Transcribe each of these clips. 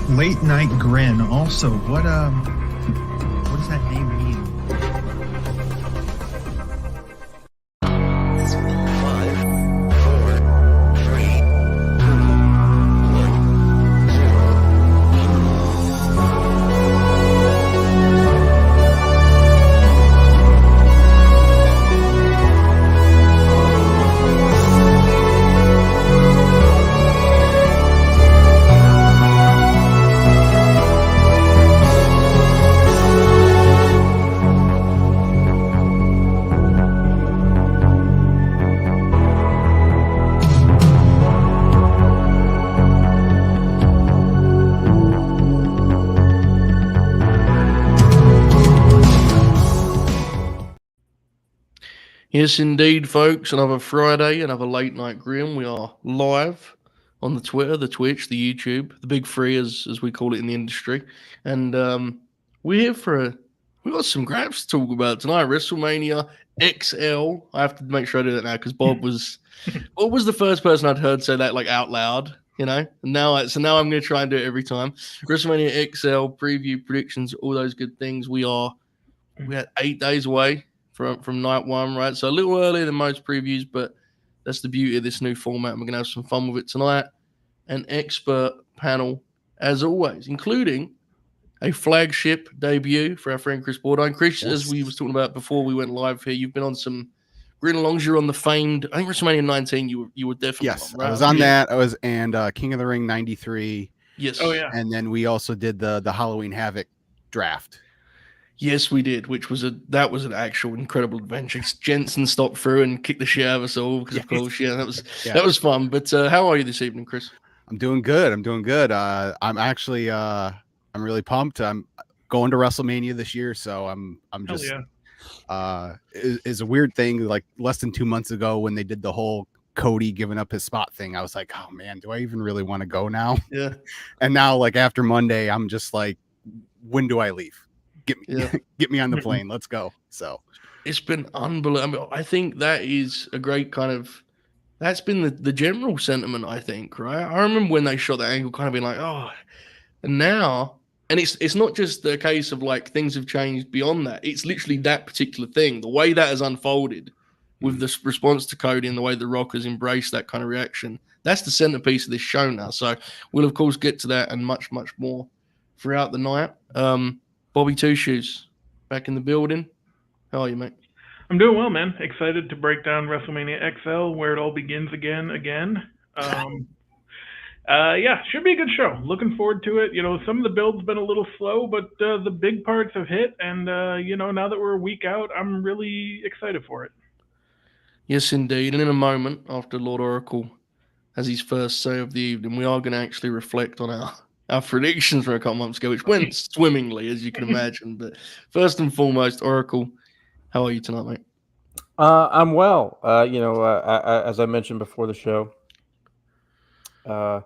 Late Night Grin. Also, what does that name mean? Yes, indeed, folks. Another Friday, another late night grim. We are live on the Twitter, the Twitch, the YouTube, the big three, as we call it in the industry. And we're here for we got some graps to talk about tonight. WrestleMania XL. I have to make sure I do that now because Bob was the first person I'd heard say that like out loud, you know. And now I'm going to try and do it every time. WrestleMania XL preview, predictions, all those good things. We had 8 days away from night one, right? So a little earlier than most previews, but that's the beauty of this new format. We're going to have some fun with it tonight. An expert panel, as always, including a flagship debut for our friend Chris Bourdine. Chris, yes. As we was talking about before we went live here, you've been on some Grin alongs. You're on the famed, I think WrestleMania 19, you were definitely yes, on, right? I was on that. I was, and King of the Ring 93. Yes. Oh, yeah. And then we also did the Halloween Havoc draft. Yes, we did, which was that was an actual incredible adventure. Jensen stopped through and kicked the shit out of us all because, of course, that was fun. But how are you this evening, Chris? I'm doing good. I'm actually I'm really pumped. I'm going to WrestleMania this year, so I'm just is a weird thing. Like less than 2 months ago, when they did the whole Cody giving up his spot thing, I was like, oh man, do I even really want to go now? Yeah. And now, like after Monday, I'm just like, when do I leave? Get me on the plane. Let's go. So it's been unbelievable. I think that is a great kind of. That's been the general sentiment, I think, right? I remember when they shot that angle, kind of being like, oh, and now, and it's not just the case of like things have changed beyond that. It's literally that particular thing, the way that has unfolded with the response to Cody and the way the Rock has embraced that kind of reaction. That's the centerpiece of this show now. So we'll of course get to that and much, much more throughout the night. Bobby Two Shoes back in the building. How are you, mate? I'm doing well, man. Excited to break down WrestleMania XL, where it all begins again. Should be a good show. Looking forward to it. You know, some of the build's been a little slow, but the big parts have hit. And, now that we're a week out, I'm really excited for it. Yes, indeed. And in a moment, after Lord Oracle has his first say of the evening, we are going to actually reflect on our predictions from a couple months ago, which went swimmingly, as you can imagine. But first and foremost, Oracle, how are you tonight, mate? I'm well. As I mentioned before the show, had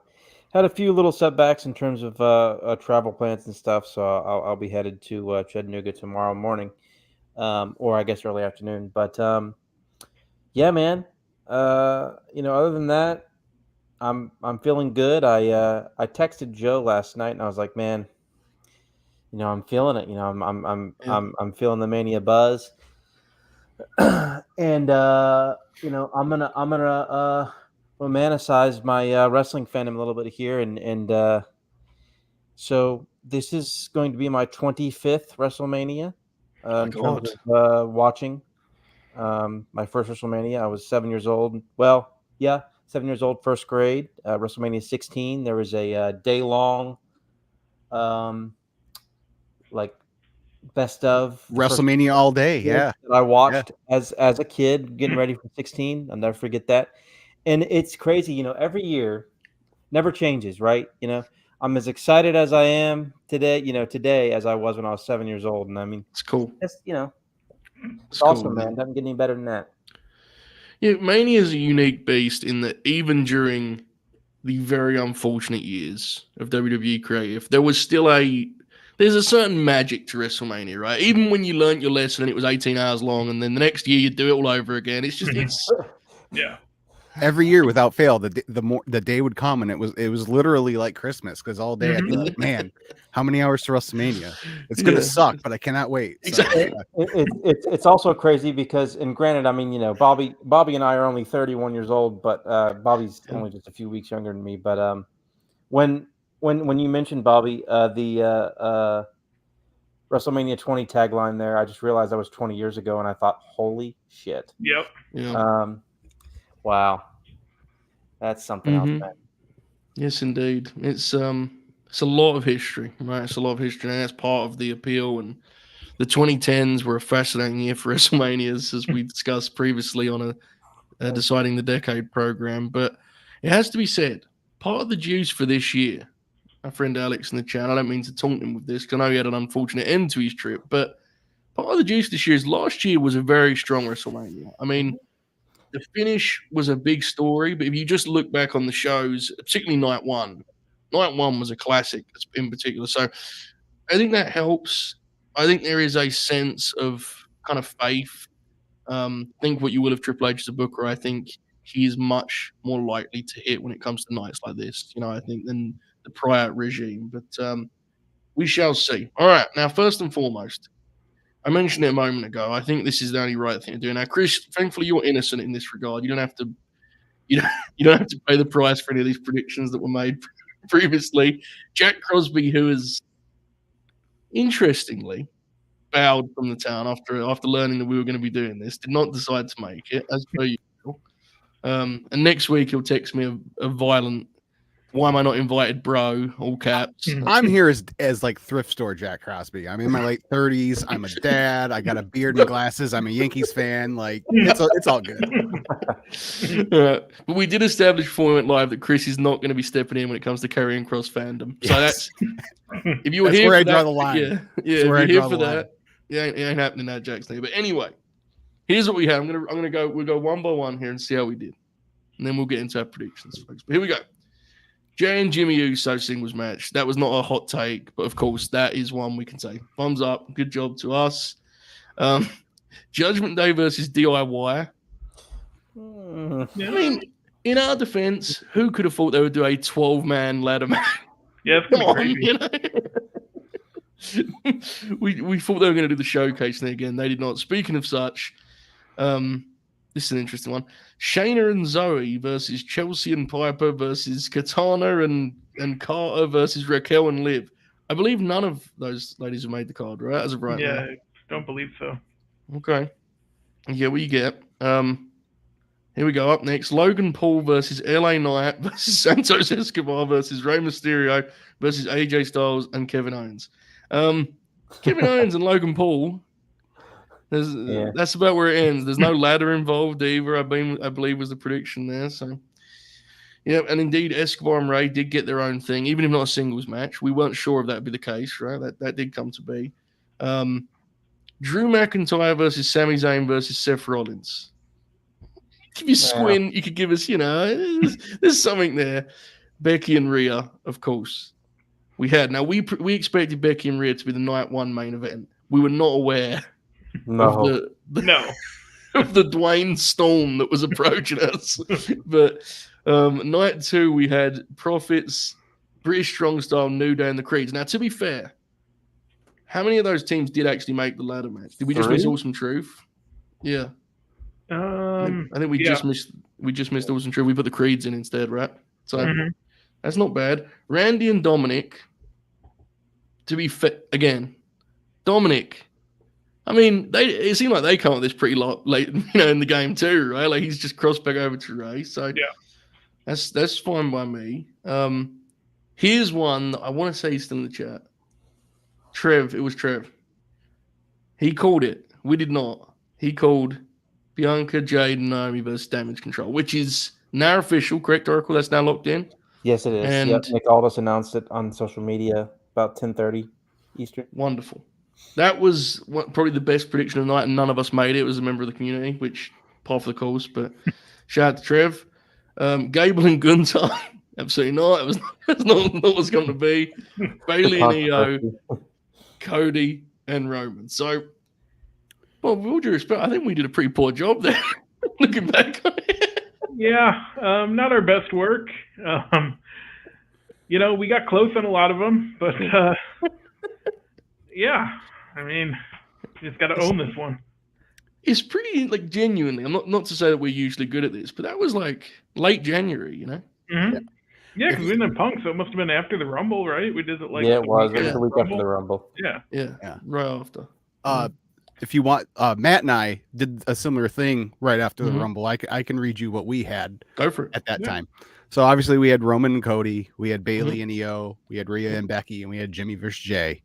a few little setbacks in terms of travel plans and stuff. So I'll be headed to Chattanooga tomorrow morning, or I guess early afternoon. But yeah, man. Other than that, I'm feeling good. I texted Joe last night and I was like, man, I'm feeling it. I'm feeling the Mania buzz. And I'm gonna romanticize my wrestling fandom a little bit here, and so this is going to be my 25th WrestleMania in terms of watching. My first WrestleMania, I was 7 years old. Well, yeah. 7 years old, first grade. WrestleMania 16. There was a day-long, best of WrestleMania all day. Yeah, that I watched as a kid, getting ready for 16. I'll never forget that. And it's crazy, every year never changes, right? I'm as excited as I am today as I was when I was 7 years old. And I mean, it's cool. It's awesome, cool, man. Doesn't get any better than that. Yeah, Mania is a unique beast in that even during the very unfortunate years of WWE creative, there's a certain magic to WrestleMania, right? Even when you learned your lesson and it was 18 hours long, and then the next year you do it all over again, it's every year without fail, the day would come and it was literally like Christmas because all day I'd be like, man, how many hours to WrestleMania? It's gonna suck, but I cannot wait. Exactly. It's also crazy because, and granted, I mean, Bobby and I are only 31 years old, but Bobby's only just a few weeks younger than me. But when you mentioned Bobby, the WrestleMania 20 tagline there, I just realized that was 20 years ago, and I thought, holy shit. Yep. Yeah. Wow. That's something else, man. Yes, indeed. It's a lot of history, right? It's a lot of history, and that's part of the appeal. And the 2010s were a fascinating year for WrestleManias, as we discussed previously on a Deciding the Decade program. But it has to be said, part of the juice for this year, my friend Alex in the chat, I don't mean to taunt him with this, because I know he had an unfortunate end to his trip, but part of the juice this year is last year was a very strong WrestleMania. I mean, the finish was a big story, but if you just look back on the shows, particularly night one was a classic in particular. So I think that helps. I think there is a sense of kind of faith. Think what you will of Triple H as a booker. I think he is much more likely to hit when it comes to nights like this, I think, than the prior regime. But we shall see. All right. Now, first and foremost, I mentioned it a moment ago. I think this is the only right thing to do. Now, Chris, thankfully, you're innocent in this regard. You don't have to, you don't have to pay the price for any of these predictions that were made previously. Jack Crosby, who is interestingly bowed from the town after learning that we were going to be doing this, did not decide to make it as per usual. And next week he'll text me a violent, "Why am I not invited, bro?" all caps. I'm here as like thrift store Jack Crosby. I'm in my late 30s. I'm a dad. I got a beard and glasses. I'm a Yankees fan. Like it's all good. But we did establish Format Live that Chris is not going to be stepping in when it comes to carrying cross fandom. So that's if you were here where for I draw that, the line. yeah. If you're here for that, it ain't happening that Jack's thing. But anyway, here's what we have. We'll go one by one here and see how we did, and then we'll get into our predictions, folks. But here we go. Jay and Jimmy Uso singles match. That was not a hot take, but of course, that is one we can say. Thumbs up. Good job to us. Judgment Day versus DIY. I mean, in our defense, who could have thought they would do a 12-man ladder match? Yeah, it's going to be crazy. We thought they were going to do the showcase thing again. They did not. Speaking of such, this is an interesting one. Shayna and Zoe versus Chelsea and Piper versus Katana and Carter versus Raquel and Liv. I believe none of those ladies have made the card, right? As of right now. Yeah, I don't believe so. Okay. Yeah, what you get. Here we go. Up next, Logan Paul versus LA Knight versus Santos Escobar versus Rey Mysterio versus AJ Styles and Kevin Owens. Kevin Owens and Logan Paul. That's about where it ends. There's no ladder involved either. I believe was the prediction there. So, yeah, and indeed, Escobar and Rey did get their own thing, even if not a singles match. We weren't sure if that would be the case, right? That did come to be. Drew McIntyre versus Sami Zayn versus Seth Rollins. If you squint, you could give us, there's something there. Becky and Rhea, of course. We had. Now, we expected Becky and Rhea to be the night one main event. We were not aware of the Dwayne Storm that was approaching us. But night two, we had Profits, British Strong Style, New Day, and the Creeds. Now, to be fair, how many of those teams did actually make the ladder match? Did we just miss Awesome Truth? Yeah. I think we just missed Awesome Truth. We put the Creeds in instead, right? So that's not bad. Randy and Dominic, to be fair, again, Dominic, I mean, it seemed like they come up with this pretty late, in the game too, right? Like he's just crossed back over to Rey. So that's fine by me. Here's one that I want to say is still in the chat. Trev, it was Trev. He called it. We did not. He called Bianca, Jade, and Naomi versus Damage Control, which is now official, correct, Oracle? That's now locked in? Yes, it is. And Nick Aldis announced it on social media about 10:30 Eastern. Wonderful. That was probably the best prediction of the night, and none of us made it. It was a member of the community, which par for the course, but shout out to Trev. Gable and Gunther, absolutely not. That's not what's going to be. Bayley and IYO, Cody and Roman. So, well, with all due respect, I think we did a pretty poor job there. Looking back on it. Yeah, not our best work. We got close on a lot of them, but yeah, I mean, you just got to own this one. It's pretty genuinely. I'm not to say that we're usually good at this, but that was late January, Mm-hmm. Yeah, because we didn't have Punk, so it must have been after the Rumble, right? We did it yeah, it was. week It was the week after the Rumble. Yeah, right after. If you want, Matt and I did a similar thing right after the Mhm. Rumble. I can read you what we had Go for it. at that time. So obviously we had Roman and Cody, we had Bayley Mm-hmm. and IYO, we had Rhea and Becky, and we had Jimmy versus Jay.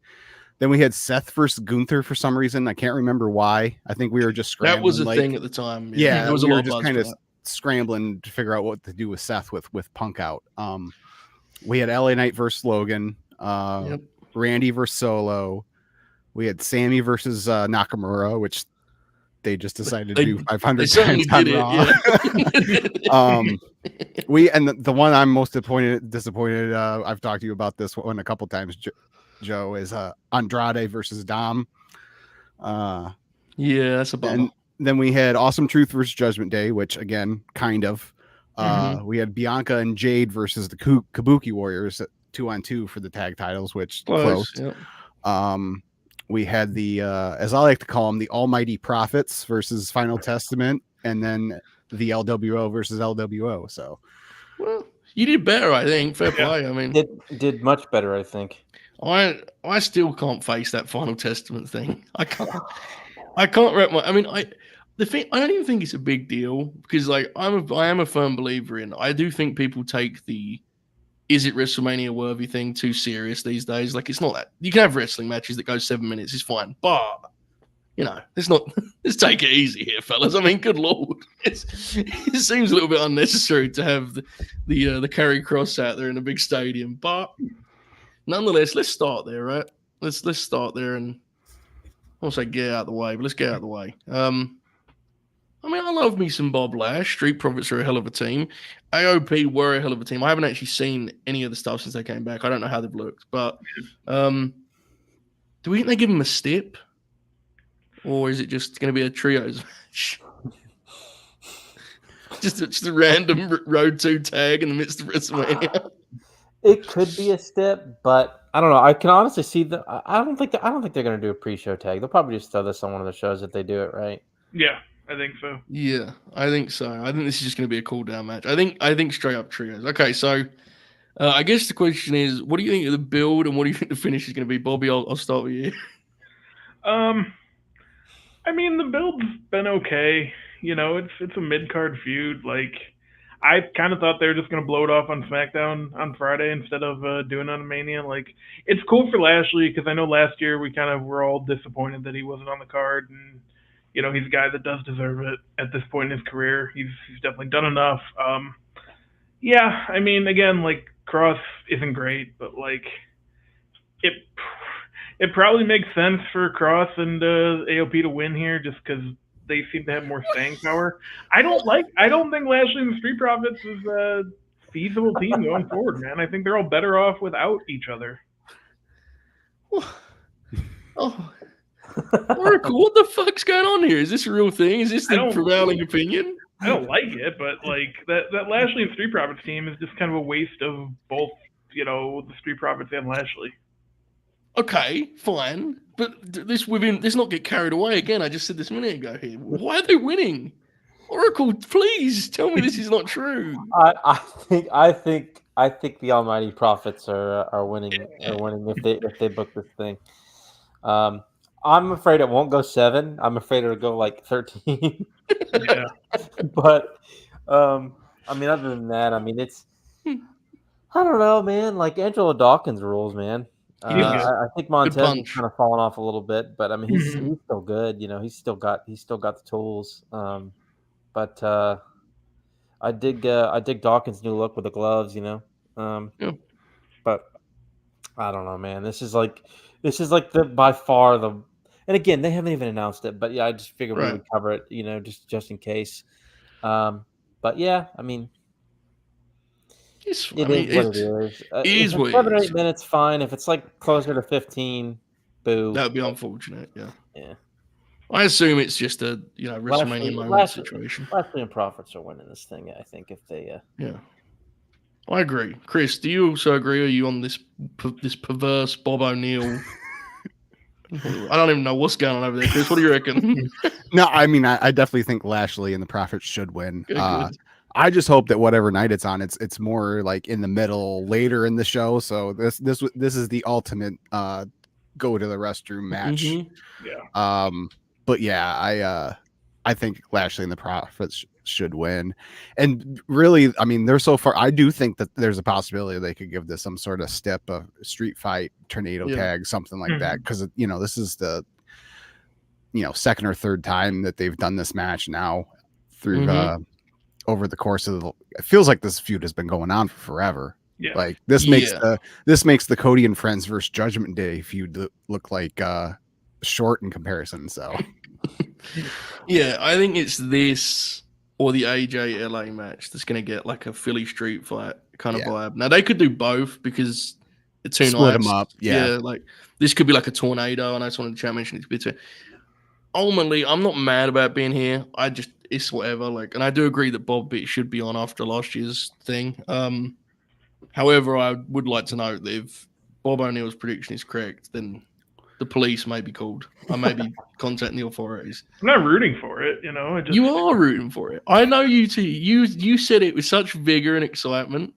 Then we had Seth versus Gunther for some reason. I can't remember why. I think we were just scrambling. That was a thing at the time. Yeah, there was a lot of just buzz kind for of that. scrambling to figure out what to do with Seth with Punk out. We had LA Knight versus Logan, Yep. Randy versus Solo. We had Sami versus Nakamura, which they just decided to do 500 They certainly times on did Raw. Yeah. And the one I'm most disappointed. I've talked to you about this one a couple times, Joe, is Andrade versus Dom. Yeah, that's a bummer. And then we had Awesome Truth versus Judgment Day, which again, kind of. We had Bianca and Jade versus the Kabuki Warriors at 2-on-2 for the tag titles, which closed. Yep. We had the, as I like to call them, the Almighty Prophets versus Final Testament, and then the LWO versus LWO. So, well, you did better, I think. Fair play. I mean, did much better, I think. I still can't face that Final Testament thing. I can't wrap my. I mean, I don't even think it's a big deal because I am a firm believer in. I do think people take the "is it WrestleMania worthy" thing too serious these days. It's not that. You can have wrestling matches that go 7 minutes. It's fine, but let's take it easy here, fellas. I mean, good lord, it seems a little bit unnecessary to have the Carry Cross out there in a big stadium, but nonetheless, let's start there, right? Let's start there, and I won't say get out of the way, but let's get out of the way. I mean, I love me some Bob Lash. Street Profits are a hell of a team. AOP were a hell of a team. I haven't actually seen any of the stuff since they came back. I don't know how they've looked, but do we think they give them a step? Or is it just going to be a trios match? just a random Road 2 tag in the midst of WrestleMania? It could be a step, but I don't know. I can honestly see I don't think they're going to do a pre-show tag. They'll probably just throw this on one of the shows if they do it right. Yeah, I think so. Yeah, I think so. I think this is just going to be a cool down match. I think straight up trios. Okay, so I guess the question is, what do you think of the build and what do you think the finish is going to be? Bobby, I'll start with you. I mean, the build's been okay. It's a mid-card feud. I kind of thought they were just going to blow it off on SmackDown on Friday instead of doing it on Mania. It's cool for Lashley because I know last year we kind of were all disappointed that he wasn't on the card, and he's a guy that does deserve it at this point in his career. He's definitely done enough. Yeah, I mean, again, Cross isn't great, but it probably makes sense for Cross and AOP to win here just because they seem to have more staying power. I don't think Lashley and the Street Profits is a feasible team going forward, man. I think they're all better off without each other. Oh, Oracle, what the fuck's going on here? Is this a real thing? Is this the prevailing opinion? I don't like it, but that Lashley and Street Profits team is just kind of a waste of both, the Street Profits and Lashley. Okay, fine, but let's not get carried away again. I just said this a minute ago here. Why are they winning? Oracle, please tell me this is not true. I think the Almighty Prophets are winning. Are winning if they book this thing. I'm afraid it won't go 7. I'm afraid it'll go 13. Yeah, but I mean, other than that, I mean, it's I don't know, man. Angelo Dawkins rules, man. I think Montez is kind of fallen off a little bit, but I mean, he's still good. He's still got the tools. But I dig Dawkins' new look with the gloves. Yeah. But I don't know, man. This is the by far the. And again, they haven't even announced it, but yeah, I just figured we would cover it, just in case. But yeah, I mean. It is what it is. It is what 7 or it 8 is. minutes, fine. If it's closer to 15, boo. That would be unfortunate. Yeah. Yeah. I assume it's just a WrestleMania moment situation. Lashley and Profits are winning this thing, I think, if they. Yeah, I agree. Chris, do you also agree? Are you on this perverse Bob O'Neill? I don't even know what's going on over there, Chris. What do you reckon? No, I mean, I definitely think Lashley and the Profits should win. Good. I just hope that whatever night it's on, it's more like in the middle, later in the show. So this is the ultimate go to the restroom match. Mm-hmm. Yeah. But yeah, I think Lashley and the Profits should win. And really, I mean, they're so far. I do think that there's a possibility they could give this some sort of step, a street fight, tornado tag, something like that. Because this is the second or third time that they've done this match now through over the course of it feels like this feud has been going on for forever. Yeah. Like this makes the Cody and Friends versus Judgment Day feud look like short in comparison. So yeah, I think it's this or the AJ LA match that's going to get like a Philly street fight kind of vibe. Now they could do both because the two split nights, them up. Yeah, like this could be like a tornado. I know someone in the chat mentioned it to be too. Ultimately, I'm not mad about being here. It's whatever. Like, and I do agree that Bob Bitt should be on after last year's thing. However, I would like to note that if Bob O'Neill's prediction is correct, then the police may be called. I may be contacting the authorities. I'm not rooting for it, You are rooting for it. I know you two. You said it with such vigor and excitement.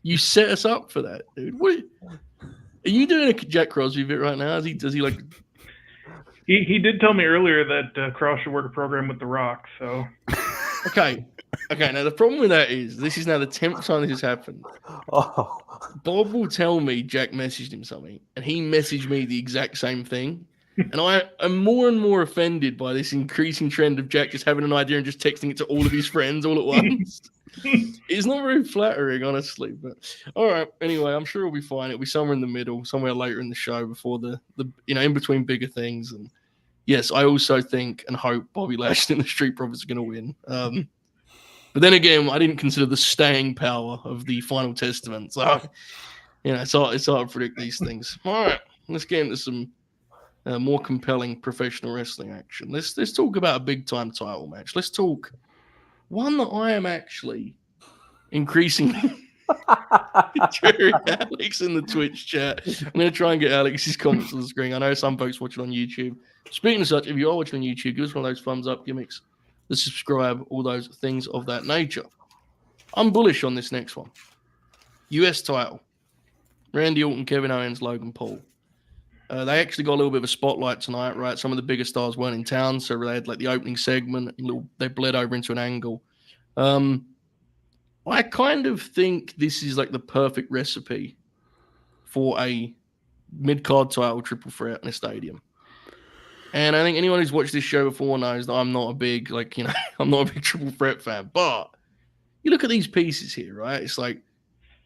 You set us up for that, dude. What are you doing a Jack Crosby bit right now? Does he like? He did tell me earlier that Cross should work a program with The Rock. So okay. Now the problem with that is this is now the 10th time this has happened. Oh. Bob will tell me Jack messaged him something, and he messaged me the exact same thing. And I am more and more offended by this increasing trend of Jack just having an idea and just texting it to all of his friends all at once. It's not very flattering, honestly. But all right. Anyway, I'm sure it'll be fine. It'll be somewhere in the middle, somewhere later in the show before the in between bigger things. And yes, I also think and hope Bobby Lashley and the Street Profits are going to win. But then again, I didn't consider the staying power of the Final Testament. So, it's hard to predict these things. All right, let's get into some more compelling professional wrestling action. Let's talk about a big-time title match. Let's talk one that I am actually increasingly Jerry Alex in the Twitch chat. I'm going to try and get Alex's comments on the screen. I know some folks watch it on YouTube. Speaking of such, if you are watching on YouTube, give us one of those thumbs up gimmicks, the subscribe, all those things of that nature. I'm bullish on this next one. US title. Randy Orton, Kevin Owens, Logan Paul. They actually got a little bit of a spotlight tonight, right? Some of the bigger stars weren't in town, so they had like the opening segment. They bled over into an angle. I kind of think this is like the perfect recipe for a mid-card title triple threat in a stadium. And I think anyone who's watched this show before knows that I'm not a big, I'm not a big triple threat fan. But you look at these pieces here, right? It's like,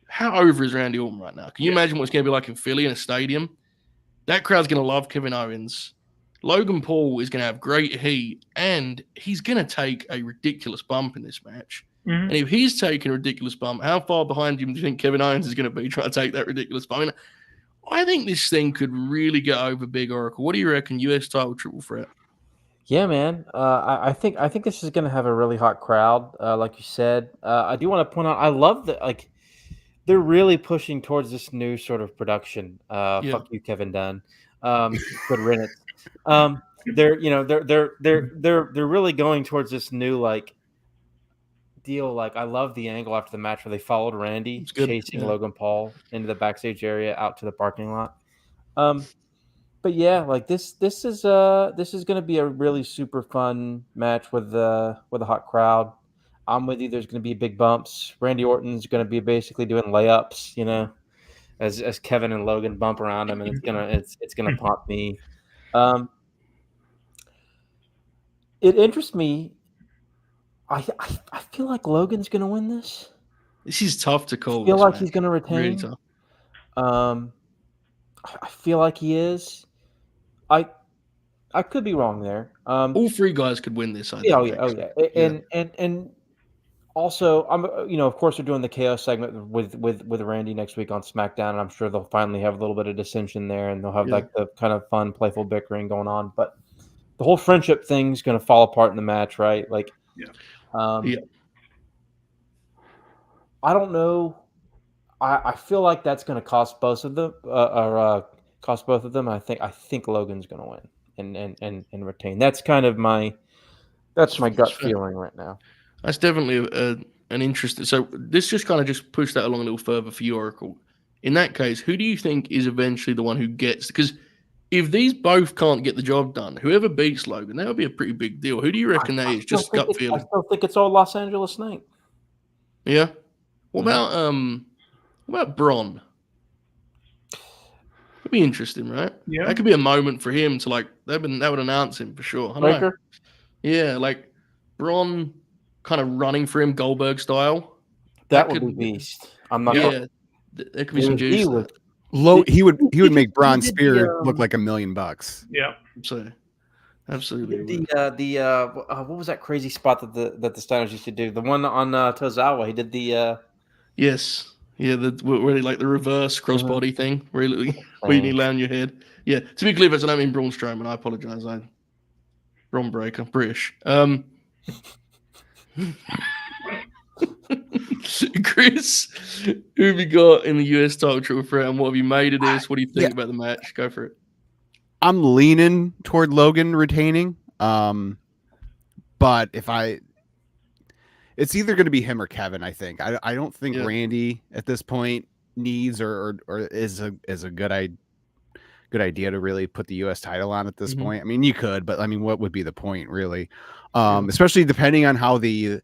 how over is Randy Orton right now? Can you imagine what it's going to be like in Philly in a stadium? That crowd's going to love Kevin Owens. Logan Paul is going to have great heat, and he's going to take a ridiculous bump in this match. Mm-hmm. And if he's taking a ridiculous bump, how far behind him do you think Kevin Owens is going to be trying to take that ridiculous bump? I think this thing could really get over Big Oracle. What do you reckon? US title triple threat? Yeah, man. I think this is going to have a really hot crowd, like you said. I do want to point out, I love that they're really pushing towards this new sort of production. Fuck you, Kevin Dunn. Good riddance. They're really going towards this new deal. I love the angle after the match where they followed Randy chasing Logan Paul into the backstage area out to the parking lot. But yeah, this is going to be a really super fun match with a hot crowd. I'm with you. There's going to be big bumps. Randy Orton's going to be basically doing layups, as Kevin and Logan bump around him, and it's gonna pop me. It interests me. I feel like Logan's gonna win this. This is tough to call. I feel like he's gonna retain. Really tough. I feel like he is. I could be wrong there. All three guys could win this. Yeah. And also, of course, they're doing the KO segment with Randy next week on SmackDown, and I'm sure they'll finally have a little bit of dissension there, and they'll have the kind of fun, playful bickering going on. But the whole friendship thing's going to fall apart in the match, right? Like, Yeah. I don't know. I feel like that's going to cost both of them, cost both of them. I think Logan's going to win and retain. That's kind of my gut feeling right now. That's definitely an interesting. So this just kind of just push that along a little further for you, Oracle. In that case, who do you think is eventually the one who gets? Because if these both can't get the job done, whoever beats Logan, that would be a pretty big deal. Who do you reckon that is? Just gut feeling. I still think it's all Los Angeles Night. Yeah. What about Braun? It'd be interesting, right? Yeah. That could be a moment for him to that would announce him for sure. I don't know. Yeah, like Braun kind of running for him Goldberg style. That would be beast. I'm not. Yeah, there could be some juice. He would make Braun Spear look like $1 million. Yeah. Absolutely. What was that crazy spot that the Steiners used to do? The one on Tozawa. He did the. Yes. Yeah, really like the reverse crossbody thing, really, where you need to lay on your head. Yeah, to be clear, I don't mean Braun Strowman. I apologize. Braun Breaker, British. Chris, who have you got in the US title triple threat, and what have you made of this? What do you think about the match? Go for it. I'm leaning toward Logan retaining, but it's either going to be him or Kevin. I think. I don't think Randy at this point needs or is a good idea to really put the U.S. title on at this point. I mean, you could, but I mean, what would be the point, really? Especially depending on how they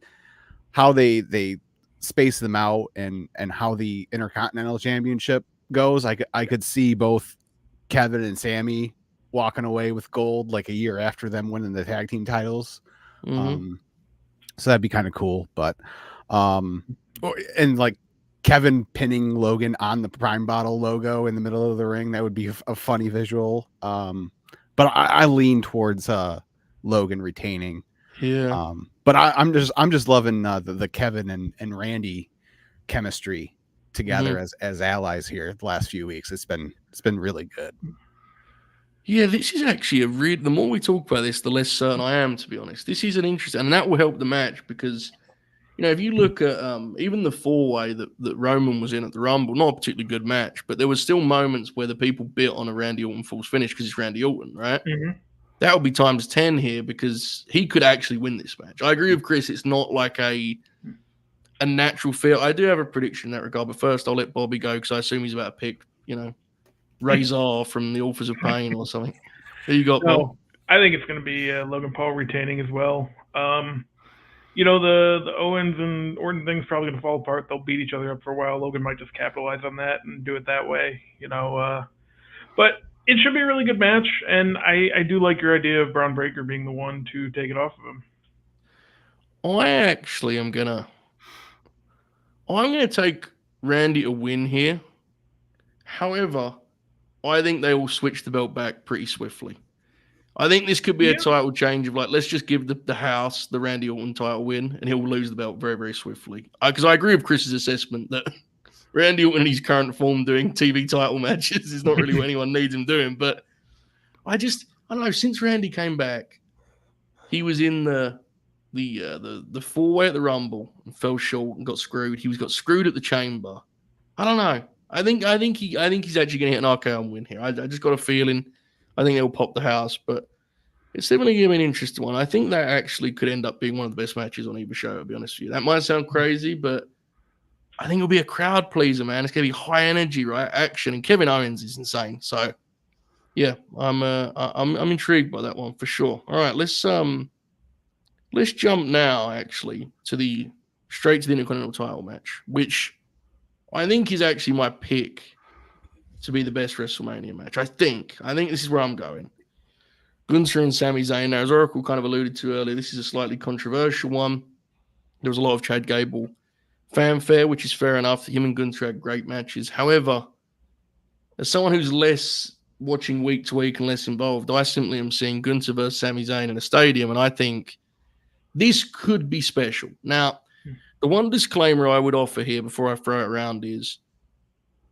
space them out and how the Intercontinental Championship goes. I could see both Kevin and Sami walking away with gold like a year after them winning the tag team titles. So that'd be kind of cool, but and like Kevin pinning Logan on the Prime Bottle logo in the middle of the ring, that would be a funny visual. But I lean towards Logan retaining. Yeah. But I'm just loving the Kevin and Randy chemistry together as allies here the last few weeks. It's been really good. Yeah, this is actually the more we talk about this, the less certain I am, to be honest. This is an interesting, and that will help the match because, if you look at even the 4-way that Roman was in at the Rumble, not a particularly good match, but there was still moments where the people bit on a Randy Orton false finish because it's Randy Orton, right? That would be times 10 here because he could actually win this match. I agree with Chris. It's not like a natural fit. I do have a prediction in that regard, but first I'll let Bobby go because I assume he's about to pick, Razor from the Authors of Pain or something. Who you got, Bill? I think it's going to be Logan Paul retaining as well. The Owens and Orton thing's probably going to fall apart. They'll beat each other up for a while. Logan might just capitalize on that and do it that way, But it should be a really good match, and I do like your idea of Braun Breaker being the one to take it off of him. I actually am I'm gonna take Randy to win here. However, I think they will switch the belt back pretty swiftly. I think this could be a title change of let's just give the house the Randy Orton title win, and he'll lose the belt very, very swiftly. Because I agree with Chris's assessment that Randy Orton in his current form doing TV title matches is not really what anyone needs him doing. But I don't know. Since Randy came back, he was in the 4-way at the Rumble and fell short and got screwed. He got screwed at the Chamber. I don't know. I think he's actually going to hit an RKO win here. I just got a feeling. I think they'll pop the house, but it's definitely going to be an interesting one. I think that actually could end up being one of the best matches on either show, to be honest with you. That might sound crazy, but I think it'll be a crowd pleaser, man. It's going to be high energy, right? Action, and Kevin Owens is insane. So, yeah, I'm intrigued by that one for sure. All right, let's jump now actually straight to the Intercontinental title match, which I think is actually my pick to be the best WrestleMania match. I think this is where I'm going. Gunther and Sami Zayn. Now, as Oracle kind of alluded to earlier, this is a slightly controversial one. There was a lot of Chad Gable fanfare, which is fair enough. Him and Gunther had great matches. However, as someone who's less watching week to week and less involved, I simply am seeing Gunther versus Sami Zayn in a stadium, and I think this could be special. Now, the one disclaimer I would offer here before I throw it around is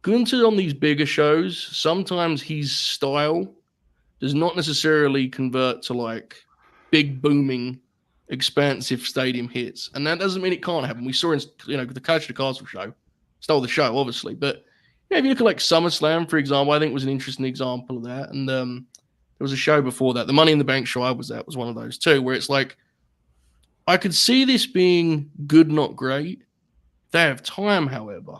Gunther on these bigger shows, sometimes his style does not necessarily convert to like big booming, expansive stadium hits, and that doesn't mean it can't happen. We saw in the Coach the Castle show stole the show, obviously, but yeah, if you look at like SummerSlam, for example, I think was an interesting example of that, and there was a show before that, the Money in the Bank show I was at was one of those too, where it's like I could see this being good, not great. If they have time, however,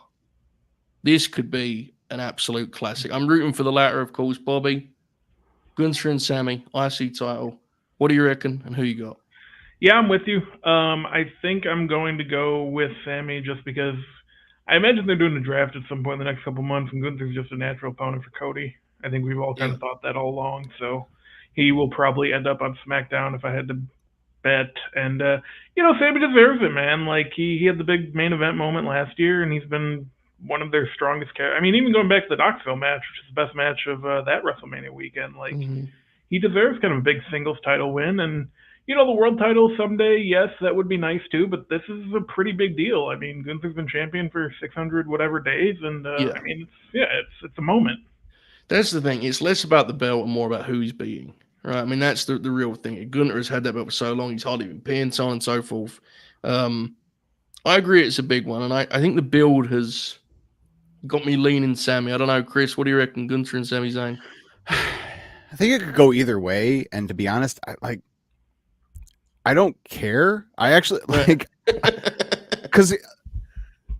this could be an absolute classic. I'm rooting for the latter, of course, Bobby. Gunther and Sami, IC title. What do you reckon, and who you got? Yeah, I'm with you. I think I'm going to go with Sami just because I imagine they're doing a draft at some point in the next couple months, and Gunther's just a natural opponent for Cody. I think we've all kind of thought that all along, so he will probably end up on SmackDown if I had to bet. And Sami deserves it, man. Like he had the big main event moment last year, and he's been one of their strongest characters. I mean, even going back to the Knoxville match, which is the best match of that WrestleMania weekend, like he deserves kind of a big singles title win. And the world title someday, yes, that would be nice too, but this is a pretty big deal. I mean, Gunther's been champion for 600 whatever days, and I mean, it's a moment. That's the thing. It's less about the belt and more about who he's beating, right? I mean, that's the real thing. Gunther has had that belt for so long; he's hardly been pinned, so on and so forth. I agree, it's a big one, and I think the build has got me leaning Sami. I don't know, Chris. What do you reckon, Gunther and Sami Zayn? I think it could go either way, and to be honest, I don't care. I actually because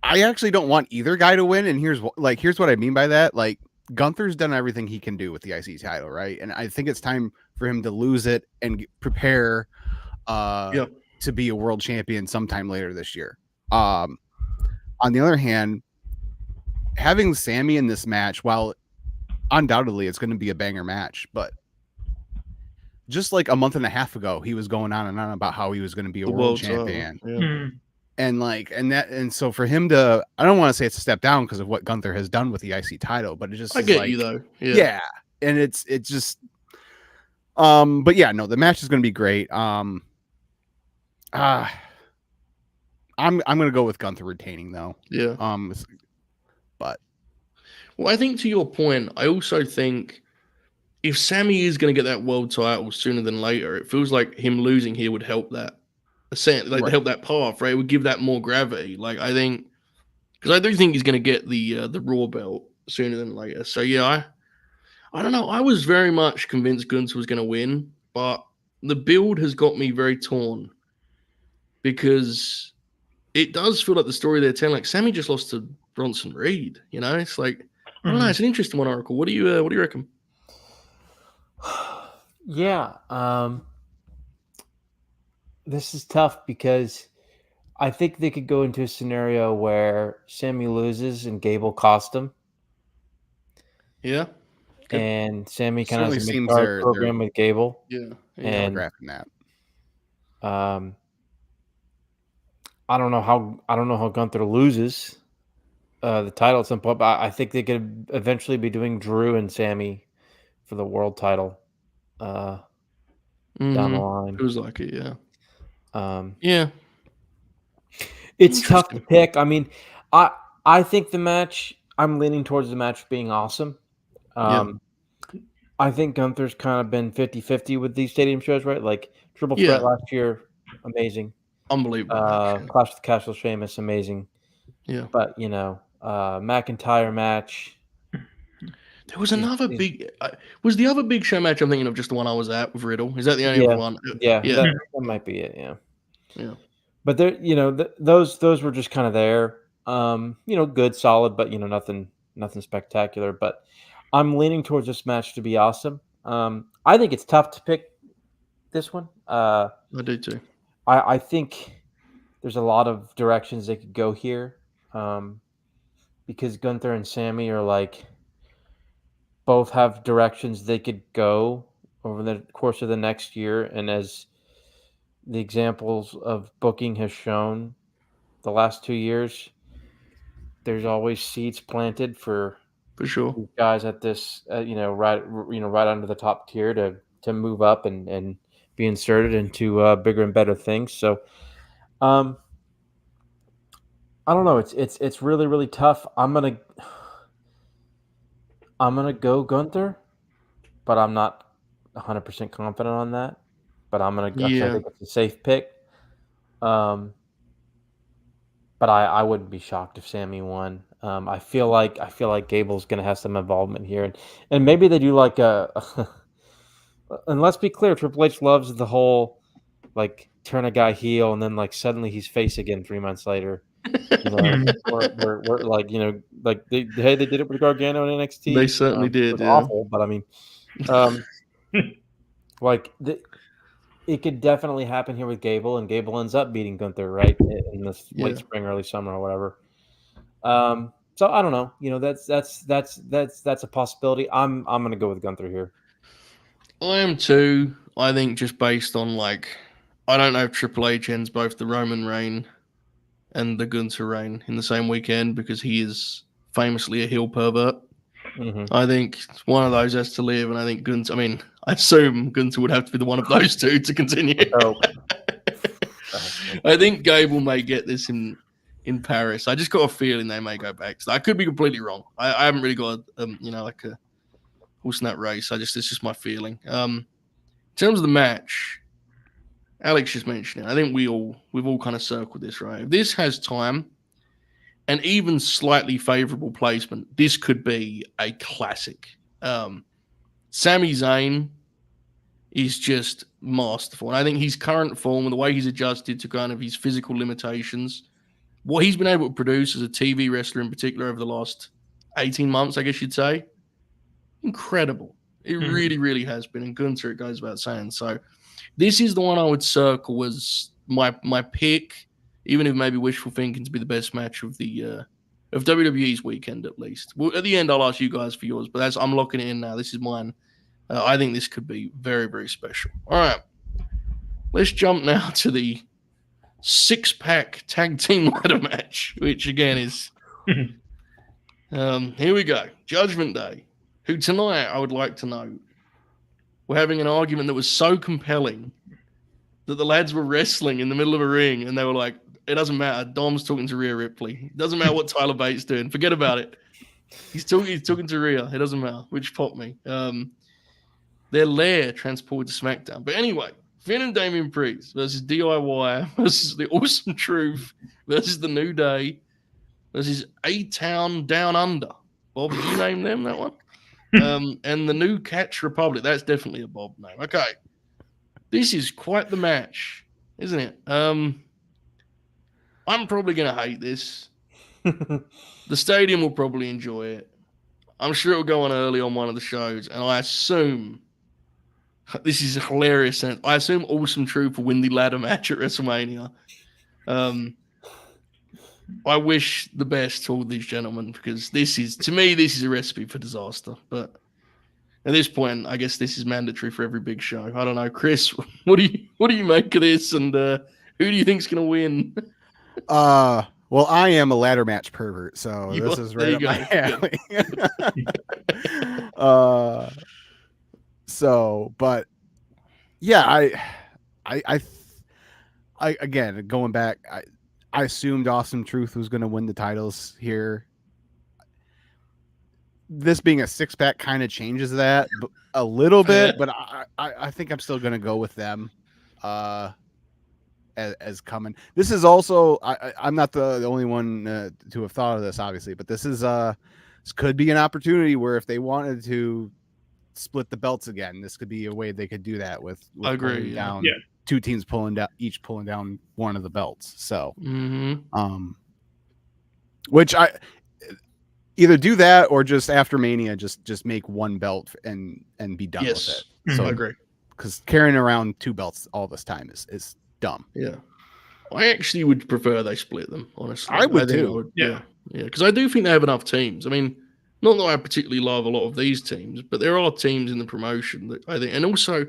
I actually don't want either guy to win. And here's what I mean by that. Like Gunther's done everything he can do with the IC title, right? And I think it's time for him to lose it and prepare to be a world champion sometime later this year. On the other hand, having Sami in this match, while undoubtedly it's going to be a banger match, but just like a month and a half ago, he was going on and on about how he was going to be a world champion. And so for him to, I don't want to say it's a step down because of what Gunther has done with the IC title, but it just, I get you though. Yeah. And it's just, but yeah, no, the match is going to be great. I'm going to go with Gunther retaining though. Yeah. But well, I think to your point, I also think if Sami is going to get that world title sooner than later, it feels like him losing here would help that, help that path, right? It would give that more gravity. Like I think, because I do think he's going to get the Raw belt sooner than later. So yeah, I don't know. I was very much convinced Gunther was going to win, but the build has got me very torn because it does feel like the story they're telling. Like Sami just lost to Bronson Reed. It's like I don't know. It's an interesting one, Oracle. What do you reckon? Yeah, this is tough because I think they could go into a scenario where Sami loses and Gable cost him. Yeah. And Sami kind of has a mid-card program with Gable. Yeah. And telegraphing that. I don't know how Gunther loses the title at some point, but I think they could eventually be doing Drew and Sami for the world title down the line. Feels like it, yeah. Yeah. It's tough to pick. I mean, I think the match, I'm leaning towards the match being awesome. I think Gunther's kind of been 50-50 with these stadium shows, right? Like Triple Threat last year, amazing. Unbelievable. Clash with Castle Sheamus, amazing. Yeah. But, McIntyre match. There was another big. Was the other big show match I'm thinking of just the one I was at with Riddle? Is that the only other one? Yeah. That might be it. Yeah. Yeah. But there, those were just kind of there. Good, solid, but nothing spectacular. But I'm leaning towards this match to be awesome. I think it's tough to pick this one. I do too. I think there's a lot of directions they could go here, because Gunther and Sami are like both have directions they could go over the course of the next year, and as the examples of booking has shown the last 2 years, there's always seeds planted for sure guys at this right under the top tier to move up and be inserted into bigger and better things. So I don't know, it's really, really tough. I'm gonna go Gunther, but I'm not 100% confident on that, but I'm gonna. I Yeah. think it's a safe pick. But I wouldn't be shocked if Sami won. I feel like Gable's gonna have some involvement here, and maybe they do like a. And let's be clear, Triple H loves the whole like turn a guy heel and then like suddenly he's face again 3 months later. You know, we're like, you know, like they did it with Gargano in NXT. They certainly did. It was Yeah. awful, but I mean, like it could definitely happen here with Gable, and Gable ends up beating Gunther right in this late spring, early summer, or whatever. So I don't know. You know, that's a possibility. I'm gonna go with Gunther here. I am too. I think just based on like, I don't know if Triple H ends both the Roman reign and the Gunther reign in the same weekend because he is famously a heel pervert. Mm-hmm. I think one of those has to live, and I think Gunther. I mean, I assume Gunther would have to be the one of those two to continue. I think Gable may get this in Paris. I just got a feeling they may go back. So I could be completely wrong. I haven't really got like a horse in that race. It's just my feeling. In terms of the match, Alex just mentioned it. I think we've all kind of circled this, right? If this has time and even slightly favorable placement, this could be a classic. Sami Zayn is just masterful. And I think his current form and the way he's adjusted to kind of his physical limitations, what he's been able to produce as a TV wrestler in particular over the last 18 months, I guess you'd say, incredible. It really, really has been. And Gunther, it goes without saying. So this is the one I would circle as my pick, even if maybe wishful thinking to be the best match of the of WWE's weekend at least. Well, at the end, I'll ask you guys for yours, but I'm locking it in now. This is mine. I think this could be very, very special. All right. Let's jump now to the 6-pack tag team ladder match, which again is here we go. Judgment Day, who tonight I would like to know were having an argument that was so compelling that the lads were wrestling in the middle of a ring and they were like, it doesn't matter. Dom's talking to Rhea Ripley. It doesn't matter what Tyler Bates doing. Forget about it. He's talking to Rhea. It doesn't matter, which popped me. Their lair transported to SmackDown. But anyway, Finn and Damian Priest versus DIY versus the Awesome Truth versus the New Day versus A-Town Down Under. Bob, you name them, that one? And the New Catch Republic. That's definitely a Bob name. Okay. This is quite the match, isn't it? I'm probably going to hate this. The stadium will probably enjoy it. I'm sure it'll go on early on one of the shows, and I assume this is hilarious. And I assume Awesome Truth will win the ladder match at WrestleMania. I wish the best to all these gentlemen because this is a recipe for disaster. But at this point, I guess this is mandatory for every big show. I don't know, Chris. What do you make of this, and who do you think's going to win? Well, I am a ladder match pervert, so this is right up my alley. But yeah, I again going back, I assumed Awesome Truth was going to win the titles here. This being a 6-pack kind of changes that a little bit, but I think I'm still going to go with them as coming. This is also I'm not the only one to have thought of this, obviously, but this could be an opportunity where if they wanted to split the belts again, this could be a way they could do that with I agree. Down. Yeah. Two teams pulling down one of the belts. So, which I either do that or just after Mania, just make one belt and be done with it. So I agree, because carrying around 2 belts all this time is dumb. Yeah, I actually would prefer they split them. Honestly, I would too. Yeah, because I do think they have enough teams. I mean, not that I particularly love a lot of these teams, but there are teams in the promotion that I think, and also.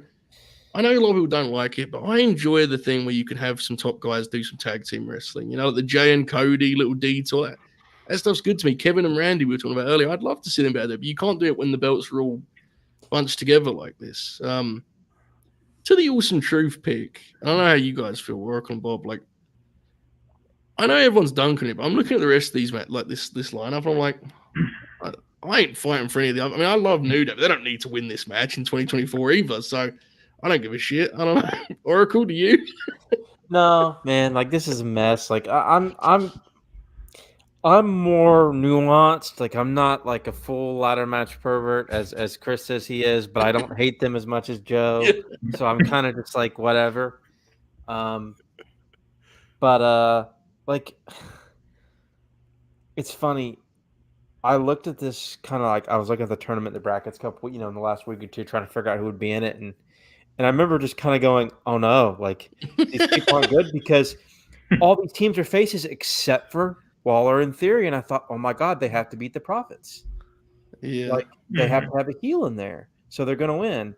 I know a lot of people don't like it, but I enjoy the thing where you can have some top guys do some tag team wrestling. You know, like the Jay and Cody little detour. That stuff's good to me. Kevin and Randy we were talking about earlier. I'd love to see them better, but you can't do it when the belts are all bunched together like this. To the Awesome Truth pick, I don't know how you guys feel, Rock and Bob. Like, I know everyone's dunking it, but I'm looking at the rest of these, like this lineup, and I'm like, I ain't fighting for any of them. I mean, I love New Day, but they don't need to win this match in 2024 either. So I don't give a shit. I don't know. Oracle, do you? No, man, like this is a mess. Like I'm more nuanced. Like I'm not like a full ladder match pervert as Chris says he is, but I don't hate them as much as Joe. Yeah. So I'm kind of just like whatever. But like it's funny. I looked at this kind of like I was looking at the tournament, the brackets couple, in the last week or two, trying to figure out who would be in it, and I remember just kind of going, "Oh no, like these people aren't good," because all these teams are faces except for Waller in theory, and I thought, "Oh my God, they have to beat the Profits. Yeah. Like they have to have a heel in there, so they're going to win."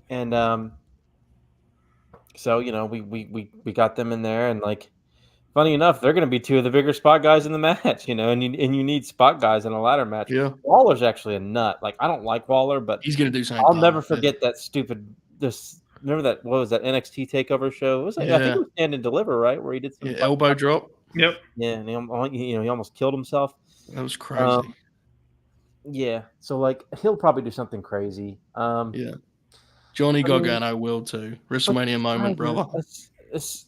And so we got them in there, and like. Funny enough, they're going to be two of the bigger spot guys in the match, and you need spot guys in a ladder match. Yeah. Waller's actually a nut. Like I don't like Waller, but He's going to do something. I'll never forget that stupid. Remember that? What was that NXT Takeover show? It was like, I think it was Stand and Deliver, right? Where he did some elbow drop. Yep. Yeah, and he almost killed himself. That was crazy. Yeah, so like he'll probably do something crazy. Yeah, Johnny Gargano will too. WrestleMania moment, brother.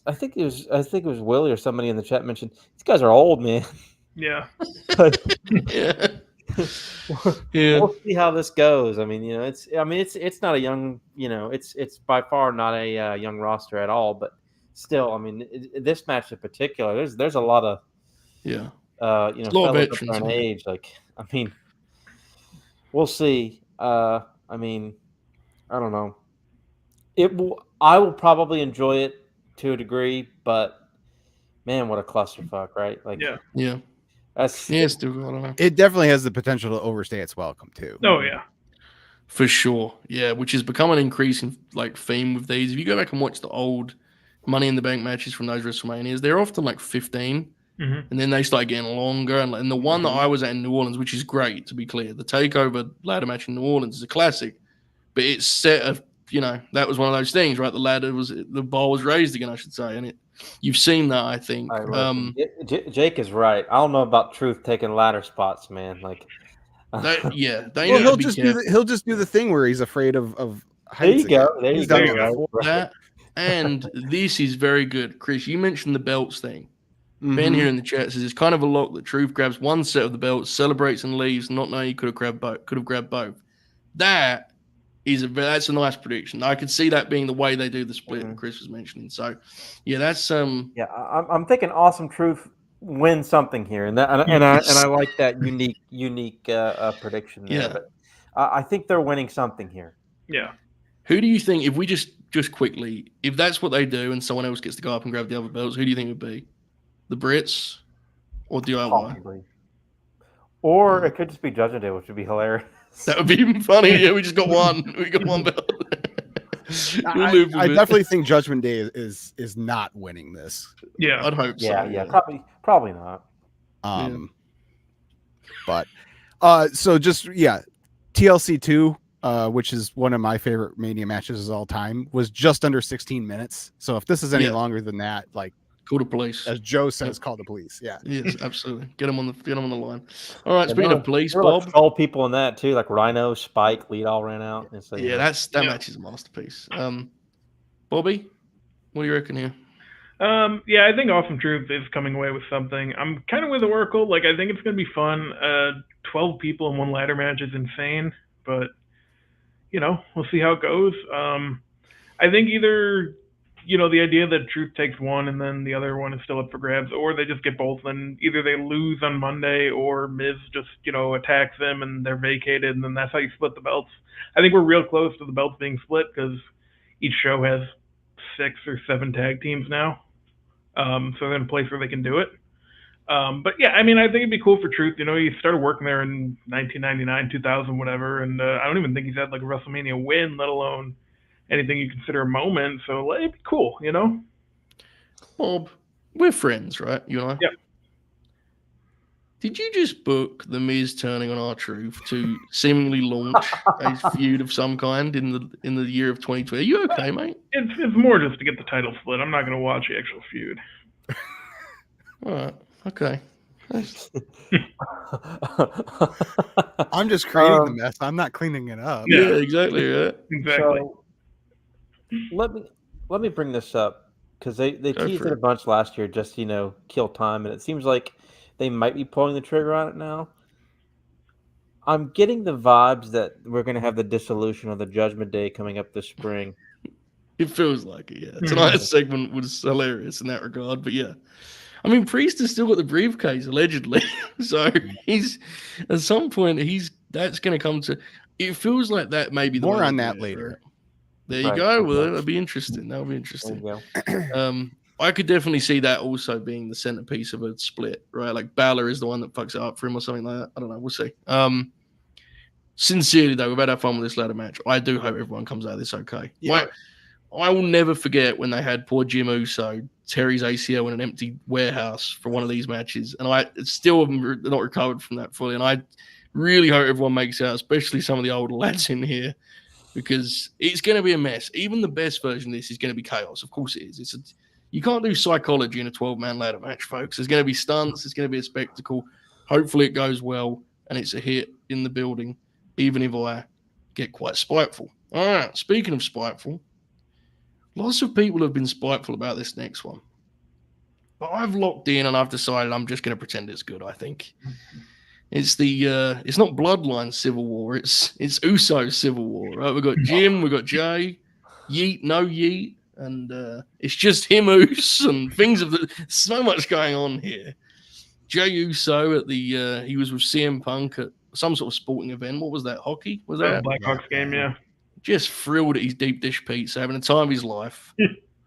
I think it was Willie or somebody in the chat mentioned these guys are old, man. Yeah. Yeah. We'll see how this goes. I mean, it's not a young, it's by far not a young roster at all. But still, I mean, this match in particular, there's a lot of veterans on age. Like, I mean, we'll see. I mean, I don't know. I will probably enjoy it to a degree, but man, what a clusterfuck, right? Like, yeah. Still, I don't know. It definitely has the potential to overstay its welcome too. Oh yeah, for sure. Yeah, which has become an increasing like theme with these. If you go back and watch the old Money in the Bank matches from those WrestleManias, they're often like 15, and then they start getting longer. And the one that I was at in New Orleans, which is great to be clear, the Takeover ladder match in New Orleans is a classic, but it's set of that was one of those things, right? The bar was raised again, I should say, and you've seen that, I think. Jake is right. I don't know about Truth taking ladder spots, man. Like, he'll just do the thing where he's afraid of heights. There you go. That, and this is very good, Chris. You mentioned the belts thing. Ben here in the chat says it's kind of a lock that Truth grabs one set of the belts, celebrates and leaves, not knowing he could have grabbed both. That's a nice prediction. I could see that being the way they do the split that Chris was mentioning. So, yeah, that's I'm thinking Awesome Truth win something here, and I like that unique prediction there. Yeah, but I think they're winning something here. Yeah. Who do you think, if we just quickly, if that's what they do, and someone else gets to go up and grab the other belts, who do you think it would be? The Brits or DIY? Possibly. Or it could just be Judgment Day, which would be hilarious. That would be even funny. Yeah, we just got one. We got one belt. I definitely think Judgment Day is not winning this. Yeah, I'd hope so. Yeah, probably not. But so just TLC 2, which is one of my favorite Mania matches of all time, was just under 16 minutes. So if this is any longer than that, like, call the police. As Joe says, call the police. Yeah. Yes, absolutely. Get them on the line. All right, speaking of police, Bob. Like all people in that too, like Rhino, Spike, Lead all ran out. And so, that match is a masterpiece. Bobby, what do you reckon here? I think Awesome Truth is coming away with something. I'm kind of with Oracle. Like, I think it's going to be fun. 12 people in one ladder match is insane, but we'll see how it goes. I think either the idea that Truth takes one and then the other one is still up for grabs, or they just get both and either they lose on Monday or Miz just, attacks them and they're vacated, and then that's how you split the belts. I think we're real close to the belts being split because each show has 6 or 7 tag teams now. So they're in a place where they can do it. But yeah, I mean, I think it'd be cool for Truth. He started working there in 1999, 2000, whatever, and I don't even think he's had like a WrestleMania win, let alone anything you consider a moment. So it'd be cool, Bob, we're friends, right? You and I? Yep. Did you just book The Miz turning on R-Truth to seemingly launch a feud of some kind in the year of 2020? Are you okay, mate? It's more just to get the title split. I'm not going to watch the actual feud. All right. Okay. I'm just creating the mess. I'm not cleaning it up. Yeah, exactly. Yeah. Exactly. So let me bring this up because they Go teased for it a it. bunch last year, just kill time, and it seems like they might be pulling the trigger on it now. I'm getting the vibes that we're going to have the dissolution of the Judgment Day coming up this spring. It feels like it, yeah. Tonight's segment was hilarious in that regard, but yeah. I mean, Priest has still got the briefcase, allegedly. So he's at some point that's going to come to. It feels like that maybe the More way on they that do it, later. right? There you Right, go. okay. Well, that'll be interesting. That'll be There interesting. you go. I could definitely see that also being the centerpiece of a split, right? Like Balor is the one that fucks it up for him or something like that. I don't know. We'll see. Sincerely though, we've had our fun with this ladder match. I do hope everyone comes out of this okay. Yeah. I will never forget when they had poor Jim Uso tear his ACL in an empty warehouse for one of these matches, and I still have not recovered from that fully. And I really hope everyone makes out, especially some of the older lads in here, because it's going to be a mess. Even the best version of this is going to be chaos. Of course it is. You can't do psychology in a 12-man ladder match, folks. There's going to be stunts. It's going to be a spectacle. Hopefully it goes well and it's a hit in the building, even if I get quite spiteful. All right, speaking of spiteful, lots of people have been spiteful about this next one. But I've locked in and I've decided I'm just going to pretend it's good, I think. It's it's not Bloodline Civil War, it's Uso Civil War, right? We've got Jim, we've got Jay, Yeet, no Yeet, and it's just him, Uso, and so much going on here. Jay Uso at he was with CM Punk at some sort of sporting event. What was that? Hockey? Was that? Blackhawks game, yeah. Just thrilled at his deep dish pizza, having the time of his life.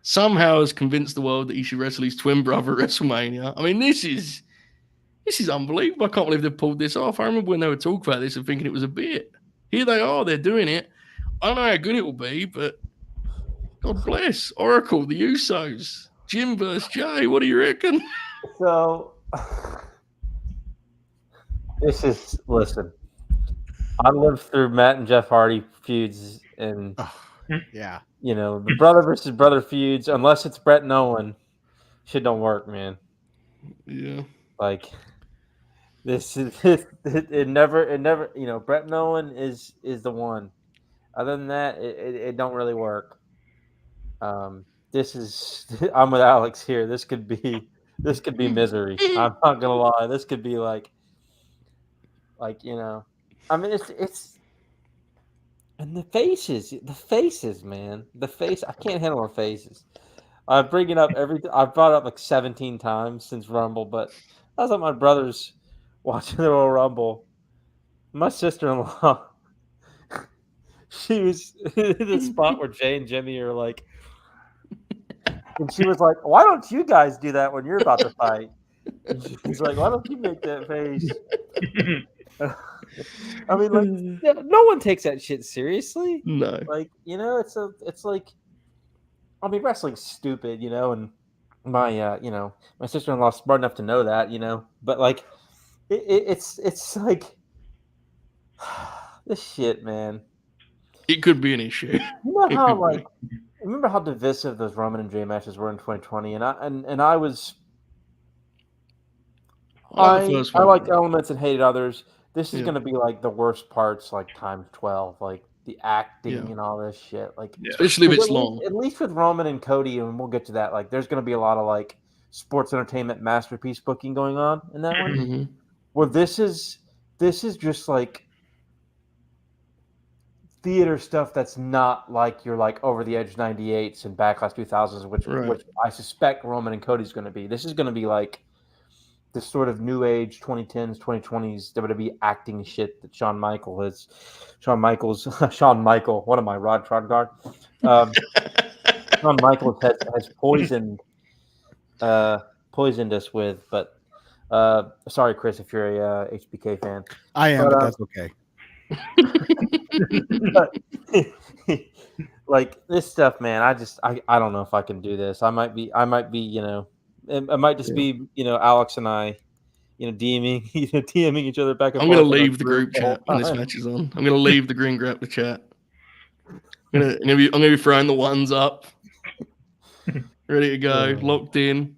Somehow has convinced the world that he should wrestle his twin brother at WrestleMania. I mean, this is unbelievable. I can't believe they pulled this off. I remember when they were talking about this and thinking it was a bit. Here they are, they're doing it. I don't know how good it will be, but God bless. Oracle, the Usos, Jim versus Jay. What do you reckon? So listen. I lived through Matt and Jeff Hardy feuds, and yeah, the brother versus brother feuds. Unless it's Brett and Owen, shit don't work, man. Yeah, like this is it never. Brett and Owen is the one. Other than that, it don't really work. This is I'm with Alex here. This could be misery. I'm not gonna lie. This could be like I mean, it's and the faces, man. The face. I can't handle the faces. I bring it up I've brought it up like 17 times since Rumble, but I was at my brother's watching the Royal Rumble. My sister-in-law, she was in the spot where Jay and Jimmy are like, and she was like, "Why don't you guys do that when you're about to fight?" And she's like, "Why don't you make that face?" I mean, like, no one takes that shit seriously. No. Like, it's like, I mean, wrestling's stupid, and my, my sister-in-law's smart enough to know that, but like, it's like, this shit, man. It could be an issue. You know how, remember how divisive those Roman and Jay matches were in 2020, and I was, I liked elements and hated others. This is going to be like the worst parts, like times 12, like the acting and all this shit. Like, especially if it's long. At least with Roman and Cody, and we'll get to that. Like, there's going to be a lot of like sports entertainment masterpiece booking going on in that one. Mm-hmm. Well, this is just like theater stuff that's not like your like over the edge 98s and Backlash 2000s, which I suspect Roman and Cody's going to be. This is going to be like this sort of new age 2010s, 2020s WWE acting shit that Shawn Michael, what am I, Rod Trongard? Shawn Michaels has poisoned us with, but sorry, Chris, if you're a HBK fan. I am, but that's okay. Like this stuff, man, I don't know if I can do this. I might be, it might just be, Alex and I, DMing each other back and forth. I'm going to leave the group chat when this match is on. I'm going to leave the Grin Grab the chat. I'm gonna be throwing the ones up, ready to go, locked in.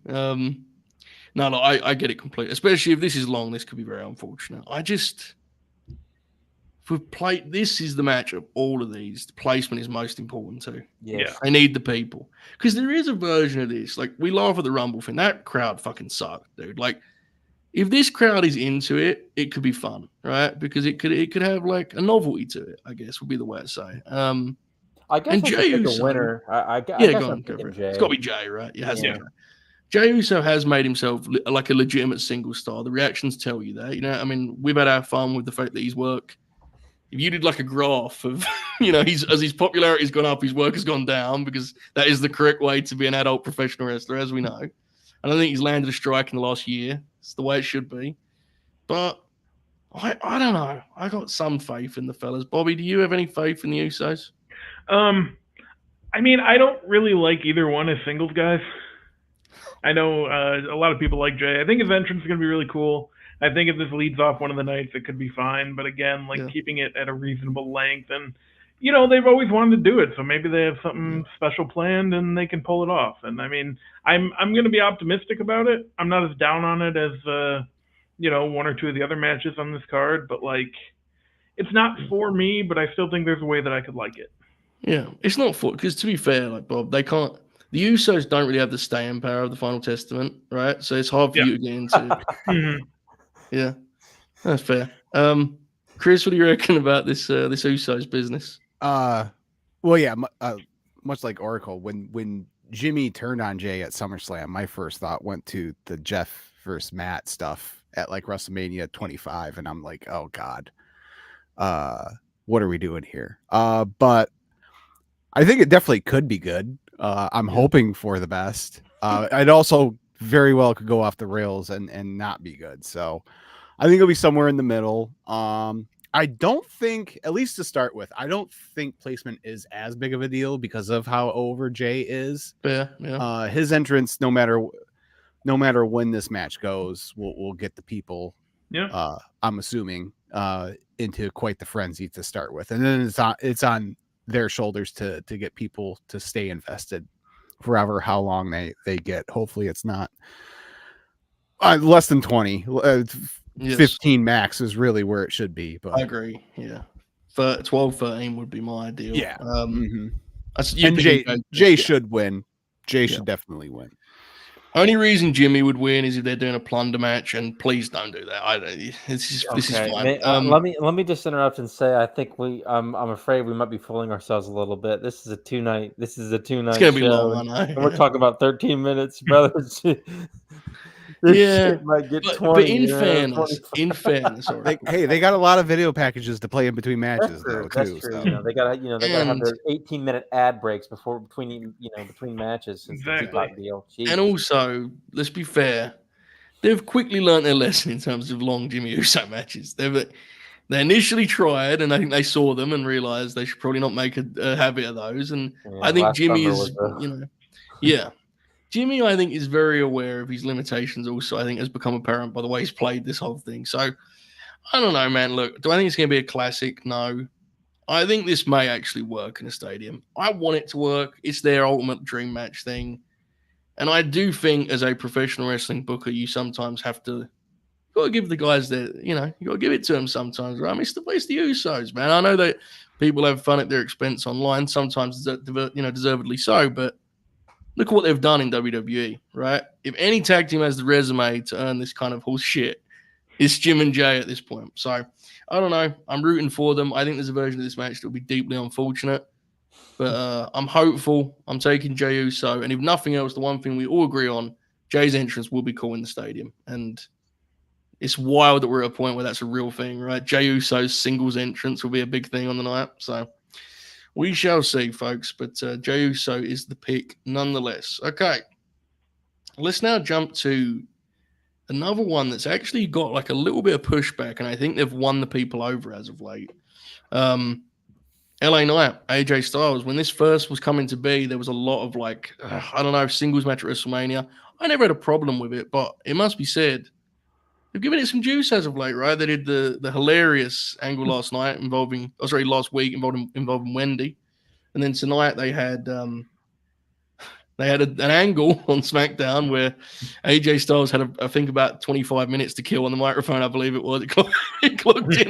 No, I get it completely. Especially if this is long, this could be very unfortunate. This is the match of all of these. The placement is most important too. Yes. I need the people. Because there is a version of this. Like, we laugh at the Rumble thing. That crowd fucking sucked, dude. Like, if this crowd is into it, it could be fun, right? Because it could have like a novelty to it, I guess would be the way to say it. I guess and I Jey should pick Uso, a winner. I go guess on, I'm go for picking it. Jey. It's got to be Jey, right? It has to Yeah. be Jey. Jey Uso has made himself like a legitimate single star. The reactions tell you that. You know, I mean, we've had our fun with the fact that his work. If you did like a graph of, you know, as his popularity's gone up, his work has gone down, because that is the correct way to be an adult professional wrestler, as we know. I don't think he's landed a strike in the last year. It's the way it should be. But I don't know. I got some faith in the fellas. Bobby, do you have any faith in the Usos? I mean, I don't really like either one as singles guys. I know a lot of people like Jey. I think his entrance is going to be really cool. I think if this leads off one of the nights, it could be fine. But again, keeping it at a reasonable length. And, you know, they've always wanted to do it. So maybe they have something special planned and they can pull it off. And, I mean, I'm going to be optimistic about it. I'm not as down on it as, you know, one or two of the other matches on this card. But, like, it's not for me, but I still think there's a way that I could like it. Yeah, it's not for, because to be fair, like, Bob, they can't. The Usos don't really have the staying power of the Final Testament, right? So it's hard for you to get into. Yeah, that's fair. Chris, what do you reckon about this Usos business? Well, yeah, much like Oracle, when Jimmy turned on Jey at SummerSlam, my first thought went to the Jeff versus Matt stuff at like WrestleMania 25, and I'm like, oh god, what are we doing here? But I think it definitely could be good. I'm hoping for the best. It also very well could go off the rails and not be good. So I think it'll be somewhere in the middle. I don't think, at least to start with, I don't think placement is as big of a deal because of how over Jey is. Yeah. His entrance, no matter when this match goes, will get the people. Yeah. I'm assuming into quite the frenzy to start with, and then it's on their shoulders to get people to stay invested forever, how long they get. Hopefully it's not less than 20. 15 max is really where it should be. But I agree. Yeah, 12-13 would be my ideal. Yeah. And Jey should win. Jey should definitely win. Only reason Jimmy would win is if they're doing a plunder match, and please don't do that. This is fine. Let me just interrupt and say I think I'm afraid we might be fooling ourselves a little bit. This is a two night. It's gonna be long, I know. And we're talking about 13 minutes, brothers. Yeah, might get 20, but in fairness, they got a lot of video packages to play in between matches. That's true. So. You know, they gotta have their 18-minute ad breaks between matches. Exactly. Deal. And also, let's be fair, they've quickly learned their lesson in terms of long Jimmy Uso matches. They initially tried, and I think they saw them and realized they should probably not make a habit of those. And I think Jimmy's, Jimmy, I think, is very aware of his limitations also, I think, has become apparent by the way he's played this whole thing. So, I don't know, man. Look, do I think it's going to be a classic? No. I think this may actually work in a stadium. I want it to work. It's their ultimate dream match thing. And I do think as a professional wrestling booker, you sometimes have to got to give the guys you got to give it to them sometimes, right? I mean, it's the Usos, man. I know that people have fun at their expense online, sometimes, deservedly so, but look at what they've done in WWE, right? If any tag team has the resume to earn this kind of horse shit, it's Jim and Jey at this point. So, I don't know. I'm rooting for them. I think there's a version of this match that will be deeply unfortunate. But I'm hopeful. I'm taking Jey Uso. And if nothing else, the one thing we all agree on, Jey's entrance will be cool in the stadium. And it's wild that we're at a point where that's a real thing, right? Jey Uso's singles entrance will be a big thing on the night. So, we shall see, folks, but Jey Uso is the pick nonetheless. Okay, let's now jump to another one that's actually got like a little bit of pushback, and I think they've won the people over as of late. LA Knight, AJ Styles. When this first was coming to be, there was a lot of singles match at WrestleMania. I never had a problem with it, but it must be said, they've given it some juice as of late, right? They did the hilarious angle last week involving Wendy. And then tonight they had They had an angle on SmackDown where AJ Styles had, I think, about 25 minutes to kill on the microphone, I believe it was. It clocked in.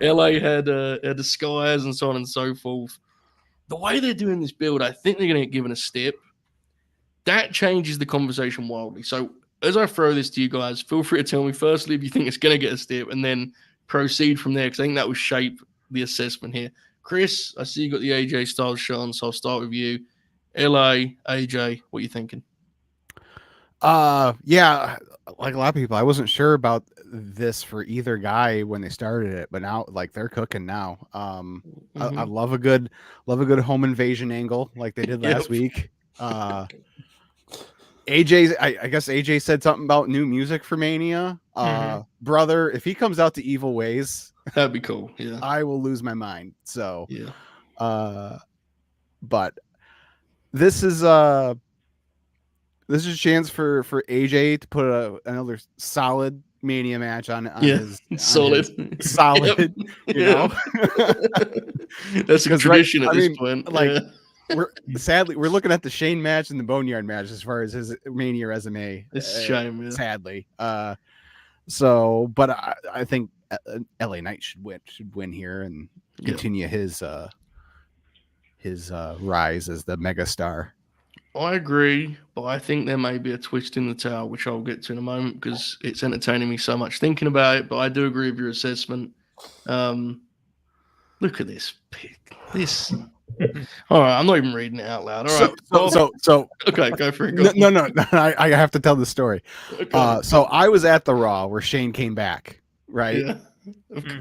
LA had the Skies and so on and so forth. The way they're doing this build, I think they're going to get given a step. That changes the conversation wildly. So as I throw this to you guys, feel free to tell me firstly if you think it's going to get a step and then proceed from there, because I think that will shape the assessment here. Chris, I see you got the AJ Styles shirt on, so I'll start with you. LA, AJ, what are you thinking? Yeah, like a lot of people, I wasn't sure about this for either guy when they started it, but now like they're cooking now. I love a good home invasion angle like they did last week. AJ's I guess AJ said something about new music for Mania. Brother, if he comes out to Evil Ways, that'd be cool. Yeah, I will lose my mind. So yeah, but this is a chance for AJ to put another solid Mania match on his solid. You know. That's a tradition at this point. Like we're looking at the Shane match and the Boneyard match as far as his Mania resume. It's a shame, yeah. Sadly. So, but I think LA Knight should win here and continue his rise as the megastar. I agree, but I think there may be a twist in the towel, which I'll get to in a moment because it's entertaining me so much thinking about it. But I do agree with your assessment. Look at this pick. This. All right, I'm not even reading it out loud. All right. So okay, go for it. No. I have to tell the story. Okay. So I was at the Raw where Shane came back, right? Yeah. Okay.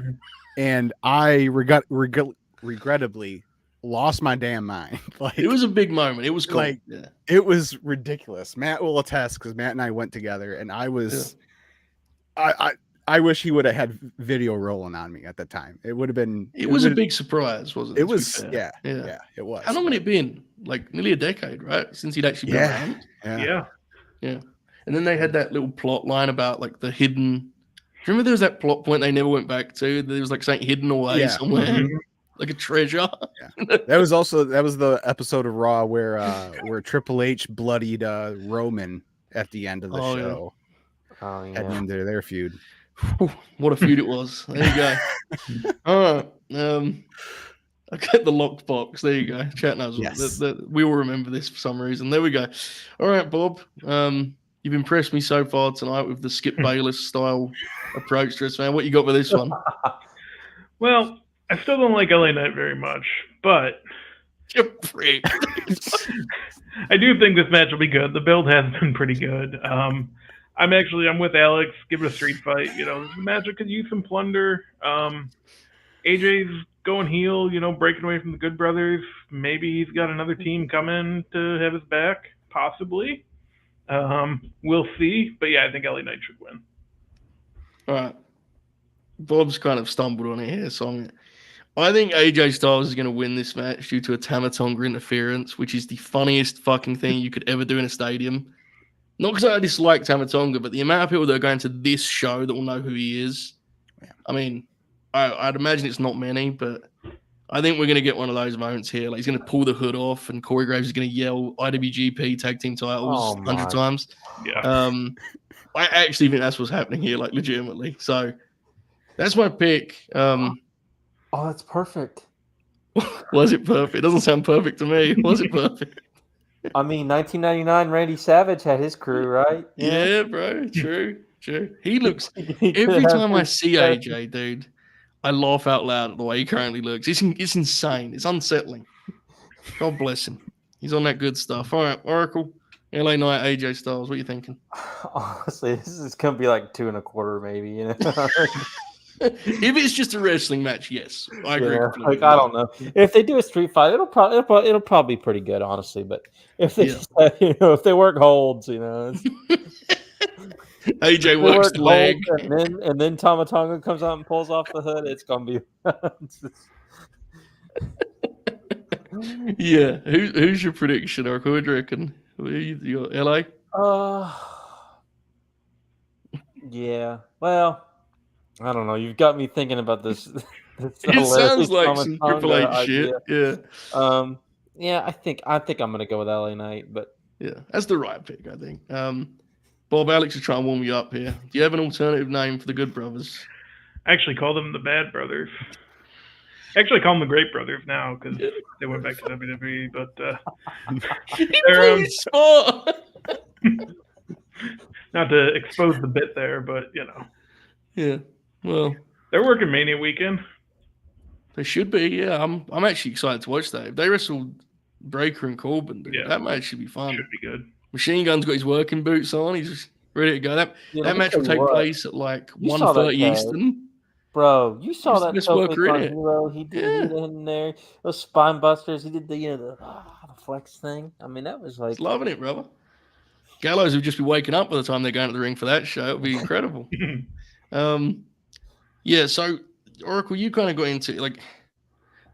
And I regrettably lost my damn mind. Like, it was a big moment. It was cool. Like, it was ridiculous. Matt will attest because Matt and I went together, and I was, I wish he would have had video rolling on me at the time. It would have been. It was a big surprise, wasn't it? It was. Yeah. It was. How long had it been? Like nearly a decade, right? Since he'd actually been around. Yeah. And then they had that little plot line about like the hidden. Remember, there was that plot point they never went back to. There was like something hidden away somewhere. Like a treasure. That was the episode of Raw where Triple H bloodied Roman at the end of the show. Oh yeah. Heading into their feud. What a feud it was. There you go. All right. I got the locked box. There you go. Chat knows. Yes. We all remember this for some reason. There we go. All right, Bob. You've impressed me so far tonight with the Skip Bayless style approach to this, man. What you got with this one? Well, I still don't like LA Knight very much, but you prick. I do think this match will be good. The build has been pretty good. I'm with Alex. Give it a street fight. You know, this is a match that could use some plunder. AJ's going heel, breaking away from the Good Brothers. Maybe he's got another team coming to have his back, possibly. We'll see. But yeah, I think LA Knight should win. All right. Bob's kind of stumbled on it here, so I think AJ Styles is going to win this match due to a Tama Tonga interference, which is the funniest fucking thing you could ever do in a stadium. Not because I dislike Tama Tonga, but the amount of people that are going to this show that will know who he is. I mean, I'd imagine it's not many, but I think we're going to get one of those moments here. Like he's going to pull the hood off, and Corey Graves is going to yell IWGP tag team titles 100 times. Yeah. I actually think that's what's happening here, like legitimately. So that's my pick. Oh, that's perfect. Was it perfect? It doesn't sound perfect to me. Was it perfect? I mean, 1999, Randy Savage had his crew, right? Yeah, bro. True. He looks... Every time I see AJ, dude, I laugh out loud at the way he currently looks. It's insane. It's unsettling. God bless him. He's on that good stuff. All right, Oracle, LA Knight, AJ Styles. What are you thinking? Honestly, this is going to be like 2.25, maybe, If it's just a wrestling match, yes, I agree. Like I don't know if they do a street fight, it'll probably be pretty good, honestly. But if they if they work holds, AJ works the leg, and then Tama Tonga comes out and pulls off the hood, it's gonna be. Yeah, who's your prediction, or who do you reckon? You LA? Yeah. Well. I don't know. You've got me thinking about this. It sounds like some Triple H shit. Yeah. Yeah, I think I'm gonna go with LA Knight, but Yeah, that's the right pick, I think. Bob, Alex is trying to warm you up here. Do you have an alternative name for the Good Brothers? I actually call them the Bad Brothers. I actually call them the Great Brothers now because Yeah. they went back to WWE. But He played his spot. not to expose the bit there, but Yeah, well, they're working Mania weekend. they should be. Yeah, I'm actually excited to watch that. If they wrestled Breaker and Corbin, dude, Yeah. that match should be fun. Should be good. Machine Gun's got his working boots on. He's just ready to go. That match will take place at like You saw that 1:30 guy. Eastern. bro, you saw He's the that best showcase worker in on it. Hero. He did in there. Those spine busters. He did the flex thing. I mean, that was like He's loving it, brother. Gallows would just be waking up by the time they're going to the ring for that show. It would be incredible. Yeah, so Oracle, you kind of got into like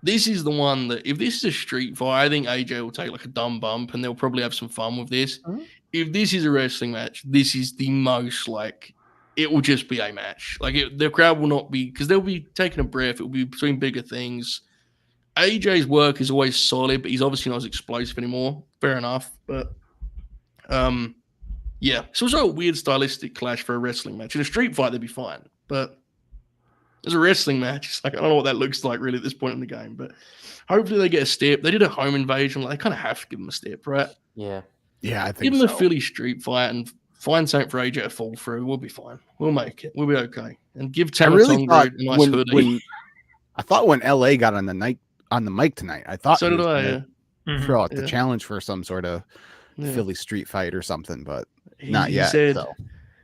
this is the one that if this is a street fight, I think AJ will take like a dumb bump and they'll probably have some fun with this. Mhm. If this is a wrestling match, this is the most like it will just be a match. Like the crowd will not be because they'll be taking a breath. It will be between bigger things. AJ's work is always solid, but he's obviously not as explosive anymore. Fair enough, but yeah, it's also a weird stylistic clash for a wrestling match. In a street fight, they'd be fine, but as a wrestling match, it's like I don't know what that looks like really at this point in the game, but hopefully they get a step. They did a home invasion, like they kind of have to give them a step, right? Yeah, I think give them so. a Philly street fight and find something for AJ to fall through. We'll be fine. We'll make it. We'll be okay. And give I really Tamatonga thought a nice hoodie. I thought when LA got on the mic tonight, I thought So he did was I. gonna Mhm. throw out the Yeah. challenge for some sort of Yeah. Philly street fight or something, but He not yet. said, so.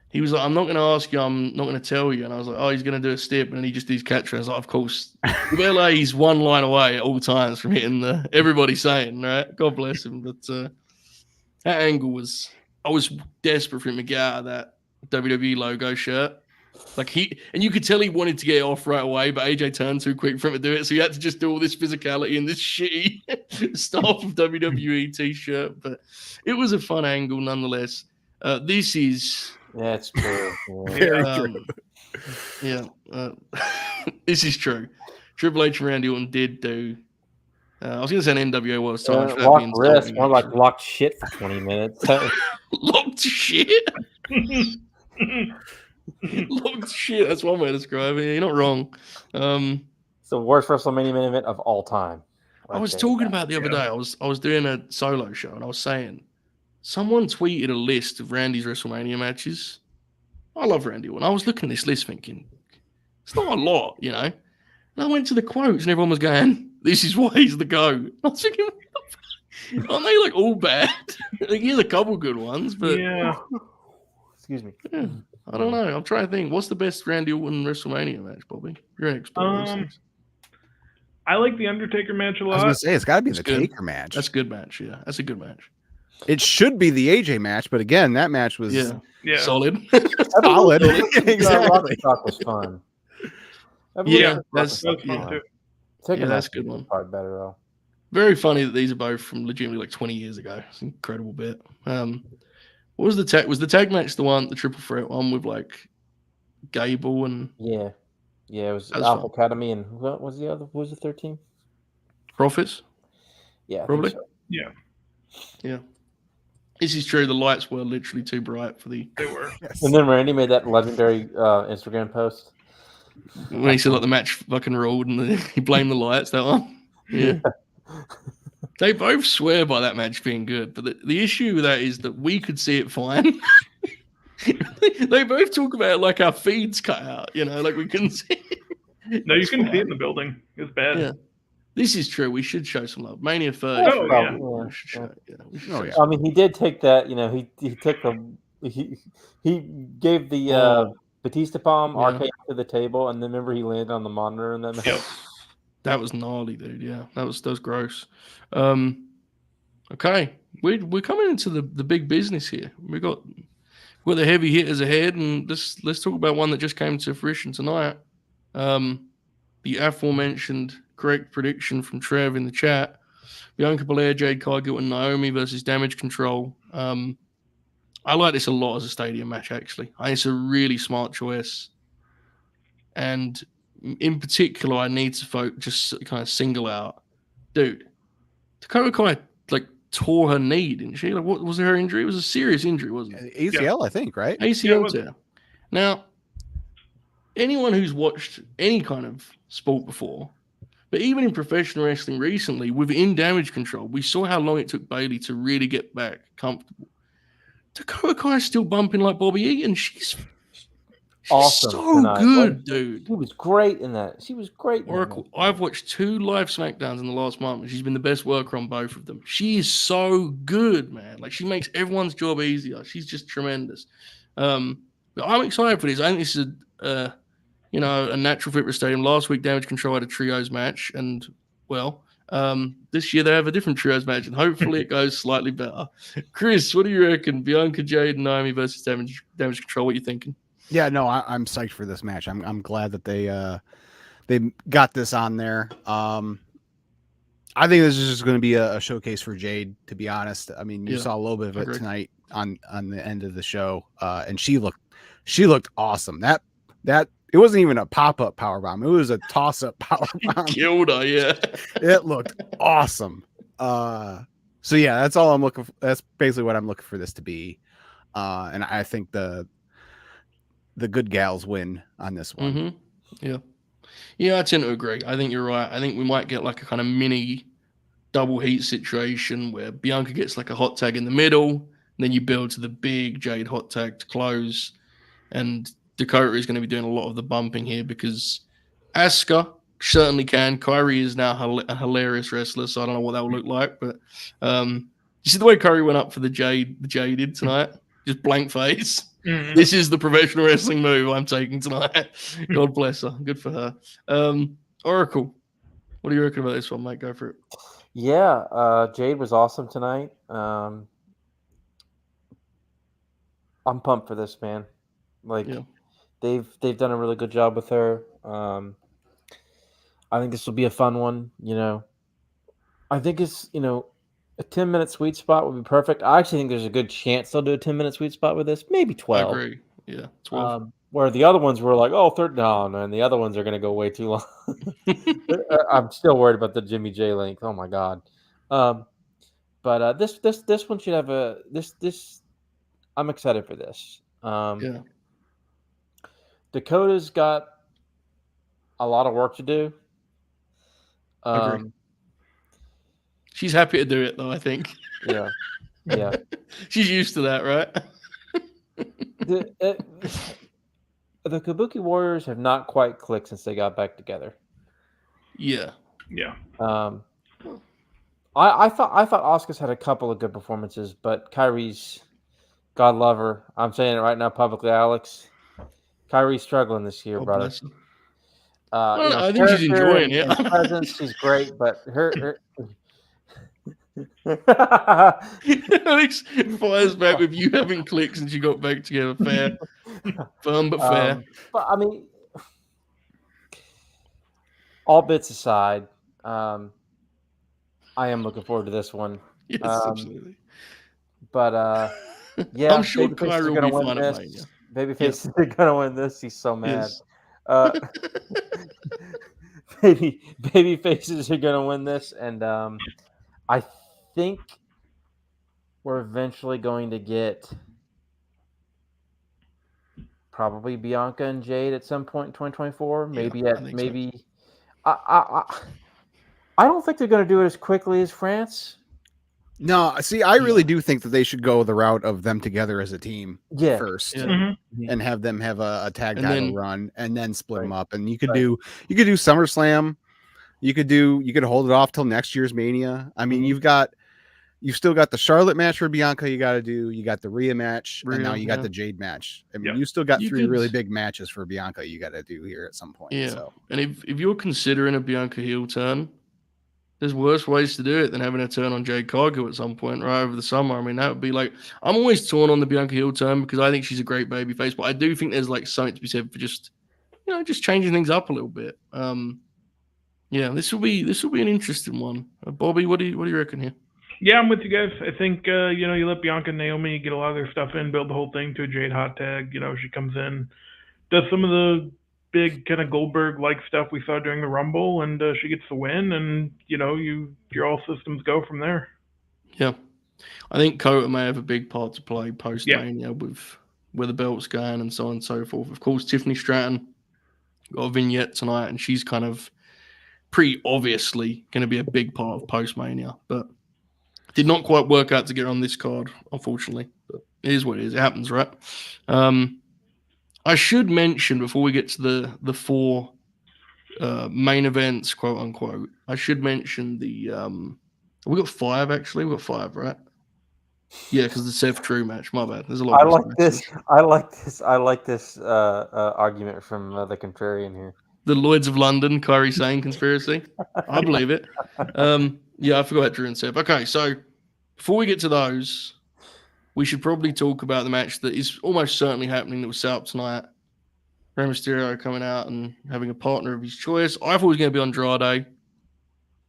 he was like, I'm not going to ask you. I'm not going to tell you. And I was like, oh, he's going to do a step. And then he just did his catchphrase. I was like, of course. LA, he's one line away at all times from hitting everybody saying, right? God bless him. But that angle was, I was desperate for him to get out of that WWE logo shirt. Like and you could tell he wanted to get it off right away, but AJ turned too quick for him to do it. So he had to just do all this physicality in this shitty stuff of WWE t-shirt. But it was a fun angle nonetheless. This is it's true. Very true. This is true. Triple H and Randy Orton did do. I was going to say an NWO was so much for that Locked being wrist, insulting, more like actually. locked shit for 20 minutes. Locked shit. Locked shit. That's one way to describe it. You're not wrong. It's the worst WrestleMania main event of all time. I was talking about the other day. I was doing a solo show and I was saying someone tweeted a list of Randy's WrestleMania matches. I love Randy Orton. I was looking at this list thinking it's not a lot, you know. And I went to the quotes and everyone was going, "This is why he's the GOAT." I was thinking, aren't they like all bad? Like, here's a couple good ones, but Yeah. Excuse me. yeah, I don't know. I'm trying to think. What's the best Randy Orton WrestleMania match, Bobby? You're an expert on these things. I like the Undertaker match a I was lot. gonna say it's got to be That's the good. Taker match. That's a good match. Yeah, that's a good match. It should be the AJ match, but again, that match was Yeah, Yeah. solid. solid. Rocket Exactly. Talk was fun. Yeah, That's That's fun too. Taking that's a good one. Probably better though. Very funny that these are both from legitimately like 20 years ago. It's an incredible bit. What was the tag? Was the tag match the triple threat one with like Gable and Yeah, it was That's Alpha fun. Academy and what was the other? Who was the third team? Profits? Yeah, I think Probably. so. Yeah. This is true. The lights were literally too bright for the They were. Yes. And then Randy made that legendary Instagram post. when he said like the match fucking ruled and he blamed the lights. That one. Yeah. They both swear by that match being good, but the issue with that is that we could see it fine. They both talk about it like our feeds cut out, you know, like we couldn't see it. No, you It's couldn't see it in fine. the building. It was bad. Yeah. This is true. We should show some love. Mania 30. Oh, yeah. We should show, we should Oh, show yeah. some- I mean, he did take that. You know, he took the he gave the Batista bomb Yeah. RKO to the table, and then remember he landed on the monitor and then. Yep. That was gnarly, dude. Yeah, that was gross. Okay, we're coming into the big business here. We got the heavy hitters ahead, and let's talk about one that just came to fruition tonight. The aforementioned correct prediction from Trev in the chat: Bianca Belair, Jade Cargill, and Naomi versus Damage Control. I like this a lot as a stadium match. Actually, I think it's a really smart choice, and in particular, I need to just kind of single out, dude. Dakota Kai like tore her knee, didn't she? Like, what was her injury? It was a serious injury, wasn't it? ACL, I think, right? ACL tear. Now, anyone who's watched any kind of sport before, but even in professional wrestling recently, within damage control, we saw how long it took Bayley to really get back comfortable. Dakota Kai's still bumping like Bobby Eaton. She's awesome so tonight. good, Like, dude. She was great in that. She was great. In Oracle, that I've watched 2 live SmackDowns in the last month, and she's been the best worker on both of them. She is so good, man. Like, she makes everyone's job easier. She's just tremendous. But I'm excited for this. I think this is a natural fit for stadium. Last week, Damage Control had a trios match, and this year they have a different trios match, and hopefully it goes slightly better. Chris, what do you reckon? Bianca, Jade, and Naomi versus Damage Control. What are you thinking? Yeah, no, I'm psyched for this match. I'm glad that they got this on there. I think this is just going to be a showcase for Jade, to be honest. I mean, you saw a little bit of it tonight on the end of the show, and she looked awesome. That it wasn't even a pop-up powerbomb. It was a toss-up powerbomb. Killed her, yeah. It looked awesome. So yeah, that's all I'm looking for. That's basically what I'm looking for this to be. And I think the good gals win on this one. Mm-hmm. Yeah, I tend to agree. I think you're right. I think we might get like a kind of mini double heat situation where Bianca gets like a hot tag in the middle, and then you build to the big Jade hot tag to close, and Dakota is going to be doing a lot of the bumping here because Asuka certainly can. Kyrie is now a hilarious wrestler, so I don't know what that will look like. But you see the way Kyrie went up for the Jaded tonight? Just blank face. Mm-hmm. This is the professional wrestling move I'm taking tonight. God bless her. Good for her. Oracle, what do you reckon about this one, mate? Go for it. Yeah, Jade was awesome tonight. I'm pumped for this, man. Like, they've done a really good job with her. I think this will be a fun one. I think it's a 10-minute sweet spot would be perfect. I actually think there's a good chance they'll do a 10-minute sweet spot with this. Maybe 12. I agree. Yeah, 12. Where the other ones were like, and the other ones are going to go way too long. I'm still worried about the Jimmy J length. Oh my God. But this one should have this. I'm excited for this. Dakota's got a lot of work to do. Agree. She's happy to do it, though, I think. Yeah. She's used to that, right? The Kabuki Warriors have not quite clicked since they got back together. Yeah. I thought Asuka's had a couple of good performances, but Kyrie's, God love her. I'm saying it right now publicly, Alex. Kyrie's struggling this year, brother. I think she's enjoying it. Presence, she's great, but her Alex fires back with you having clicks and she got back together. Fair. Firm but fair. But I mean, all bits aside, I am looking forward to this one. Yes, absolutely. But yeah, I'm sure Kyrie will be fun at Mania. Babyface is gonna win this. He's so mad. Yes. Baby faces are gonna win this, and I think we're eventually going to get probably Bianca and Jade at some point in 2024. Maybe So. I don't think they're going to do it as quickly as France. No, see, I really do think that they should go the route of them together as a team first, and have them have a tag title run, and then split them up. And you could do SummerSlam. You could hold it off till next year's Mania. I mean, you've still got the Charlotte match for Bianca. You got the Rhea match, and now you got the Jade match. I mean, you still got three really big matches for Bianca. You got to do here at some point. Yeah, so. And if you're considering a Bianca heel turn, there's worse ways to do it than having a turn on Jade Cargill at some point right over the summer. I mean, that would be like, I'm always torn on the Bianca heel turn because I think she's a great babyface, but I do think there's like something to be said for just changing things up a little bit. Yeah, this will be an interesting one. Bobby, what do you reckon here? Yeah, I'm with you guys. I think you let Bianca and Naomi get a lot of their stuff in, build the whole thing to a Jade hot tag. She comes in, does some of the big kind of Goldberg-like stuff we saw during the Rumble, and she gets the win, and you're all systems go from there. Yeah, I think Kota may have a big part to play post-Mania with where the belt's going and so on and so forth. Of course, Tiffany Stratton got a vignette tonight, and she's kind of pretty obviously going to be a big part of post-Mania, but did not quite work out to get on this card, unfortunately. But it is what it is. It happens, right? I should mention before we get to the four main events, quote unquote, I should mention the we got five actually. We got five, right? Yeah, because the Seth Drew match. My bad. There's a lot. I like this argument from the contrarian here. The Lloyds of London, Kyrie Sane conspiracy. I believe it. Yeah, I forgot Drew and Seth. Okay, so before we get to those, we should probably talk about the match that is almost certainly happening that was set up tonight. Rey Mysterio coming out and having a partner of his choice. I thought it was going to be Andrade.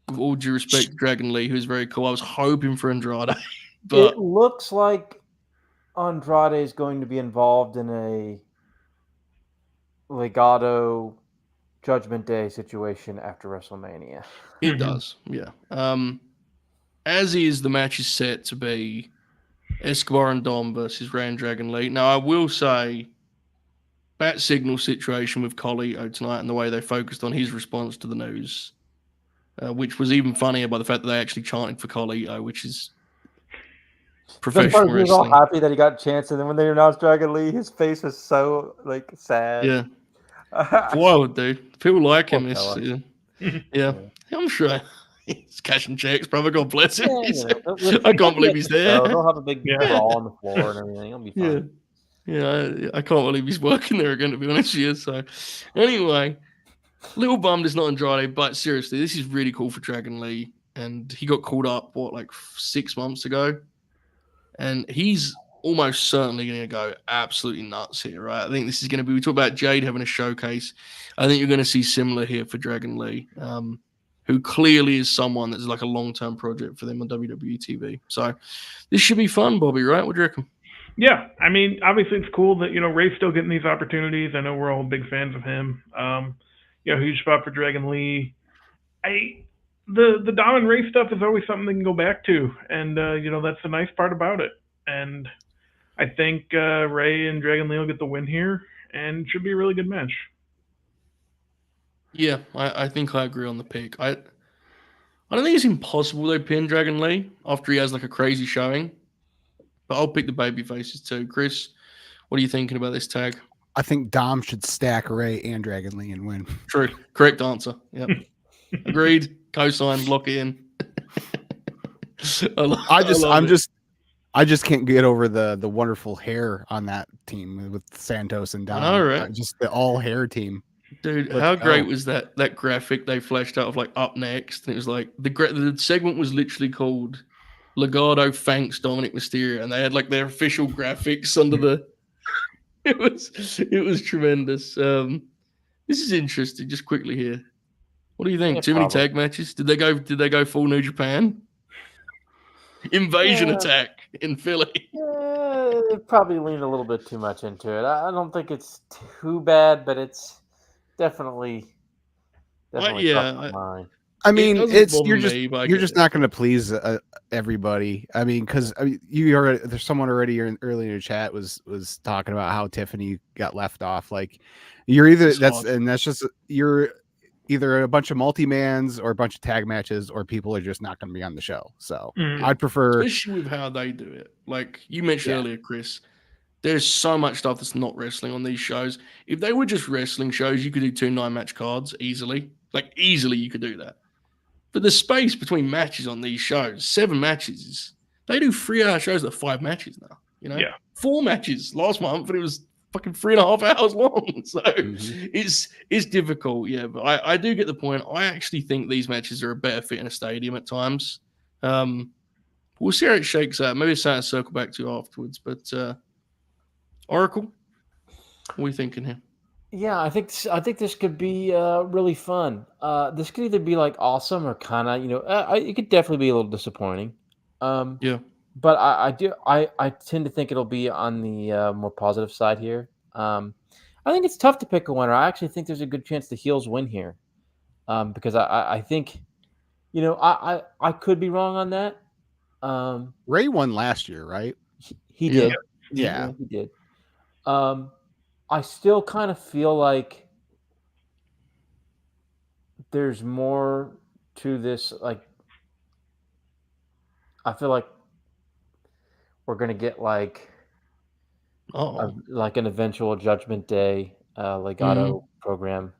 With all due respect to Dragon Lee, who's very cool. I was hoping for Andrade. But it looks like Andrade is going to be involved in a Legado Judgment Day situation after WrestleMania. It does, yeah. As is, the match is set to be Escobar and Dom versus Rey and Dragon Lee. Now, I will say, Bat Signal situation with Colito tonight and the way they focused on his response to the news, which was even funnier by the fact that they actually chanted for Colito, which is professional wrestling. He was all happy that he got a chance, and then when they announced Dragon Lee, his face was so sad. Yeah. Wild, dude. People like him. Yeah. I'm sure he's cashing checks, brother. God bless him. I can't believe he's there. They'll have a big brawl on the floor and everything. It'll be fun. Yeah, I can't believe he's working there again, to be honest with you. So, anyway, little bummed it's not Andrade, but seriously, this is really cool for Dragon Lee. And he got called up, 6 months ago? And he's almost certainly going to go absolutely nuts here, right? I think this is going to be, we talk about Jade having a showcase. I think you're going to see similar here for Dragon Lee, who clearly is someone that's like a long-term project for them on WWE TV. So this should be fun, Bobby, right? What do you reckon? Yeah, I mean, obviously it's cool that, Ray's still getting these opportunities. I know we're all big fans of him. Huge spot for Dragon Lee. The Dom and Ray stuff is always something they can go back to, and that's the nice part about it. And I think Ray and Dragon Lee will get the win here, and it should be a really good match. Yeah, I think I agree on the pick. I don't think it's impossible they pin Dragon Lee after he has like a crazy showing, but I'll pick the baby faces too. Chris, what are you thinking about this tag? I think Dom should stack Ray and Dragon Lee and win. True. Correct answer. Yep. Agreed. Cosign. Lock it in. I just can't get over the wonderful hair on that team with Santos and Dom. I know, right? Just the all hair team. Dude, how great was that graphic they flashed out of like up next? And it was like the segment was literally called Legado Thanks Dominic Mysterio, and they had like their official graphics under the. It was tremendous. This is interesting. Just quickly here, what do you think? Too many tag matches? Did they go full New Japan? Invasion attack in Philly. They probably leaned a little bit too much into it. I don't think it's too bad, but it's definitely I mean, you're just not going to please everybody. I mean, because there's someone already earlier in the chat was talking about how Tiffany got left off. Like you're you're either a bunch of multi-mans or a bunch of tag matches, or people are just not going to be on the show. So I'd prefer, especially with how they do it. Like you mentioned earlier, Chris, there's so much stuff that's not wrestling on these shows. If they were just wrestling shows, you could do 2 9-match cards easily. Like easily you could do that. But the space between matches on these shows, 7 matches, they do 3-hour shows that are 5 matches now. 4 matches last month, and it was fucking 3.5 hours long. So it's difficult, but I do get the point. I actually think these matches are a better fit in a stadium at times. We'll see how it shakes out. Maybe it's something to circle back to afterwards. But Oracle, what are we thinking here? Yeah, I think this could be really fun. This could either be like awesome or kind of, it could definitely be a little disappointing. But I tend to think it'll be on the more positive side here. I think it's tough to pick a winner. I actually think there's a good chance the heels win here, because I think, I could be wrong on that. Ray won last year, right? He did. Yeah. He did. I still kind of feel like there's more to this. Like, I feel like we're gonna get like an eventual Judgment Day Legato program.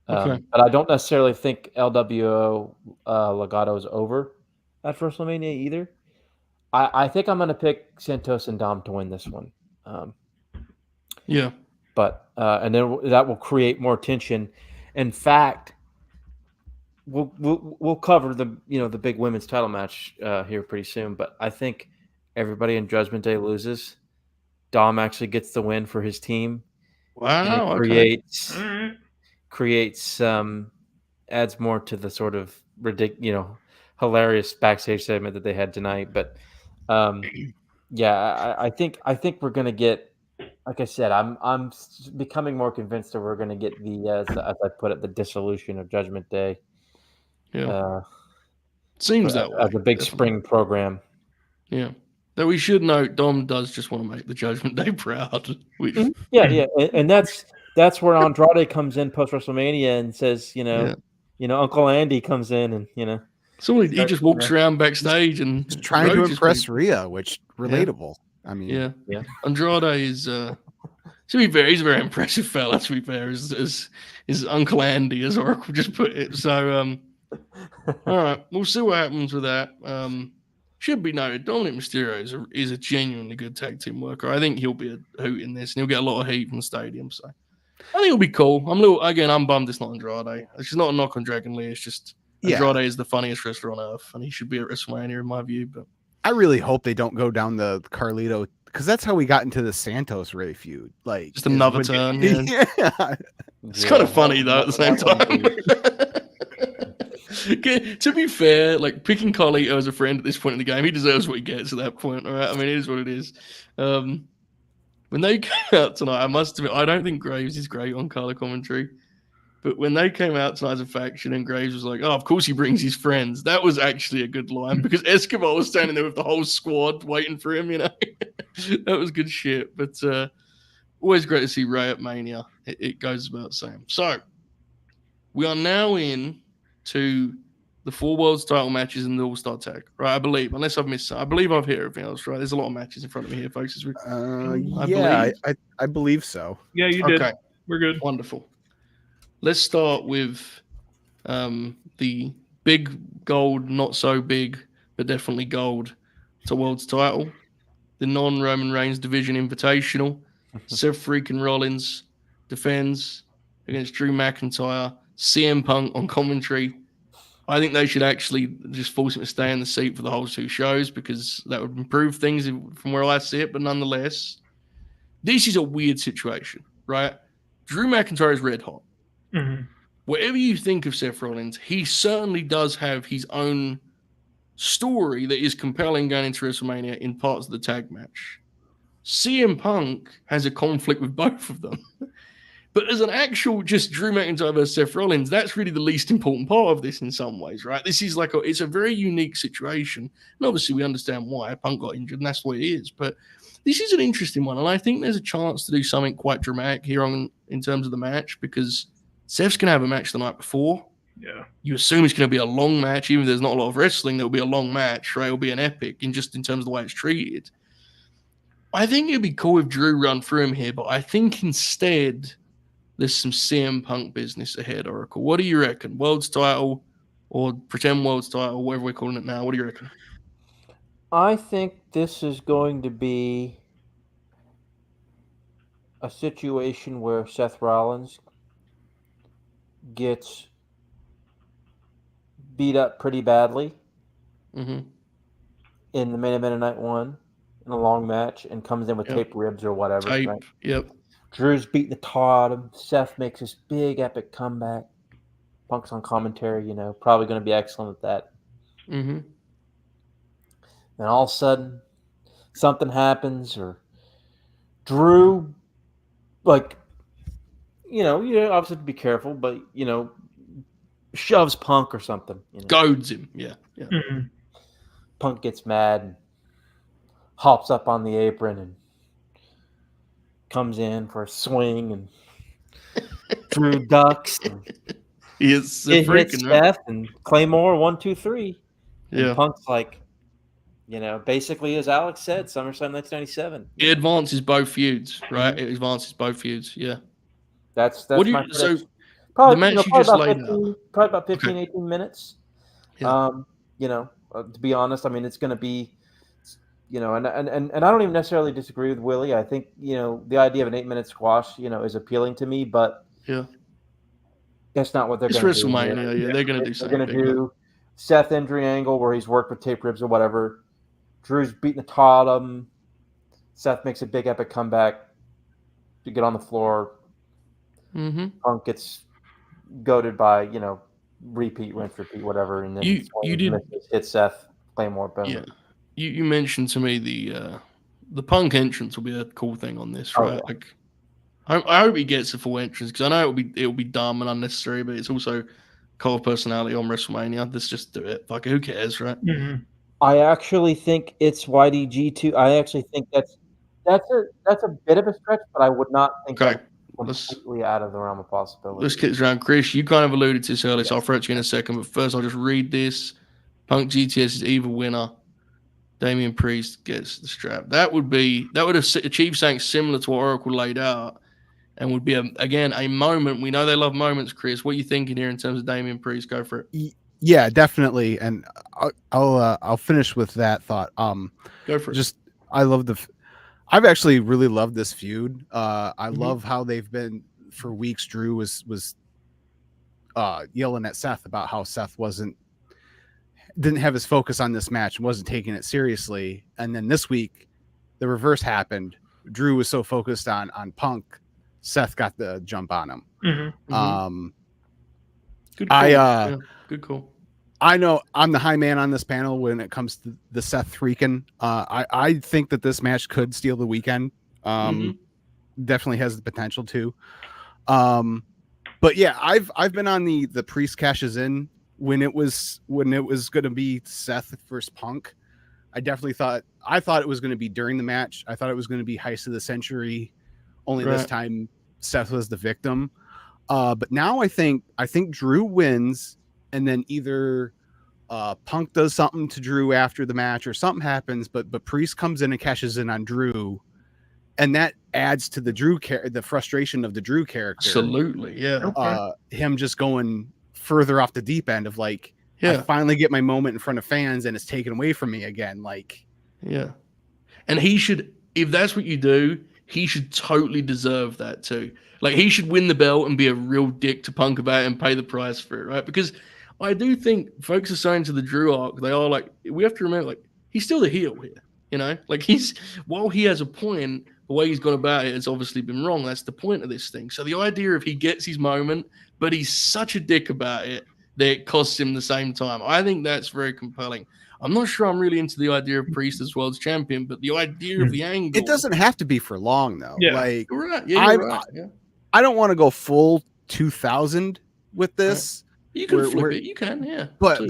Okay. But I don't necessarily think LWO Legato is over at WrestleMania either. I think I'm going to pick Santos and Dom to win this one. Yeah. But and then that will create more tension. In fact, we'll cover the big women's title match here pretty soon. But I think everybody in Judgment Day loses. Dom actually gets the win for his team. Wow. And it creates adds more to the sort of hilarious backstage segment that they had tonight. But yeah, I think we're gonna get, like I said, I'm becoming more convinced that we're gonna get as I put it, the dissolution of Judgment Day. Yeah. Seems that way. As a big spring program. Yeah. Though we should note, Dom does just want to make the Judgment Day proud. Which... Yeah, and that's where Andrade comes in post WrestleMania and says, Uncle Andy comes in and So he just walks around backstage and just trying to impress Rhea, which relatable. I mean, yeah. Andrade is to be fair, he's a very impressive fella. To be fair, as Uncle Andy, as Oracle just put it. So, all right, we'll see what happens with that. Should be noted, Dominic Mysterio is a genuinely good tag team worker. I think he'll be a hoot in this, and he'll get a lot of heat from the stadium. So, I think it'll be cool. I'm bummed it's not Andrade. It's just not a knock on Dragon Lee. It's just Andrade is the funniest wrestler on earth, and he should be at WrestleMania in my view. But I really hope they don't go down the Carlito, because that's how we got into the Santos Ray feud. Like, just another turn. Yeah. It's kind of funny though at the same time. Okay, to be fair, like picking Carlito as a friend at this point in the game, he deserves what he gets at that point. All right, I mean, it is what it is. When they came out tonight, I must admit, I don't think Graves is great on color commentary, but when they came out tonight as a faction and Graves was like, "Oh, of course he brings his friends," that was actually a good line because Escobar was standing there with the whole squad waiting for him. That was good shit. But always great to see Ray at Mania. It goes without saying. So we are now in to the 4 Worlds title matches in the All-Star tag, right? I believe, unless I've missed something. I believe I've heard everything else, right? There's a lot of matches in front of me here, folks. I believe so. Yeah, you did. Okay. We're good. Wonderful. Let's start with the big gold, not so big, but definitely gold to World's title. The non-Roman Reigns Division Invitational. Seth freaking Rollins defends against Drew McIntyre. CM Punk on commentary. I think they should actually just force him to stay in the seat for the whole 2 shows because that would improve things from where I see it. But nonetheless, this is a weird situation, right? Drew McIntyre is red hot. Mm-hmm. Whatever you think of Seth Rollins, he certainly does have his own story that is compelling going into WrestleMania in parts of the tag match. CM Punk has a conflict with both of them. But as an actual just Drew McIntyre versus Seth Rollins, that's really the least important part of this in some ways, right? This is it's a very unique situation. And obviously we understand why Punk got injured and that's the way it is. But this is an interesting one. And I think there's a chance to do something quite dramatic here in terms of the match because Seth's going to have a match the night before. Yeah. You assume it's going to be a long match. Even if there's not a lot of wrestling, there'll be a long match, right? It'll be an epic in terms of the way it's treated. I think it'd be cool if Drew run through him here, but I think instead there's some CM Punk business ahead, Oracle. What do you reckon? World's title or pretend world's title, whatever we're calling it now. What do you reckon? I think this is going to be a situation where Seth Rollins gets beat up pretty badly in the main event of night 1 in a long match and comes in with taped ribs or whatever. Tape, right? Yep. Drew's beating the tar out of him. Seth makes this big epic comeback. Punk's on commentary, probably going to be excellent at that. Mm-hmm. And all of a sudden, something happens, or Drew like, you obviously have to be careful, but shoves Punk or something. Goads him. Yeah. Mhm. Punk gets mad and hops up on the apron and comes in for a swing, and Drew ducks and He is it hits freaking right. Seth and Claymore 1, 2, 3. And Yeah. Punk's like, basically as Alex said, SummerSlam 1997. It advances both feuds, right? It advances both feuds. Yeah. That's What do my you, so prediction. Probably, the match you probably just about laid 15, out. probably about 15, Okay. 18 minutes. Yeah. To be honest, I mean, it's going to be, and I don't even necessarily disagree with Willie. I think, the idea of an 8-minute squash, is appealing to me, but Yeah. that's not what they're It's going to do. WrestleMania. Yeah, they're going to do They're something going to big. do Seth injury angle where he's worked with tape ribs or whatever. Drew's beating the tar out of him. Seth makes a big epic comeback to get on the floor. Mm-hmm. Punk gets goaded by, repeat, rinse, repeat, whatever, and then You did hit Seth, Claymore, boom. Yeah. You mentioned to me the Punk entrance will be a cool thing on this, right? yeah. Like, I hope he gets a full entrance because I know it'll be dumb and unnecessary, but it's also core personality on WrestleMania. Let's just do it. Like, who cares, right? Mhm. I actually think it's YDG too. I actually think that's a bit of a stretch, but I would not think Okay. that's completely out of the realm of possibility. Let's get this around. Chris, you kind of alluded to this earlier, so I'll throw it to you in a second. But first, I'll just read this. Punk GTS's evil winner. Damian Priest gets the strap. That would have achieved something similar to what Oracle laid out, and would be again a moment. We know they love moments, Chris. What are you thinking here in terms of Damian Priest? Go for it. Yeah, definitely. And I'll finish with that thought. Go for it. I love I've actually really loved this feud. I love how they've been for weeks. Drew was yelling at Seth about how Seth didn't have his focus on this match and wasn't taking it seriously. And then this week, the reverse happened. Drew was so focused on Punk, Seth got the jump on him. Good call. Good call. I know I'm the high man on this panel when it comes to the Seth freaking. I think that this match could steal the weekend. Definitely has the potential to. But yeah, I've been on the Priest cashes in when it was going to be Seth versus Punk. I thought it was going to be during the match. I thought it was going to be Heist of the Century. Only this time Seth was the victim. But now I think Drew wins, and then either Punk does something to Drew after the match or something happens, but Priest comes in and cashes in on Drew, and that adds to the frustration of the Drew character. Absolutely, yeah. Him just going further off the deep end of like, I finally get my moment in front of fans and it's taken away from me again. Like, yeah. And he should, if that's what you do, he should totally deserve that too. Like, he should win the belt and be a real dick to Punk about it and pay the price for it, right? Because I do think folks are saying to the Drew arc, they are like, we have to remember, like, he's still the heel here, you know? Like, while he has a point, the way he's gone about it has obviously been wrong. That's the point of this thing. So the idea of he gets his moment, but he's such a dick about it that it costs him the same time, I think that's very compelling. I'm not sure I'm really into the idea of Priest as world's champion, but the idea of the angle. It doesn't have to be for long, though. Yeah. Like, You're right. Yeah, you're right. Yeah. I don't want to go full 2000 with this. You can flip it. You can, yeah. But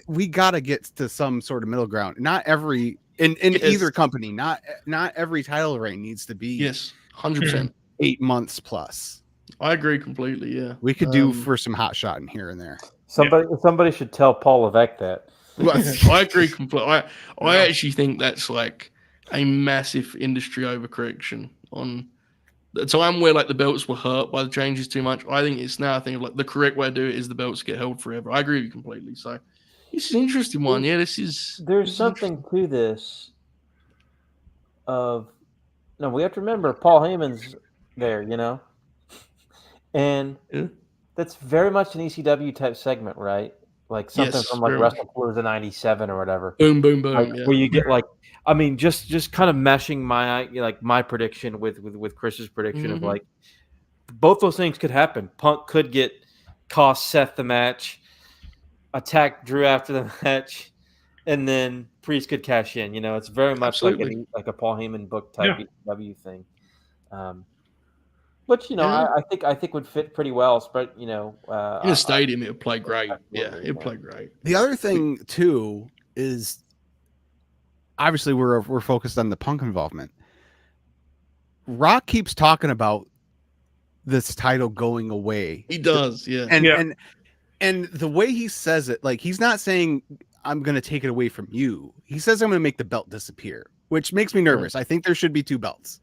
we got to get to some sort of middle ground. Not every in either company. Not every title reign needs to be 100%. 8 months plus. I agree completely. Yeah, we could do for some hot shot in here and there. Somebody should tell Paul Levesque that. I agree completely. I actually think that's like a massive industry overcorrection on the time where like the belts were hurt by the changes too much. I think it's now a thing of like the correct way to do it is the belts get held forever. I agree with you completely. So this is an interesting one. Yeah, there's something to this. We have to remember Paul Heyman's there, you know, and that's very much an ECW type segment, right? Like something from like WrestleMania '97 or whatever. Boom, boom, boom. Like, where you get like, I mean, just kind of meshing my prediction with Chris's prediction of like both those things could happen. Punk could cost Seth the match, attack Drew after the match, and then Priest could cash in. You know, it's very much like a Paul Heyman book type ECW thing. Well, Which Yeah. I think would fit pretty well. But In a stadium, it would play great. Yeah, absolutely, it'd play great. The other thing too is obviously we're focused on the Punk involvement. Rock keeps talking about this title going away. He does, yeah. And the way he says it, like he's not saying I'm going to take it away from you. He says I'm going to make the belt disappear, which makes me nervous. I think there should be 2 belts.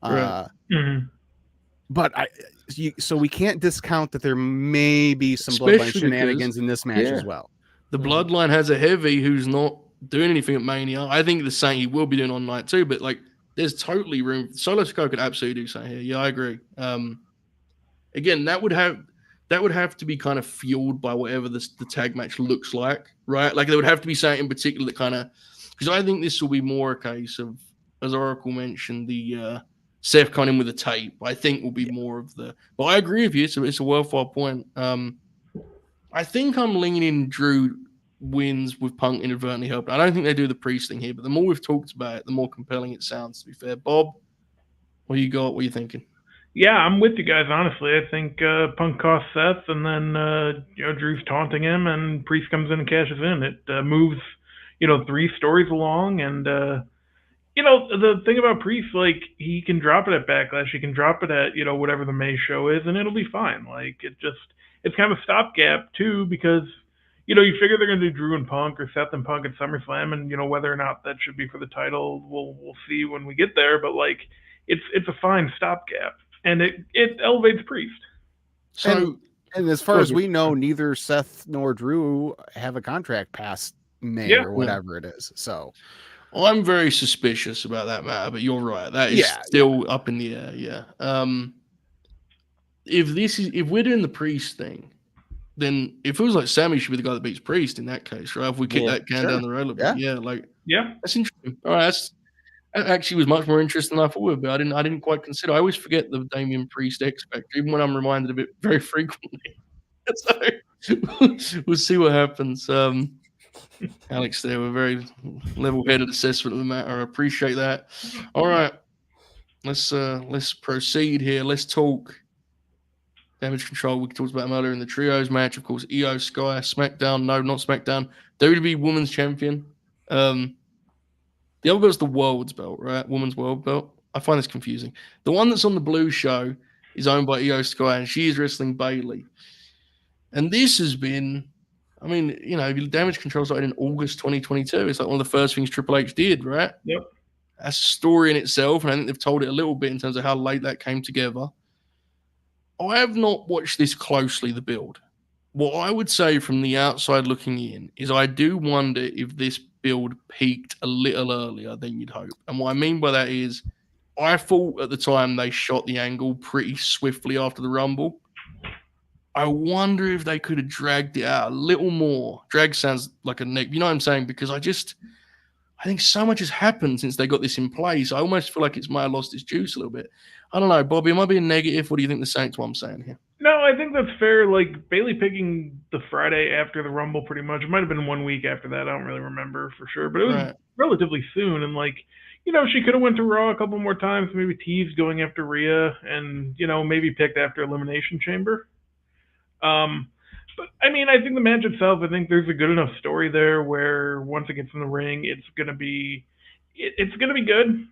Right. But so we can't discount that there may be some bloodline shenanigans in this match as well. The bloodline has a heavy who's not doing anything at Mania. I think the same he will be doing on night 2, but like there's totally room. Solo Sikoa could absolutely do something here. Yeah, I agree. Again, that would have to be kind of fueled by whatever the tag match looks like, right? Like there would have to be something in particular that kind of, because I think this will be more a case of, as Oracle mentioned, the Seth coming in with a tape. I think will be more of the. But I agree with you. It's a worthwhile point. I think I'm leaning Drew wins with Punk inadvertently helped. I don't think they do the Priest thing here, but the more we've talked about it, the more compelling it sounds. To be fair, Bob, what you got? What are you thinking? Yeah, I'm with you guys, honestly. I think Punk costs Seth, and then Drew's taunting him, and Priest comes in and cashes in. It moves 3 stories along, and the thing about Priest, like, he can drop it at Backlash, he can drop it at whatever the May show is, and it'll be fine. Like, it's kind of a stopgap too, because you figure they're going to do Drew and Punk or Seth and Punk at SummerSlam, and whether or not that should be for the title, we'll see when we get there. But like, it's a fine stopgap. And it elevates Priest. So, and as far as we know, neither Seth nor Drew have a contract past May or whatever it is. So, I'm very suspicious about that matter. But you're right; that is still up in the air. Yeah. If we're doing the Priest thing, then it feels like Sami should be the guy that beats Priest in that case, right? If we kick that can down the road a little bit, that's interesting. All right, that actually was much more interesting than I thought it would be. I didn't quite consider. I always forget the Damian Priest X Factor, even when I'm reminded of it very frequently. So we'll see what happens. Alex, there were very level-headed assessment of the matter. I appreciate that. All right, let's proceed here. Let's talk Damage Control. We talked about them earlier in the trios match, of course. IYO SKY, SmackDown. No, not SmackDown. WWE Women's Champion. The other belt's the World's belt, right? Women's World belt. I find this confusing. The one that's on the blue show is owned by IYO SKY, and she is wrestling Bayley. And this has been, Damage Control started in August 2022. It's like one of the first things Triple H did, right? Yep. That's a story in itself, and I think they've told it a little bit in terms of how late that came together. I have not watched this closely, the build. What I would say from the outside looking in is I do wonder if this build peaked a little earlier than you'd hope. And what I mean by that is I thought at the time they shot the angle pretty swiftly after the Rumble. I wonder if they could have dragged it out a little more. Drag sounds like a neck. You know what I'm saying? Because I think so much has happened since they got this in place. I almost feel like it's might have lost its juice a little bit. I don't know, Bobby, am I being negative? What do you think the Saints what I'm saying here? No, I think that's fair. Like, Bayley picking the Friday after the Rumble pretty much. It might have been 1 week after that. I don't really remember for sure. But it was relatively soon. And, like, she could have went to Raw a couple more times, maybe teased going after Rhea and, maybe picked after Elimination Chamber. But, I think the match itself, I think there's a good enough story there where once it gets in the ring, it's going to be good.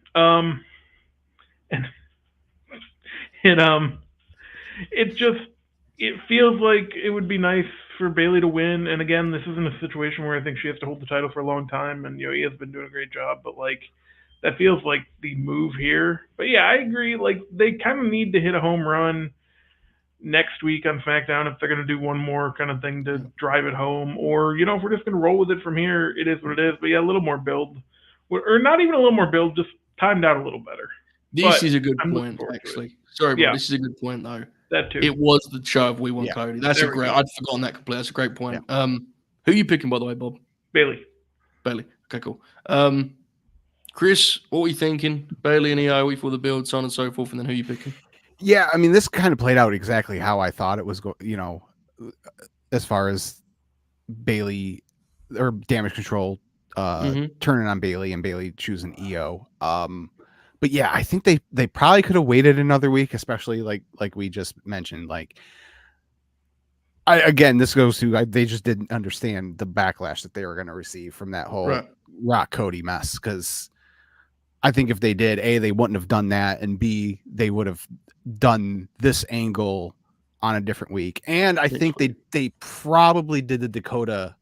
It feels like it would be nice for Bayley to win. And again, this isn't a situation where I think she has to hold the title for a long time. And, he has been doing a great job, but like, that feels like the move here. But yeah, I agree. Like, they kind of need to hit a home run next week on SmackDown if they're going to do one more kind of thing to drive it home. Or, if we're just going to roll with it from here, it is what it is. But yeah, a little more build. Or not even a little more build, just timed out a little better. This is a good point, actually. Sorry, but this is a good point, though. That too. It was the show of We Want Cody. That's a great. I'd forgotten that completely. That's a great point. Yeah. Who are you picking, by the way, Bob? Bayley. Okay, cool. Chris, what were you thinking? Bayley and IYO for the build, so on and so forth, and then who are you picking? Yeah, this kind of played out exactly how I thought it was going. As far as Bayley or Damage Control turning on Bayley and Bayley choosing IYO. But yeah, I think they probably could have waited another week, especially like we just mentioned. Like, again, this goes to they just didn't understand the backlash that they were going to receive from that whole Rock Cody mess. Because I think if they did, A, they wouldn't have done that, and B, they would have done this angle on a different week. And I think they probably did the Dakota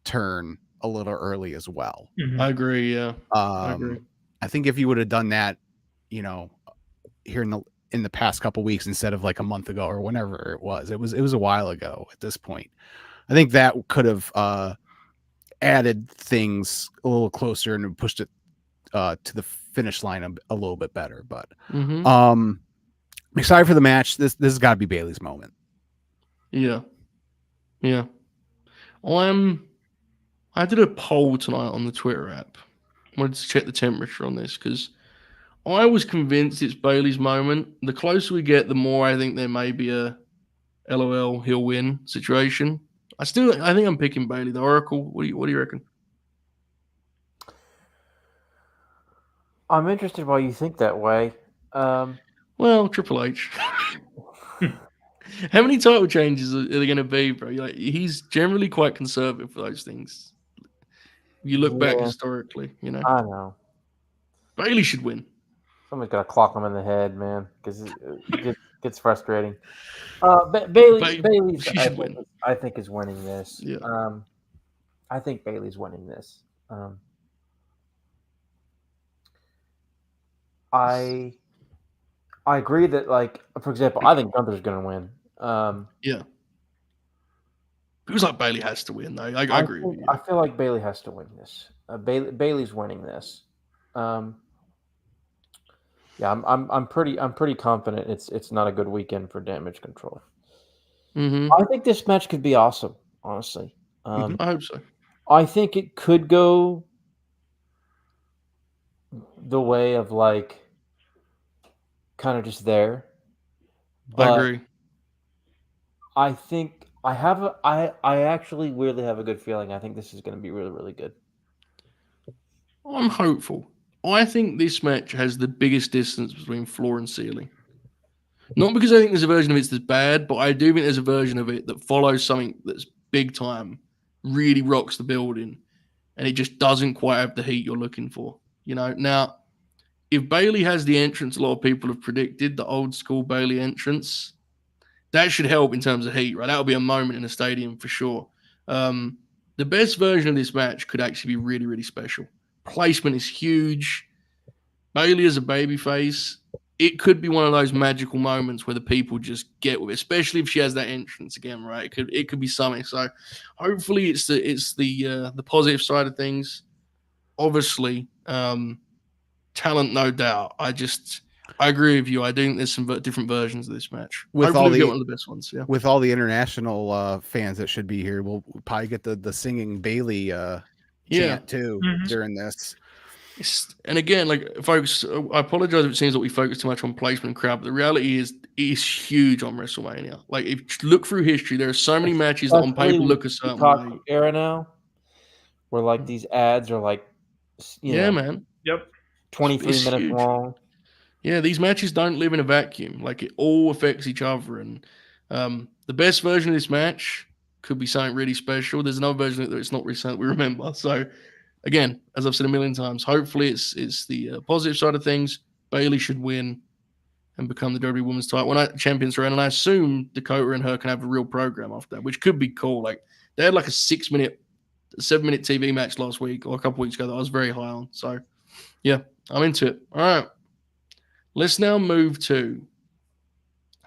turn a little early as well. Mhm. I agree. Yeah, I agree. I think if you would have done that, you know, here in the past couple weeks instead of like a month ago or whenever it was a while ago at this point, I think that could have added things a little closer and pushed it to the finish line a little bit better. But I'm excited for the match. This has got to be Bayley's moment. Yeah. I did a poll tonight on the Twitter app. I wanted to check the temperature on this because I was convinced it's Bayley's moment. The closer we get, the more I think there may be a LOL he'll win situation. I think I'm picking Bayley. The Oracle. What do you reckon? I'm interested why you think that way. Well, Triple H. How many title changes are there going to be, bro? He's generally quite conservative for those things. You look back historically, you know. I know. Bayley should win. Somebody's got to clock him in the head, man, because it gets frustrating. Bayley, I think is winning this. Yeah. I think Bayley's winning this. I agree that, like, for example, I think Gunther's going to win. Yeah. It was like Bayley has to win, though. I agree with you. I feel like Bayley has to win this. Bayley's winning this. Yeah, I'm pretty confident it's not a good weekend for Damage Control. Mm-hmm. I think this match could be awesome, honestly. I hope so. I think it could go the way of, like, kind of just there. But I agree. I think I actually weirdly have a good feeling. I think this is going to be really, really good. I'm hopeful. I think this match has the biggest distance between floor and ceiling. Not because I think there's a version of it that's bad, but I do think there's a version of it that follows something that's big time, really rocks the building, and it just doesn't quite have the heat you're looking for. You know, now, if Bayley has the entrance a lot of people have predicted, the old school Bayley entrance, that should help in terms of heat, right? That'll be a moment in a stadium for sure. The best version of this match could actually be really, really special. Placement is huge. Bayley as a babyface, it could be one of those magical moments where the people just get with it, especially if she has that entrance again, right? It could be something. So hopefully it's the positive side of things. Obviously, talent, no doubt. I agree with you. I do think there's some different versions of this match. Hopefully we get one of the best ones. Yeah. With all the international fans that should be here, we'll probably get the singing Bayley chant too during this. And again, like, folks, I apologize if it seems like we focus too much on placement and crowd, but the reality is it's huge on WrestleMania. Like, if you look through history, there are so many matches that on paper look a certain way. Era now, where, like, these ads are like, man. Yep. 23 minutes huge. long. Yeah, these matches don't live in a vacuum. Like, it all affects each other. And the best version of this match could be something really special. There's another version of it that it's not really something we remember. So, again, as I've said a million times, hopefully it's the positive side of things. Bayley should win and become the WWE Women's title champions around. And I assume Dakota and her can have a real program after that, which could be cool. Like, they had like a 7-minute TV match last week or a couple weeks ago that I was very high on. So, yeah, I'm into it. All right. Let's now move to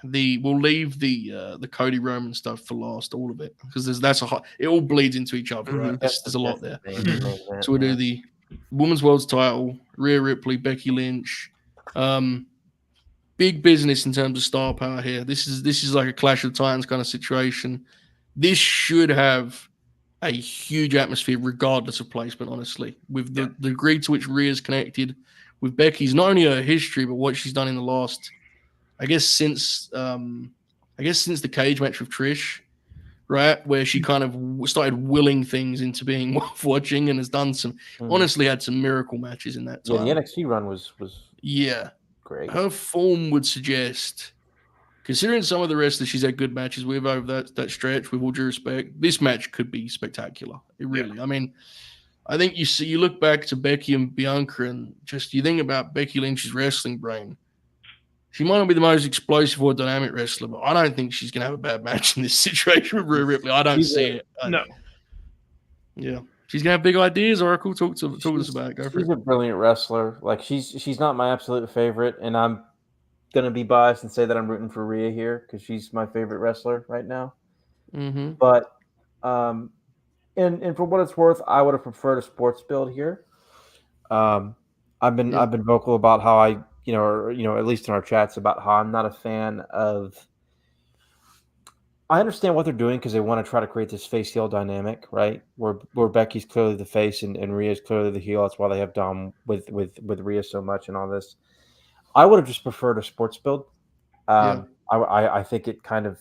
we'll leave the Cody Roman stuff for last, all of it, because it all bleeds into each other, right? There's a lot there. So we'll do the Women's World's title, Rhea Ripley, Becky Lynch. Big business in terms of star power here. This is like a Clash of the Titans kind of situation. This should have a huge atmosphere regardless of placement, honestly, with the degree to which Rhea's connected with Becky's, not only her history, but what she's done in the last, I guess since the cage match with Trish, right, where she kind of started willing things into being worth watching and has done honestly had some miracle matches in that time. Yeah, the NXT run was Yeah. Great. Her form would suggest, considering some of the wrestlers she's had good matches with over that stretch, with all due respect, this match could be spectacular. It really. I mean, I think you look back to Becky and Bianca, and just you think about Becky Lynch's wrestling brain. She might not be the most explosive or dynamic wrestler, but I don't think she's going to have a bad match in this situation with Rhea Ripley. I don't see it. No. Yeah. She's going to have big ideas, Oracle. Talk to us about it. Go for it. She's a brilliant wrestler. Like, she's not my absolute favorite, and I'm going to be biased and say that I'm rooting for Rhea here because she's my favorite wrestler right now. Mm-hmm. But and for what it's worth, I would have preferred a sports build here. I've been vocal about how I at least in our chats about how I'm not a fan of. I understand what they're doing because they want to try to create this face heel dynamic, right? Where Becky's clearly the face and Rhea's clearly the heel. That's why they have Dom with Rhea so much and all this. I would have just preferred a sports build. I think it kind of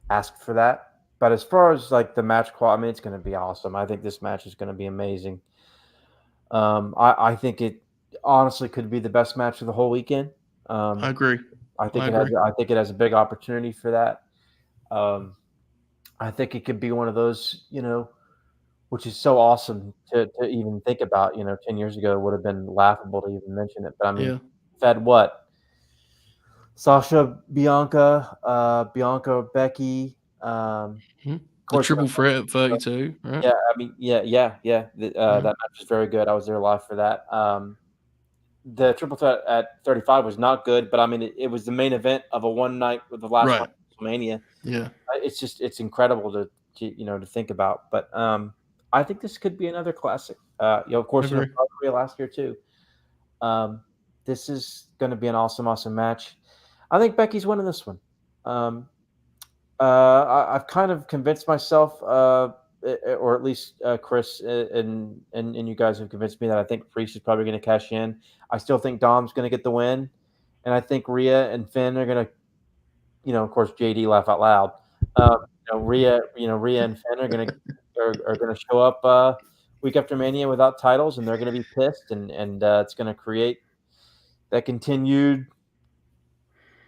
asked for that. But as far as like the match quality, I mean, it's going to be awesome. I think this match is going to be amazing. I think it honestly could be the best match of the whole weekend. I agree. I think it has a big opportunity for that. I think it could be one of those, which is so awesome to even think about. 10 years ago it would have been laughable to even mention it. But I mean, we've had what? Sasha, Bianca, Becky. The triple threat at 32, right? Yeah, I mean, yeah. That match was very good. I was there live for that. The triple threat at 35 was not good, but I mean, it was the main event of a one night with the last one, WrestleMania. Yeah, it's incredible to think about. But I think this could be another classic. Of course, Rhea last year too. This is going to be an awesome match. I think Becky's winning this one. I've kind of convinced myself, or at least Chris and you guys have convinced me that I think Priest is probably going to cash in. I still think Dom's going to get the win, and I think Rhea and Finn are going to, of course, JD laugh out loud. Rhea and Finn are going to show up week after Mania without titles, and they're going to be pissed, and it's going to create that continued,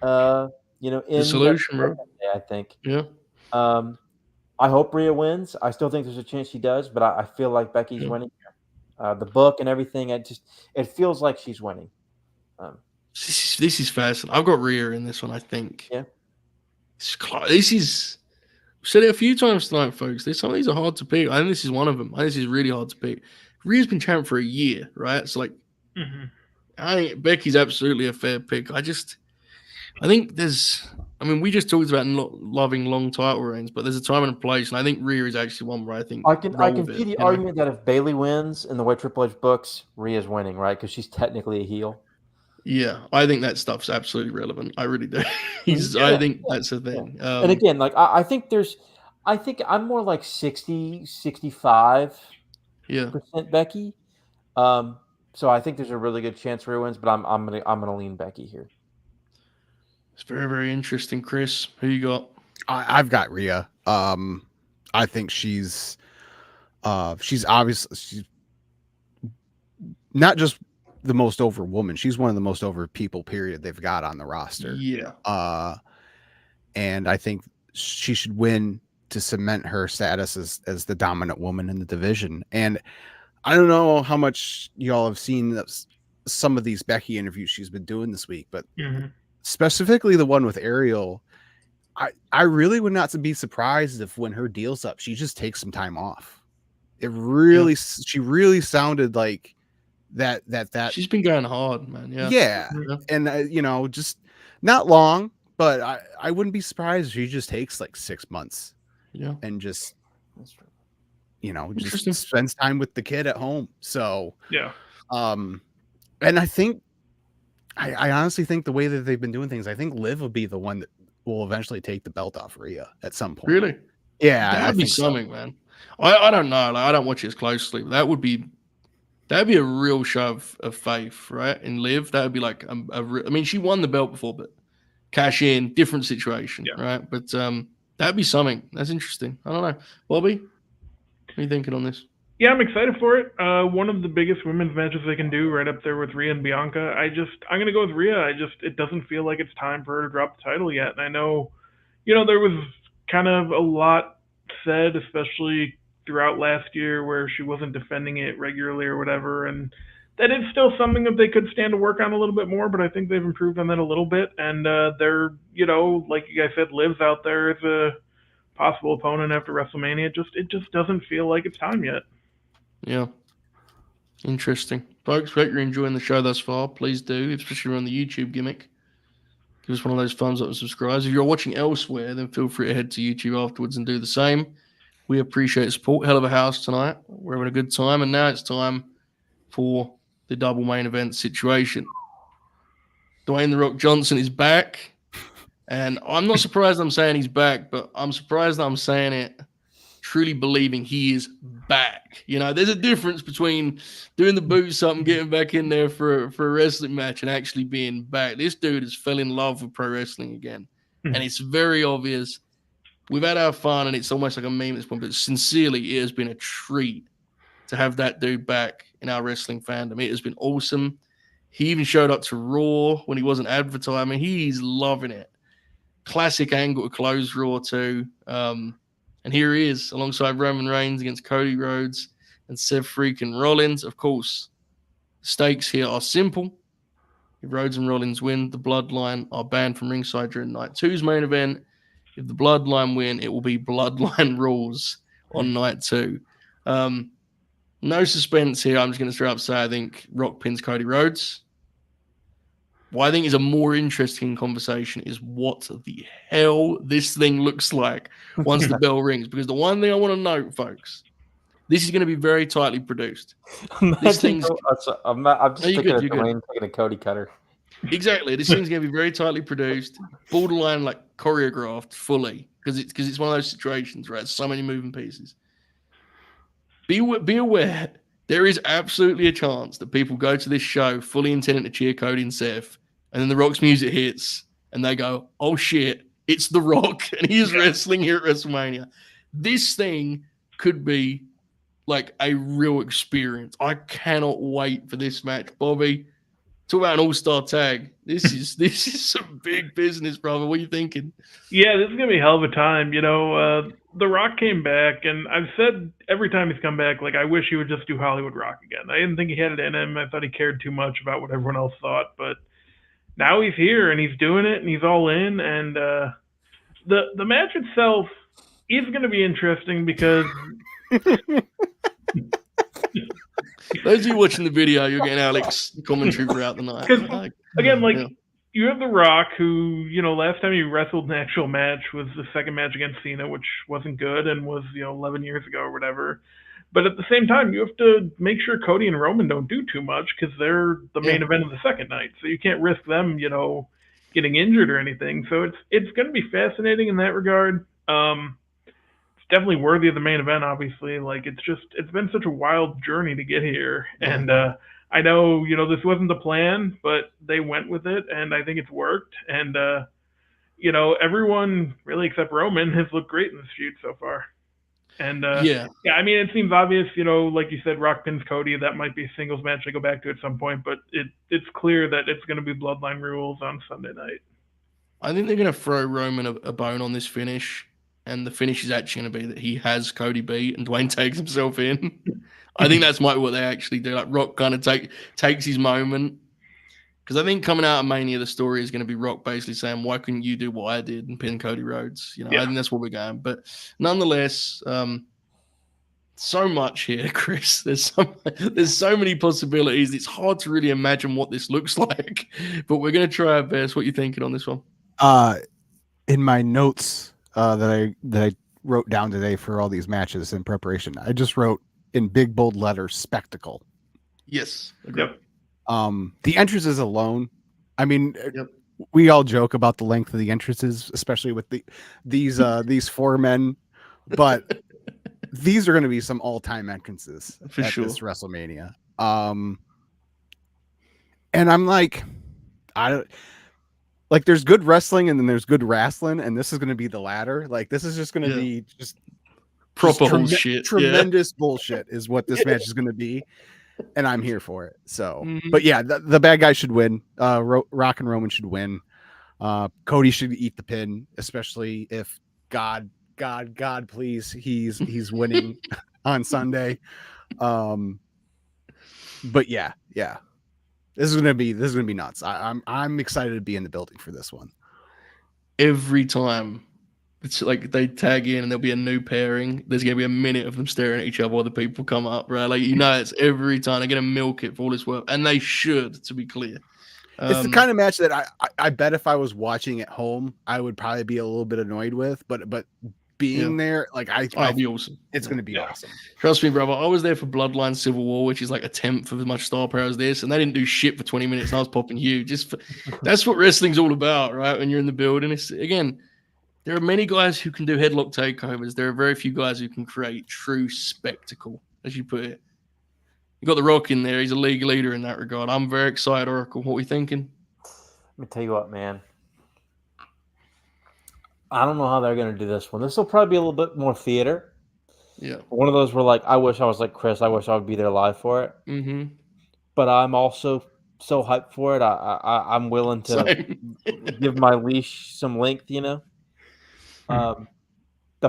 dissolution, bro. I think. Yeah. I hope Rhea wins. I still think there's a chance she does, but I feel like Becky's winning here. The book and everything, it feels like she's winning. This is fascinating. I've got Rhea in this one, I think. Yeah. This is. I've said it a few times tonight, folks. Some of these are hard to pick. I think this is one of them. I think this is really hard to pick. Rhea's been champ for a year, right? It's like, I think Becky's absolutely a fair pick. I think we just talked about loving long title reigns, but there's a time and a place, and I think Rhea is actually one where I think I can see the argument that if Bayley wins in the way Triple H books, Rhea's winning, right? Because she's technically a heel. Yeah, I think that stuff's absolutely relevant. I really do. I think that's the thing. And again, like I think I'm more like 60, 65% Becky. So I think there's a really good chance Rhea wins, but I'm gonna lean Becky here. It's very, very interesting. Chris, who you got? I've got Rhea. I think she's obviously she's not just the most over woman. She's one of the most over people, period, they've got on the roster. Yeah. And I think she should win to cement her status as the dominant woman in the division. And I don't know how much y'all have seen some of these Becky interviews she's been doing this week, but specifically the one with Ariel, I really would not be surprised if when her deal's up, she just takes some time off. She really sounded like that she's been going hard, man. Yeah. And just not long, but I wouldn't be surprised if she just takes like 6 months. Yeah. And just just spends time with the kid at home. So and I think I honestly think the way that they've been doing things, I think Liv will be the one that will eventually take the belt off Rhea at some point. Really? Yeah, that'd be something, man. I don't know. Like, I don't watch it as closely, but that'd be a real show of faith, right? In Liv, that would be like I mean, she won the belt before, but cash in, different situation, right? But that'd be something. That's interesting. I don't know, Bobby. What are you thinking on this? Yeah, I'm excited for it. One of the biggest women's matches they can do, right up there with Rhea and Bianca. I'm gonna go with Rhea. It doesn't feel like it's time for her to drop the title yet. And I know, there was kind of a lot said, especially throughout last year, where she wasn't defending it regularly or whatever. And that is still something that they could stand to work on a little bit more. But I think they've improved on that a little bit. And they're, like you guys said, lives out there as a possible opponent after WrestleMania. It just doesn't feel like it's time yet. Yeah. Interesting. Folks, hope you're enjoying the show thus far. Please do, especially on the YouTube gimmick. Give us one of those thumbs up and subscribe. If you're watching elsewhere, then feel free to head to YouTube afterwards and do the same. We appreciate support. Hell of a house tonight. We're having a good time. And now it's time for the double main event situation. Dwayne "The Rock" Johnson is back. And I'm not surprised I'm saying he's back, but I'm surprised I'm saying it truly believing he is back. There's a difference between doing the boots up and getting back in there for a wrestling match and actually being back. This dude has fell in love with pro wrestling again. And it's very obvious. We've had our fun, and it's almost like a meme at this point, but sincerely, it has been a treat to have that dude back in our wrestling fandom. It has been awesome. He even showed up to Raw when he wasn't advertised. I mean, he's loving it. Classic angle to close Raw too. And here he is alongside Roman Reigns against Cody Rhodes and Seth freaking Rollins. Of course, the stakes here are simple. If Rhodes and Rollins win, the Bloodline are banned from ringside during Night 2's main event. If the Bloodline win, it will be Bloodline rules on Night 2. No suspense here. I'm just going to straight up say I think Rock pins Cody Rhodes. What I think is a more interesting conversation is what the hell this thing looks like once the bell rings. Because the one thing I want to note, folks, this is going to be very tightly produced. I'm just thinking of Dwayne taking a Cody cutter. Exactly. This thing's going to be very tightly produced, borderline like choreographed fully, because it's one of those situations, right? So many moving pieces. Be aware. There is absolutely a chance that people go to this show fully intending to cheer Cody and Seth, and then The Rock's music hits, and they go, oh shit, it's The Rock, and he is wrestling here at WrestleMania. This thing could be like a real experience. I cannot wait for this match. Bobby, talk about an all-star tag. This is some big business, brother. What are you thinking? Yeah, this is going to be a hell of a time. The Rock came back, and I've said every time he's come back, like, I wish he would just do Hollywood Rock again. I didn't think he had it in him. I thought he cared too much about what everyone else thought, but now he's here, and he's doing it, and he's all in, and the match itself is going to be interesting because... Those of you watching the video, you're getting Alex commentary throughout the night. You have The Rock, who, last time he wrestled an actual match was the second match against Cena, which wasn't good and was, 11 years ago or whatever. But at the same time, you have to make sure Cody and Roman don't do too much because they're the main event of the second night. So you can't risk them, getting injured or anything. So it's going to be fascinating in that regard. It's definitely worthy of the main event, obviously. Like, it's been such a wild journey to get here. And I know, this wasn't the plan, but they went with it, and I think it's worked. And, everyone, really except Roman, has looked great in this feud so far. And, I mean, it seems obvious, like you said, Rock pins Cody. That might be a singles match they go back to at some point, but it's clear that it's going to be Bloodline rules on Sunday night. I think they're going to throw Roman a bone on this finish, and the finish is actually going to be that he has Cody beat and Dwayne takes himself in. I think that's what they actually do. Like, Rock kind of takes his moment. Because I think coming out of Mania, the story is going to be Rock basically saying, why couldn't you do what I did and pin Cody Rhodes? I think that's where we're going. But nonetheless, so much here, Chris. There's so many possibilities. It's hard to really imagine what this looks like. But we're going to try our best. What are you thinking on this one? In my notes that I wrote down today for all these matches in preparation, I just wrote in big bold letters spectacle. Yes. Yep. The entrances alone, I mean, we all joke about the length of the entrances, especially with these four men, but these are going to be some all-time entrances for at sure. This WrestleMania. And I'm like, there's good wrestling and then there's good wrestling, and this is going to be the latter. Like, this is just going to be just Proper bullshit. Tremendous bullshit is what this match is going to be. And I'm here for it. So, Mhm. but yeah, the bad guy should win. Rock and Roman should win. Cody should eat the pin, especially if God, please, he's winning on Sunday. But yeah, this is gonna be nuts. I'm excited to be in the building for this one. Every time it's like they tag in and there'll be a new pairing, there's gonna be a minute of them staring at each other while the people come up, right? Like, it's every time they're gonna milk it for all it's worth, and they should, to be clear. It's the kind of match that I bet if I was watching at home, I would probably be a little bit annoyed with, but being there, like it'll be awesome. It's going to be awesome. Trust me, brother. I was there for Bloodline Civil War, which is like a tenth of as much star power as this, and they didn't do shit for 20 minutes. And I was popping huge. That's what wrestling's all about, right? When you're in the building, again, there are many guys who can do headlock takeovers. There are very few guys who can create true spectacle, as you put it. You got The Rock in there. He's a league leader in that regard. I'm very excited, Oracle. What are we thinking? Let me tell you what, man. I don't know how they're going to do this one. This will probably be a little bit more theater. Yeah. One of those where, like, I wish I was like Chris. I wish I would be there live for it. Mm-hmm. But I'm also so hyped for it. I'm willing to give my leash some length, The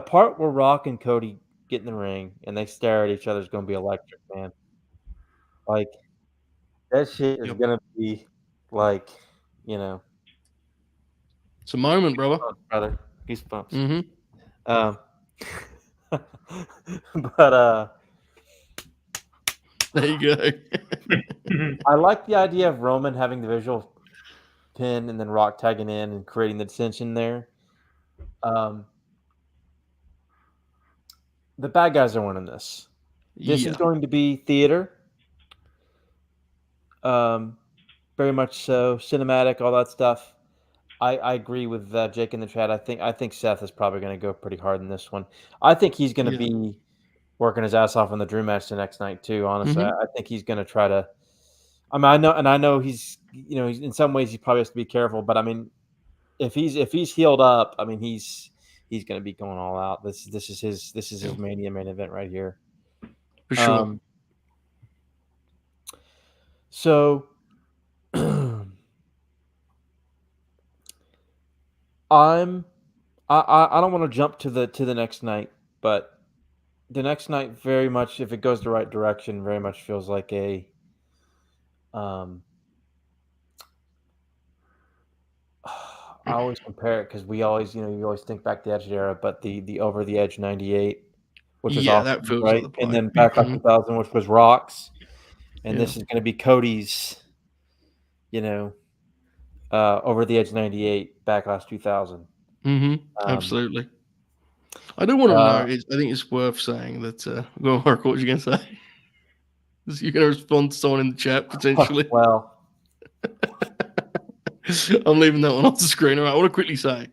part where Rock and Cody get in the ring and they stare at each other is going to be electric, man. Like, that shit is going to be, like, It's a moment, brother. Brother. Goosebumps. Mm-hmm. But there you go. I like the idea of Roman having the visual pin and then Rock tagging in and creating the dissension there. The bad guys are winning this. This is going to be theater. Very much so. Cinematic, all that stuff. I agree with Jake in the chat. I think Seth is probably going to go pretty hard in this one. I think he's going to be working his ass off in the Drew match the next night too. Honestly, I think he's going to try to. I mean, I know he's he's in some ways he probably has to be careful, but I mean, if he's healed up, I mean he's going to be going all out. This is his Mania main event right here. For sure. So. I don't want to jump to the next night, but the next night very much, if it goes the right direction, very much feels like a I always compare it because we always you always think back to the Edge era, but the Over the Edge 98, which was awesome, that feels right, and then Backlash 2000, which was Rock's, and this is going to be Cody's, Over the Edge 98, Backlash 2000. Absolutely. I do want to know. I think it's worth saying that. Go on, Mark. What was you going to say? You're going to respond to someone in the chat potentially. Well, I'm leaving that one off the screen. All right. I want to quickly say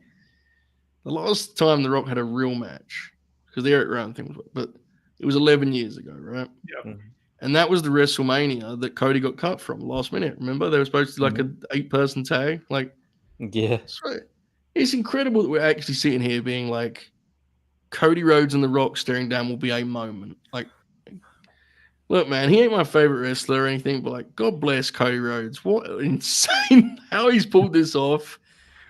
the last time The Rock had a real match, because the Eric Rowan thing was, but it was 11 years ago, right? Yeah. And that was the WrestleMania that Cody got cut from last minute. Remember, they were supposed to do like an 8-person tag. Like, yeah, right. It's incredible that we're actually sitting here being like, Cody Rhodes and The Rock staring down will be a moment. Like, look, man, he ain't my favorite wrestler or anything, but like, God bless Cody Rhodes. What insane how he's pulled this off.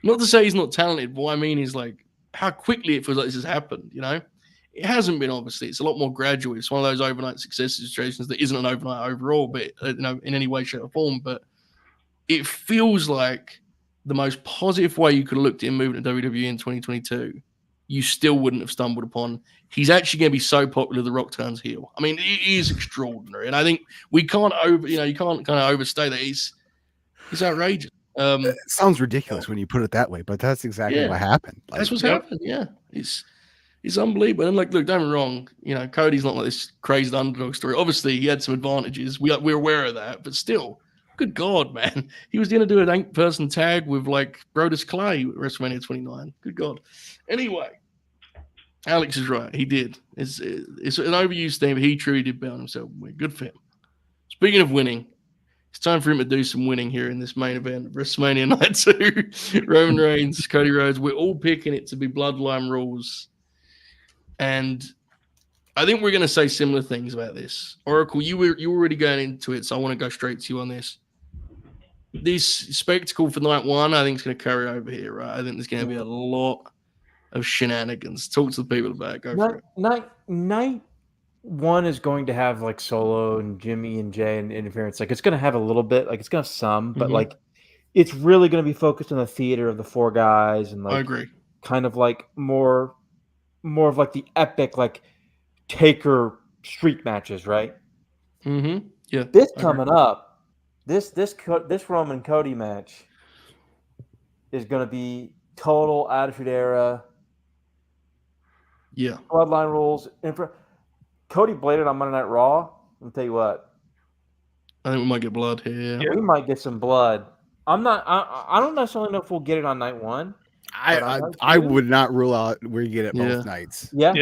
Not to say he's not talented, but what I mean is like how quickly it feels like this has happened. It hasn't been, obviously. It's a lot more gradual. It's one of those overnight success situations that isn't an overnight overall, but in any way, shape, or form. But it feels like the most positive way you could have looked at him moving to WWE in 2022. You still wouldn't have stumbled upon. He's actually going to be so popular, The Rock turns heel. I mean, it is extraordinary, and I think we can't you can't kind of overstay that. It's outrageous. It sounds ridiculous when you put it that way, but that's exactly what happened. Like, that's what's happened. Yeah, it's unbelievable. And like, look, don't get me wrong. Cody's not like this crazy underdog story. Obviously, he had some advantages. We're aware of that, but still, good God, man, he was going to do an 8-person tag with like Brodus Clay at WrestleMania 29. Good God. Anyway, Alex is right. He did. It's an overused thing, but he truly did bet on himself. Good for him. Speaking of winning, it's time for him to do some winning here in this main event, WrestleMania Night 2. Roman Reigns, Cody Rhodes. We're all picking it to be Bloodline rules. And I think we're going to say similar things about this. Oracle, you were already going into it, so I want to go straight to you on this. This spectacle for night one, I think, is going to carry over here, right? I think there's going to be a lot of shenanigans. Talk to the people about it. Go for it. Night one is going to have like Solo and Jimmy and Jay and interference. Like it's going to have a little bit, like it's going to have some, but like it's really going to be focused on the theater of the four guys and like I agree. Kind of like more of like the epic like Taker streak matches, right? Mm-hmm. Yeah. This coming up, this Roman Cody match is going to be total Attitude Era. Yeah. Bloodline rules. Cody bladed on Monday Night Raw. I'll tell you what. I think we might get blood here. We might get some blood. I don't necessarily know if we'll get it on night one. I would not rule out where you get it both nights. Yeah.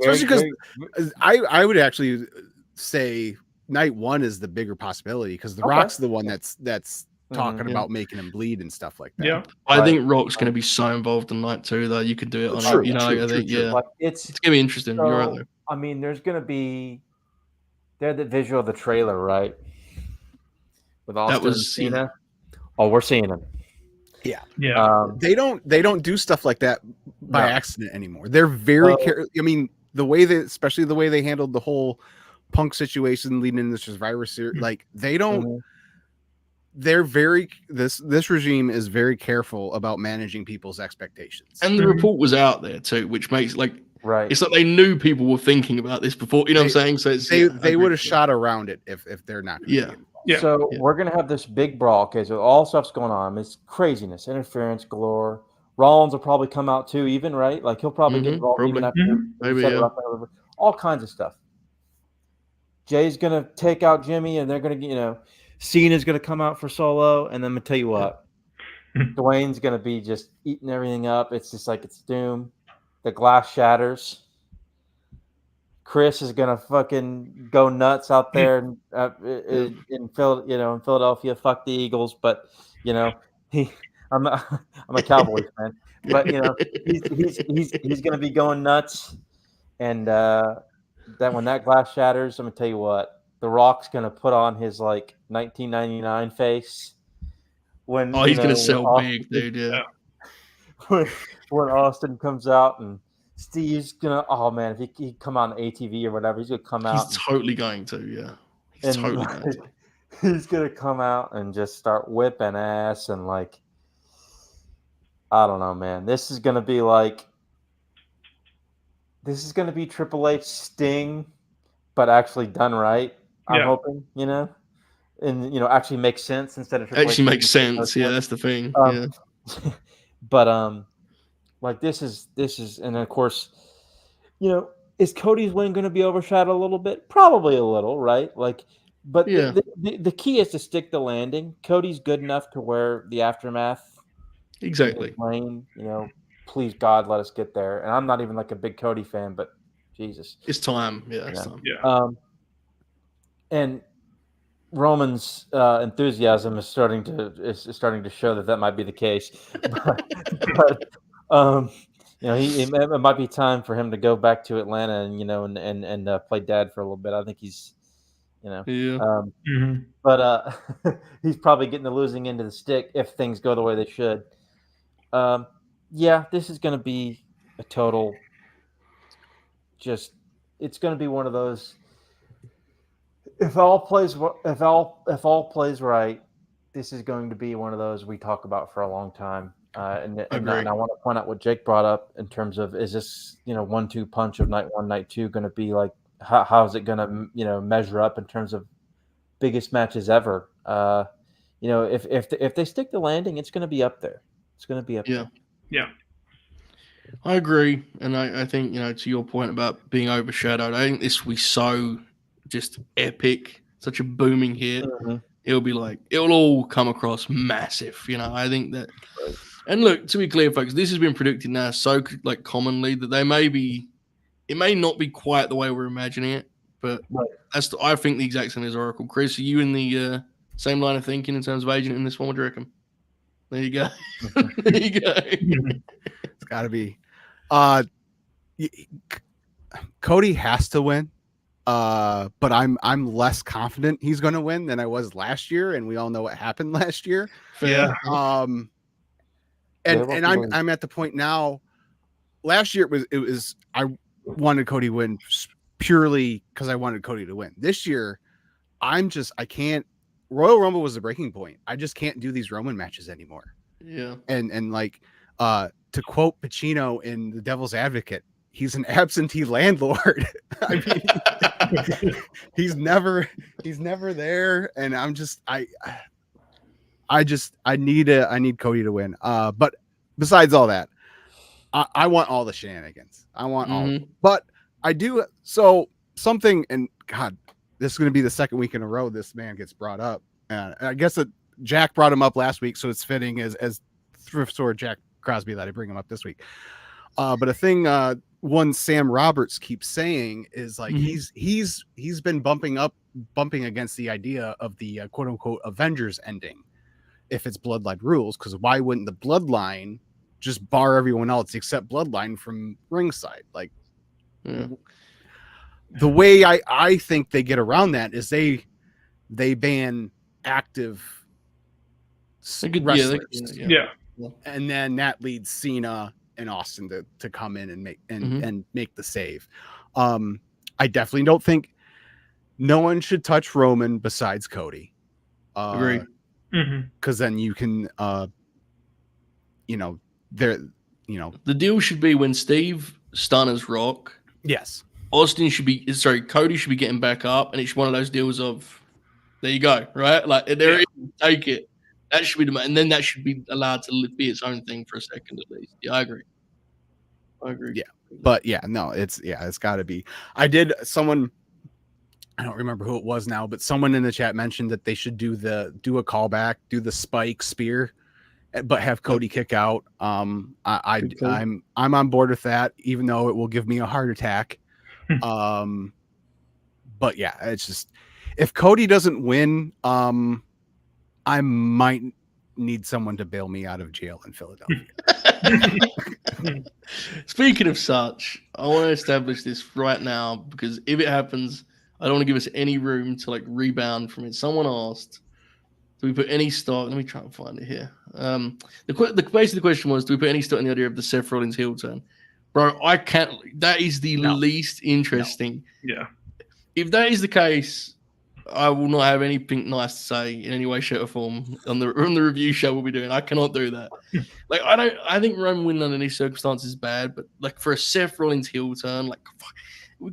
Especially because I would actually say night one is the bigger possibility because The Rock's the one that's talking about making him bleed and stuff like that. Yeah, I think Rock's going to be so involved in night two though. You could do it on true, I think Like, it's going to be interesting. So, You're right there. I mean, there's going to be the visual of the trailer, right? With Austin and Cena. Oh, we're seeing him. Yeah. They don't do stuff like that by accident anymore. They're very I mean, especially the way they handled the whole Punk situation leading into the Survivor Series, like they don't. They're this regime is very careful about managing people's expectations. And the report was out there too, which makes it's like they knew people were thinking about this before. You know what I'm saying? So they would have shot around it if they're not. So we're gonna have this big brawl. Okay, so all stuff's going on. It's craziness, interference galore. Rollins will probably come out too, even right? Like he'll probably get involved even after all kinds of stuff. Jay's gonna take out Jimmy, and they're gonna Cena's gonna come out for Solo, and then I'm gonna tell you what, Dwayne's gonna be just eating everything up. It's just like it's doom. The glass shatters. Chris is gonna fucking go nuts out there in Philadelphia. Fuck the Eagles, but I'm a Cowboys fan, but he's gonna be going nuts, and that when that glass shatters, I'm gonna tell you what, The Rock's gonna put on his like 1999 face when he's gonna sell big, dude. Yeah. When Austin comes out and Steve's gonna, if he come out on ATV or whatever, he's gonna come out. He's totally going to, yeah. He's totally going to. He's gonna come out and just start whipping ass and like, I don't know, man. This is gonna be Triple H Sting, but actually done right. I'm hoping, and actually makes sense instead of Triple actually H makes sense. Yeah, that's the thing. But like this is, and of course, is Cody's win going to be overshadowed a little bit? Probably a little, right? Like, but the key is to stick the landing. Cody's good enough to where the aftermath. Exactly. Lane, please God, let us get there. And I'm not even like a big Cody fan, but Jesus, it's time. Yeah, it's time. Yeah. And Roman's enthusiasm is starting to show that might be the case. but it might be time for him to go back to Atlanta and play dad for a little bit. I think he's, but he's probably getting the losing end of the stick if things go the way they should. This is going to be a total. It's going to be one of those. If all plays right, this is going to be one of those we talk about for a long time. And I want to point out what Jake brought up in terms of, is this 1-2 punch of night one, night two going to be like, how is it going to measure up in terms of biggest matches ever? If they stick the landing, it's going to be up there. It's going to be up there. Yeah. I agree, and I think to your point about being overshadowed, I think this will be so just epic, such a booming hit. It'll all come across massive. I think that. And look, to be clear, folks, this has been predicted now so commonly that it may not be quite the way we're imagining it, but I think the exact same as Oracle. Chris, are you in the same line of thinking in terms of agent in this one? What do you reckon? There you go. There you go. It's got to be. Cody has to win. But I'm less confident he's going to win than I was last year, and we all know what happened last year. Yeah. And I'm at the point now. Last year it was I wanted Cody to win purely because I wanted Cody to win. This year, I can't. Royal Rumble was the breaking point. I just can't do these Roman matches anymore. Yeah. And like to quote Pacino in The Devil's Advocate, he's an absentee landlord. I mean, he's never there, and I'm just I need Cody to win. But besides all that, I want all the shenanigans. I want all, but I do. So something, and God, this is going to be the second week in a row this man gets brought up, and I guess that Jack brought him up last week, so it's fitting as thrift store Jack Crosby that I bring him up this week. But a thing one Sam Roberts keeps saying is like he's been bumping against the idea of the quote unquote Avengers ending if it's Bloodline rules, because why wouldn't the Bloodline just bar everyone else except Bloodline from ringside? Like the way I think they get around that is they ban active wrestlers. Yeah. And then that leads Cena and Austin to come in and make the save. I definitely don't think no one should touch Roman besides Cody. Agreed. Because then you can the deal should be when Steve stunners Rock. Yes. Cody should be getting back up, and it's one of those deals of there you go, right? Like take it. That should be and then that should be allowed to be its own thing for a second at least. Yeah, I agree. Yeah, but it's got to be. I don't remember who it was now, but someone in the chat mentioned that they should do a callback, do the spike spear, but have Cody kick out. I'm on board with that, even though it will give me a heart attack. But yeah, it's just if Cody doesn't win, I might need someone to bail me out of jail in Philadelphia. Speaking of such, I want to establish this right now because if it happens, I don't want to give us any room to like rebound from it. Someone asked, do we put any stock? Let me try and find it here. The question was, do we put any stock in the idea of the Seth Rollins heel turn? Bro, I can't. That is the least interesting. No. Yeah. If that is the case, I will not have anything nice to say in any way, shape, or form on the review show we'll be doing. I cannot do that. Like, I think Roman winning under these circumstances is bad, but like for a Seth Rollins heel turn, like fuck,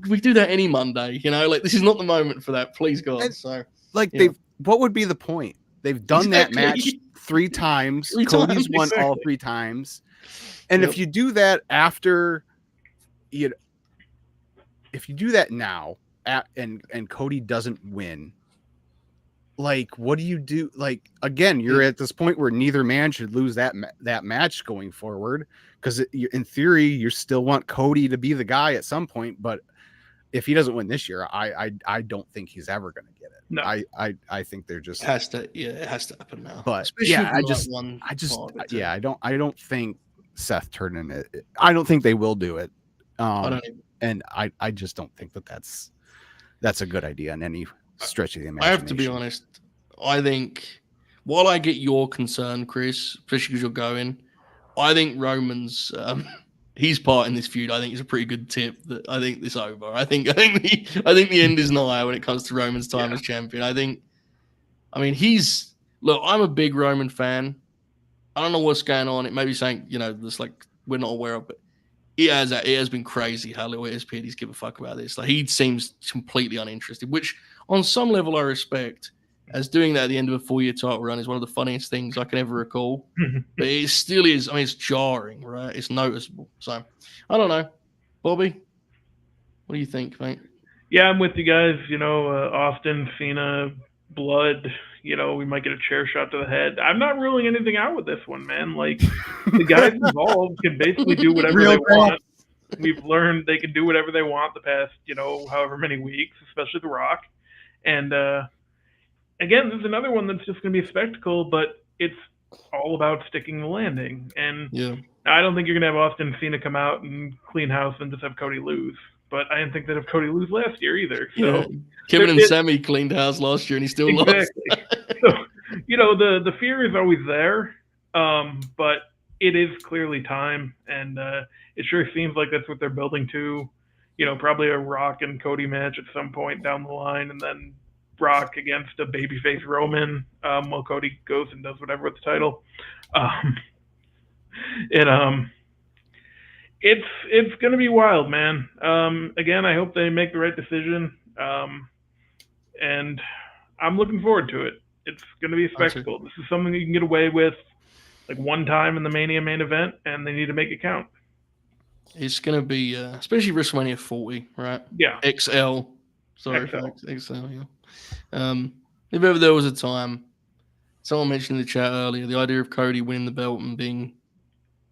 we do that any Monday, you know. Like this is not the moment for that. Please God. And, so like what would be the point? They've done that match 3 times. Cody's won all 3 times, and if you do that after, if you do that now. And Cody doesn't win, like what do you do? Like again, you're at this point where neither man should lose that match going forward, because in theory you still want Cody to be the guy at some point, but if he doesn't win this year, I don't think he's ever going to get it. No. I think they're just it has to happen now. But I don't think Seth turning it. I don't think they will do it. And I just don't think that's a good idea in any stretch of the imagination. I have to be honest. I think, while I get your concern, Chris, especially because you're going, I think Roman's his part in this feud, I think, is a pretty good tip that I think this over. I think the end is nigh when it comes to Roman's time as champion. I'm a big Roman fan. I don't know what's going on. It may be something, that's like we're not aware of, but it has been crazy how little ESPDs give a fuck about this. Like he seems completely uninterested, which on some level I respect, as doing that at the end of a 4-year title run is one of the funniest things I can ever recall. But it still is. I mean, it's jarring, right? It's noticeable. So I don't know, Bobby. What do you think, mate? Yeah, I'm with you guys. Austin, Cena, blood. We might get a chair shot to the head. I'm not ruling anything out with this one, man. Like, the guys involved can basically do whatever they want. We've learned they can do whatever they want the past, however many weeks, especially The Rock. And, again, there's another one that's just going to be a spectacle, but it's all about sticking the landing. And I don't think you're going to have Austin and Cena come out and clean house and just have Cody lose. but I didn't think that if Cody lose last year either. So Yeah. Kevin and Sami cleaned house last year, and he still exactly. lost. So the fear is always there, but it is clearly time, and it sure seems like that's what they're building to. Probably a Rock and Cody match at some point down the line, and then Rock against a babyface Roman while Cody goes and does whatever with the title. It's going to be wild, man. Again, I hope they make the right decision, and I'm looking forward to it. It's going to be a spectacle. This is something you can get away with like one time in the Mania main event, and they need to make it count. It's going to be, especially WrestleMania 40, right? Yeah. XL. Sorry, XL. folks. XL, yeah. If ever there was a time, someone mentioned in the chat earlier, the idea of Cody winning the belt and being,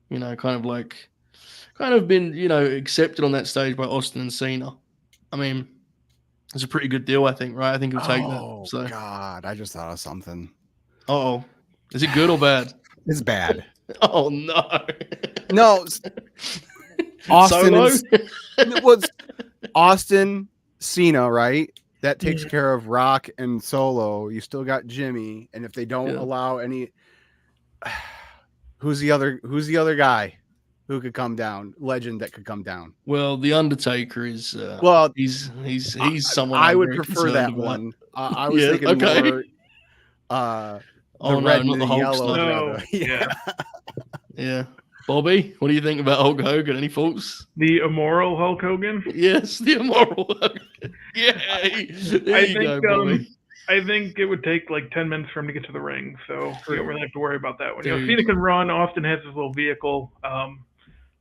kind of been, accepted on that stage by Austin and Cena. I mean, it's a pretty good deal, I think, right? I think he'll take that. So. God, I just thought of something. Uh-oh. Is it good or bad? It's bad. Oh, no. No. Austin, Cena, right? That takes care of Rock and Solo. You still got Jimmy, and if they don't allow any, who's the other guy who could come down? Legend that could come down. Well, the Undertaker is. He's someone I would prefer that one. I was thinking more. Red not the Hulk stuff. No. Yeah. Bobby, what do you think about Hulk Hogan? Any thoughts? The immoral Hulk Hogan? Yes, the immoral Hogan. Yeah. I think it would take like 10 minutes for him to get to the ring, so we don't really have to worry about that one. Cena can run. Austin has his little vehicle.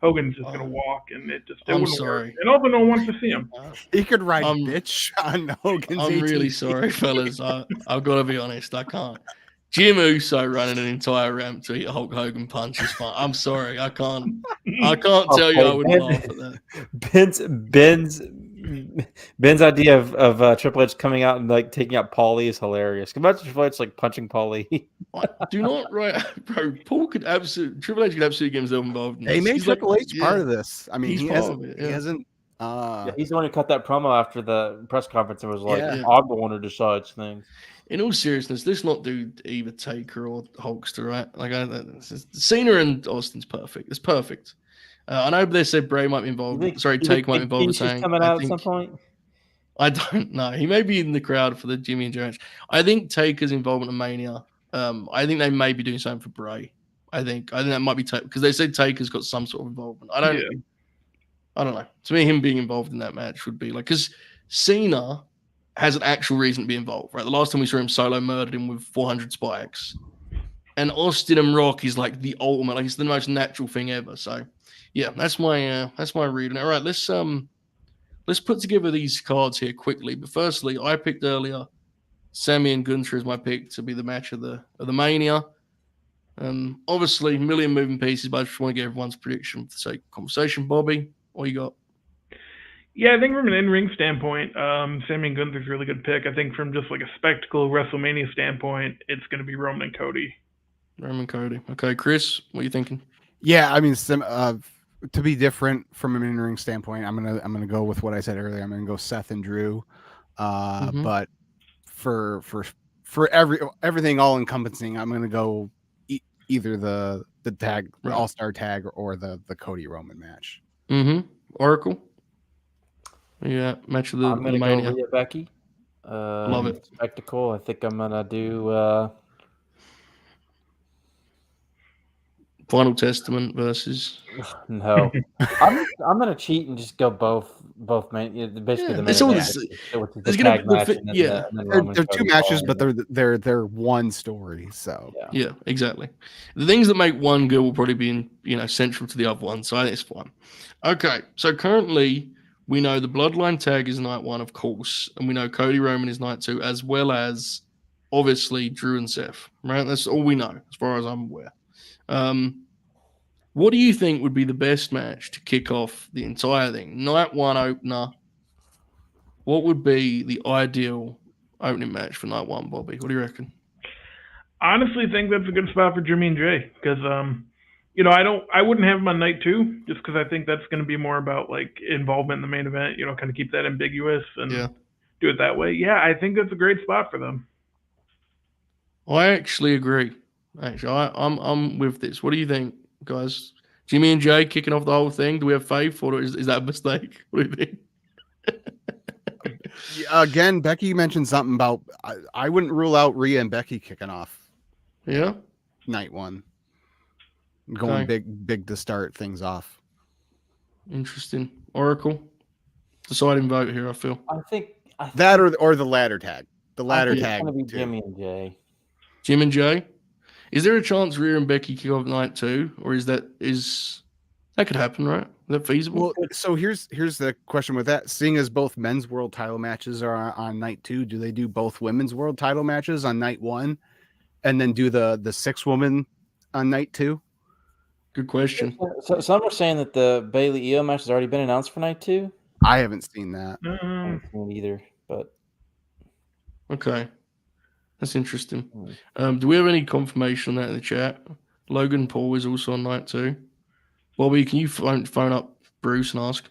Hogan's just gonna walk, and it wouldn't work. And also, no one wants to see him. He could ride bitch on Hogan's. I'm really sorry, fellas. I've got to be honest. I can't. Jim Uso running an entire ramp to eat a Hulk Hogan punch is fine. I'm sorry, I can't tell you I would laugh at that. Ben's idea of Triple H coming out and like taking out Paulie is hilarious. Imagine Triple H like punching Paulie. Do not bro. Triple H could absolutely get himself involved in this. They made Triple H part of this. I mean, he hasn't. He's the one who cut that promo after the press conference and was like, "I'm the one who decides things." In all seriousness, let's not do either Taker or Hulkster, right? Like, Cena and Austin's perfect. It's perfect. I know they said Bray might be involved. Taker might be involved. He's coming out at some point. I don't know. He may be in the crowd for the Jimmy and Joe match. I think Taker's involvement in Mania. I think they may be doing something for Bray. I think that might be Taker because they said Taker's got some sort of involvement. I don't know. To me, him being involved in that match would be like because Cena has an actual reason to be involved, right? The last time we saw him solo murdered him with 400 spikes. And Austin and Rock is like the ultimate, like it's the most natural thing ever. So yeah, that's my reading. All right, let's put together these cards here quickly. But firstly, I picked earlier Sami and Gunther as my pick to be the match of the Mania. Obviously, a million moving pieces, but I just want to get everyone's prediction for the sake of conversation. Bobby, what you got? Yeah, I think from an in-ring standpoint, Sami and Gunther's a really good pick. I think from just like a spectacle WrestleMania standpoint, it's going to be Roman and Cody. Okay, Chris, what are you thinking? Yeah, I mean, to be different from an in-ring standpoint, I'm gonna go with what I said earlier. I'm gonna go Seth and Drew. But for everything all encompassing, I'm gonna go either the tag, the All-Star tag, or the Cody Roman match. Oracle. Yeah, match of the I'm gonna Mania. go Rhea Becky. Love it. Spectacle. I think I'm gonna do Final Testament versus. No, I'm gonna cheat and just go both basically the main event. There's gonna they're two matches, but they're one story. So yeah, exactly. The things that make one good will probably be central to the other one. So I think it's fine. Okay, so currently we know the Bloodline tag is night 1, of course, and we know Cody Roman is night 2, as well as obviously Drew and Seth. Right, that's all we know as far as I'm aware. What do you think would be the best match to kick off the entire thing? Night 1 opener. What would be the ideal opening match for night 1, Bobby? What do you reckon? Honestly, think that's a good spot for Jimmy and Jay because I wouldn't have him on night 2 just because I think that's going to be more about like involvement in the main event. Kind of keep that ambiguous and do it that way. Yeah, I think that's a great spot for them. I actually agree. Actually, I'm with this. What do you think, guys? Jimmy and Jay kicking off the whole thing. Do we have faith, or is that a mistake? What do you think? Again, Becky mentioned something about I wouldn't rule out Rhea and Becky kicking off. Yeah, night 1, going big to start things off. Interesting. Oracle, deciding vote here. I feel. I think that or the ladder tag. The ladder tag. It's going to be Jimmy and Jay. Jim and Jay. Is there a chance Rhea and Becky kick off night 2, or is that could happen, right? Is that feasible? Well, so here's the question with that. Seeing as both men's world title matches are on night 2, do they do both women's world title matches on night 1, and then do the 6-woman on night 2? Good question. So some are saying that the Bayley IYO match has already been announced for night 2. I haven't seen that. I haven't seen it either, but okay. That's interesting. Do we have any confirmation on that in the chat? Logan Paul is also on night 2. Bobby, can you phone up Bruce and ask?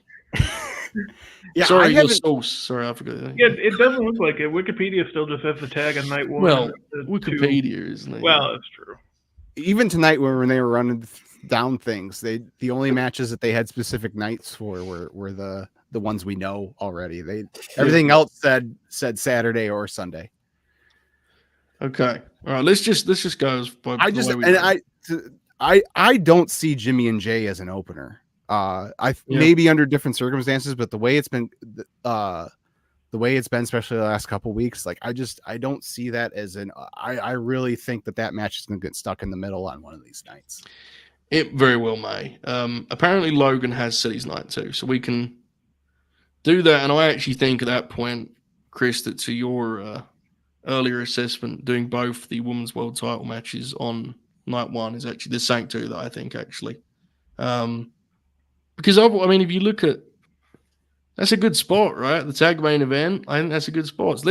Yeah, sorry, your source. Sorry, I forgot. Yeah, it doesn't look like it. Wikipedia still just has the tag on night 1. Well, Wikipedia, isn't it? Well, that's true. Even tonight, when they were running down things, the only matches that they had specific nights for were the ones we know already. Everything else said Saturday or Sunday. Okay. All right. Let's just go. I don't see Jimmy and Jay as an opener. Maybe under different circumstances, but the way it's been, especially the last couple of weeks, like I don't see that as I really think that match is going to get stuck in the middle on one of these nights. It very well may. Apparently Logan has said he's night 2, so we can do that. And I actually think at that point, Chris, that to your earlier assessment, doing both the women's world title matches on night 1 is actually the same too, that I think actually. Because if you look at, that's a good spot, right? The tag main event, I think that's a good spot. So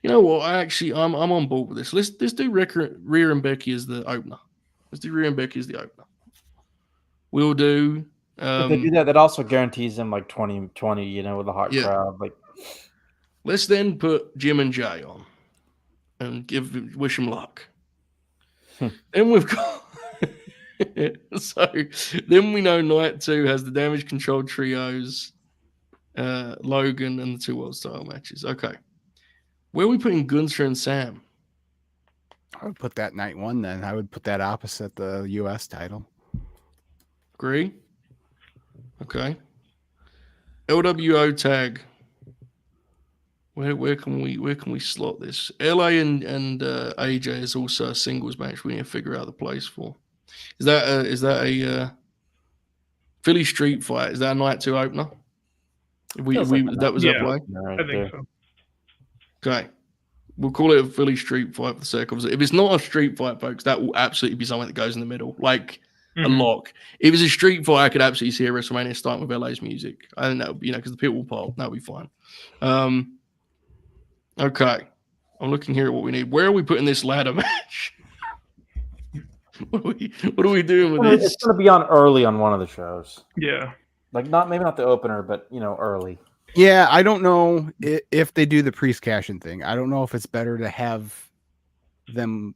you know what? I'm on board with this. Let's do Rhea and Becky as the opener. Let's do Rhea and Becky as the opener. We'll do. If they do that also guarantees them like 20, with a hot crowd. Like, let's then put Jim and Jay on and wish them luck. Then we've got. So then we know night 2 has the Damage Control trios, Logan, and the 2 world title matches. Okay. Where are we putting Gunther and Sam? I would put that night 1 then. I would put that opposite the US title. Agree? Okay. LWO tag. Where can we slot this? LA and AJ is also a singles match we need to figure out the place for. Is that a Philly Street Fight? Is that a night 2 opener? That was our play? I think so. Okay. We'll call it a Philly Street Fight for the sake of it. If it's not a street fight, folks, that will absolutely be something that goes in the middle. Like a lock. If it's a street fight, I could absolutely see a WrestleMania starting with LA's music. I think that would be, because the people will pop. That would be fine. Okay. I'm looking here at what we need. Where are we putting this ladder match? What are we doing with this? It's going to be on early on one of the shows. Yeah. Like maybe not the opener, but early. Yeah, I don't know if they do the priest cash-in thing. I don't know if it's better to have them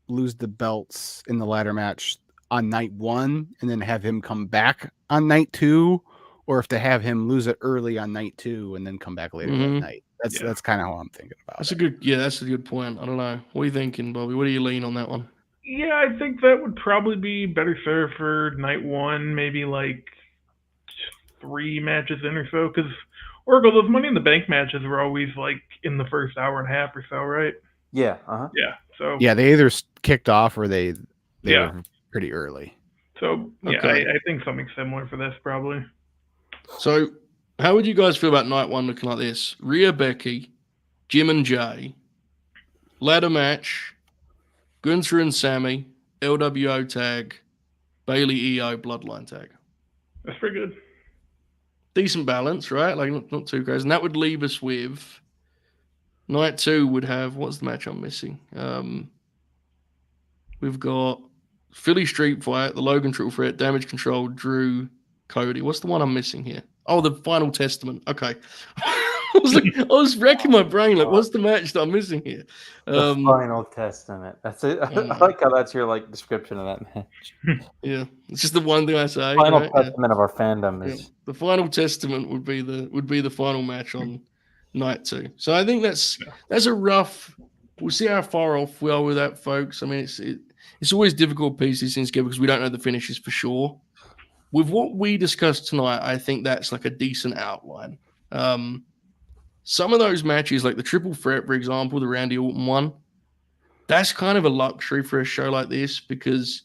lose the belts in the ladder match on night 1 and then have him come back on night 2, or if to have him lose it early on night 2 and then come back later that night. That's kind of how I'm thinking about it. That's a good point. I don't know. What are you thinking, Bobby? What do you lean on that one? Yeah, I think that would probably be better served for night 1, maybe like 3 matches in or so, because Oracle, those Money in the Bank matches were always like in the first hour and a half or so, right? Yeah. Yeah. So yeah, they either kicked off or they were pretty early. So yeah, okay. I think something similar for this probably. So how would you guys feel about night 1 looking like this? Rhea, Becky, Jim and Jay, ladder match, Gunther and Sami, LWO tag, Bayley IYO bloodline tag. That's pretty good. Decent balance, right? Like not too crazy. And that would leave us with night 2 would have, what's the match I'm missing? We've got Philly Street Fight, the Logan Triple Threat, Damage Control, Drew, Cody. What's the one I'm missing here? Oh, the Final Testament. Okay. I was wrecking my brain. Like, what's the match that I'm missing here? The Final Testament. That's it. I like how that's your like description of that match. Yeah, it's just the one thing I say. Final right? Testament of our fandom is the Final Testament would be the final match on night 2. So I think that's a rough. We'll see how far off we are with that, folks. I mean, it's always difficult to piece these things together because we don't know the finishes for sure. With what we discussed tonight, I think that's like a decent outline. Some of those matches, like the Triple Threat, for example, the Randy Orton one, that's kind of a luxury for a show like this because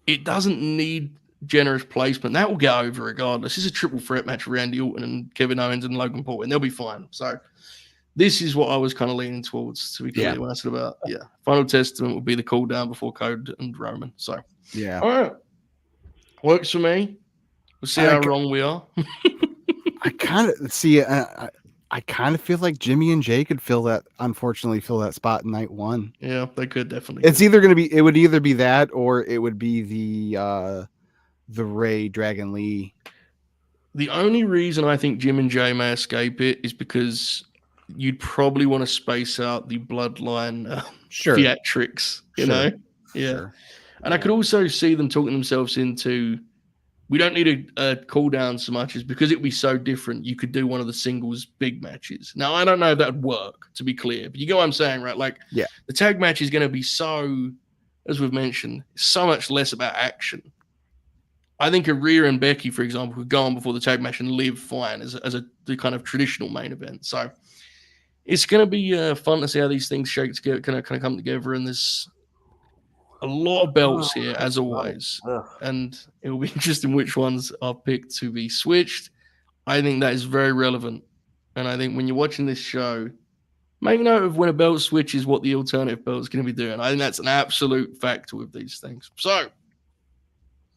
it doesn't need generous placement. That will get over regardless. This is a Triple Threat match for Randy Orton and Kevin Owens and Logan Paul, and they'll be fine. So this is what I was kind of leaning towards, to be clear when I said about, Final Testament would be the cool down before Code and Roman. So, yeah. All right. Works for me. We'll see how wrong we are. I kind of see. I kind of feel like Jimmy and Jay could unfortunately fill that spot in night 1. Yeah, they could definitely. It's either going to be. It would either be that or it would be the Rey Dragon Lee. The only reason I think Jim and Jay may escape it is because you'd probably want to space out the bloodline theatrics. You know, Sure. And I could also see them talking themselves into. We don't need a cool down so much as because it would be so different. You could do one of the singles big matches. Now, I don't know if that would work, to be clear, but you get what I'm saying, right? Like, the tag match is going to be so, as we've mentioned, so much less about action. I think a Rhea and Becky, for example, could go on before the tag match and live fine as the kind of traditional main event. So it's going to be fun to see how these things shake together, kind of come together, and there's a lot of belts here, as always. And it will be interesting which ones are picked to be switched. I think that is very relevant. And I think when you're watching this show, make note of when a belt switches what the alternative belt is going to be doing. I think that's an absolute factor with these things. So,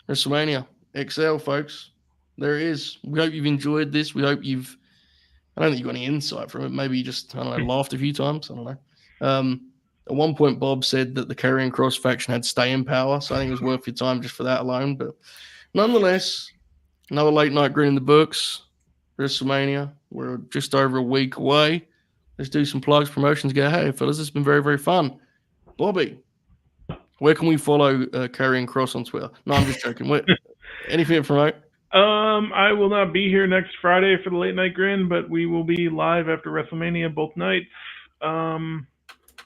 WrestleMania XL, folks. There it is. We hope you've enjoyed this. We hope I don't think you got any insight from it. Maybe you just, laughed a few times. I don't know. At one point, Bob said that the Karrion Kross faction had staying power, so I think it was worth your time just for that alone. But nonetheless, another late night Grin in the books. WrestleMania. We're just over a week away. Let's do some plugs, promotions. Go, hey, fellas, this has been very, very fun. Bobby, where can we follow Karrion Kross on Twitter? No, I'm just joking. Anything to promote? I will not be here next Friday for the late night Grin, but we will be live after WrestleMania both nights.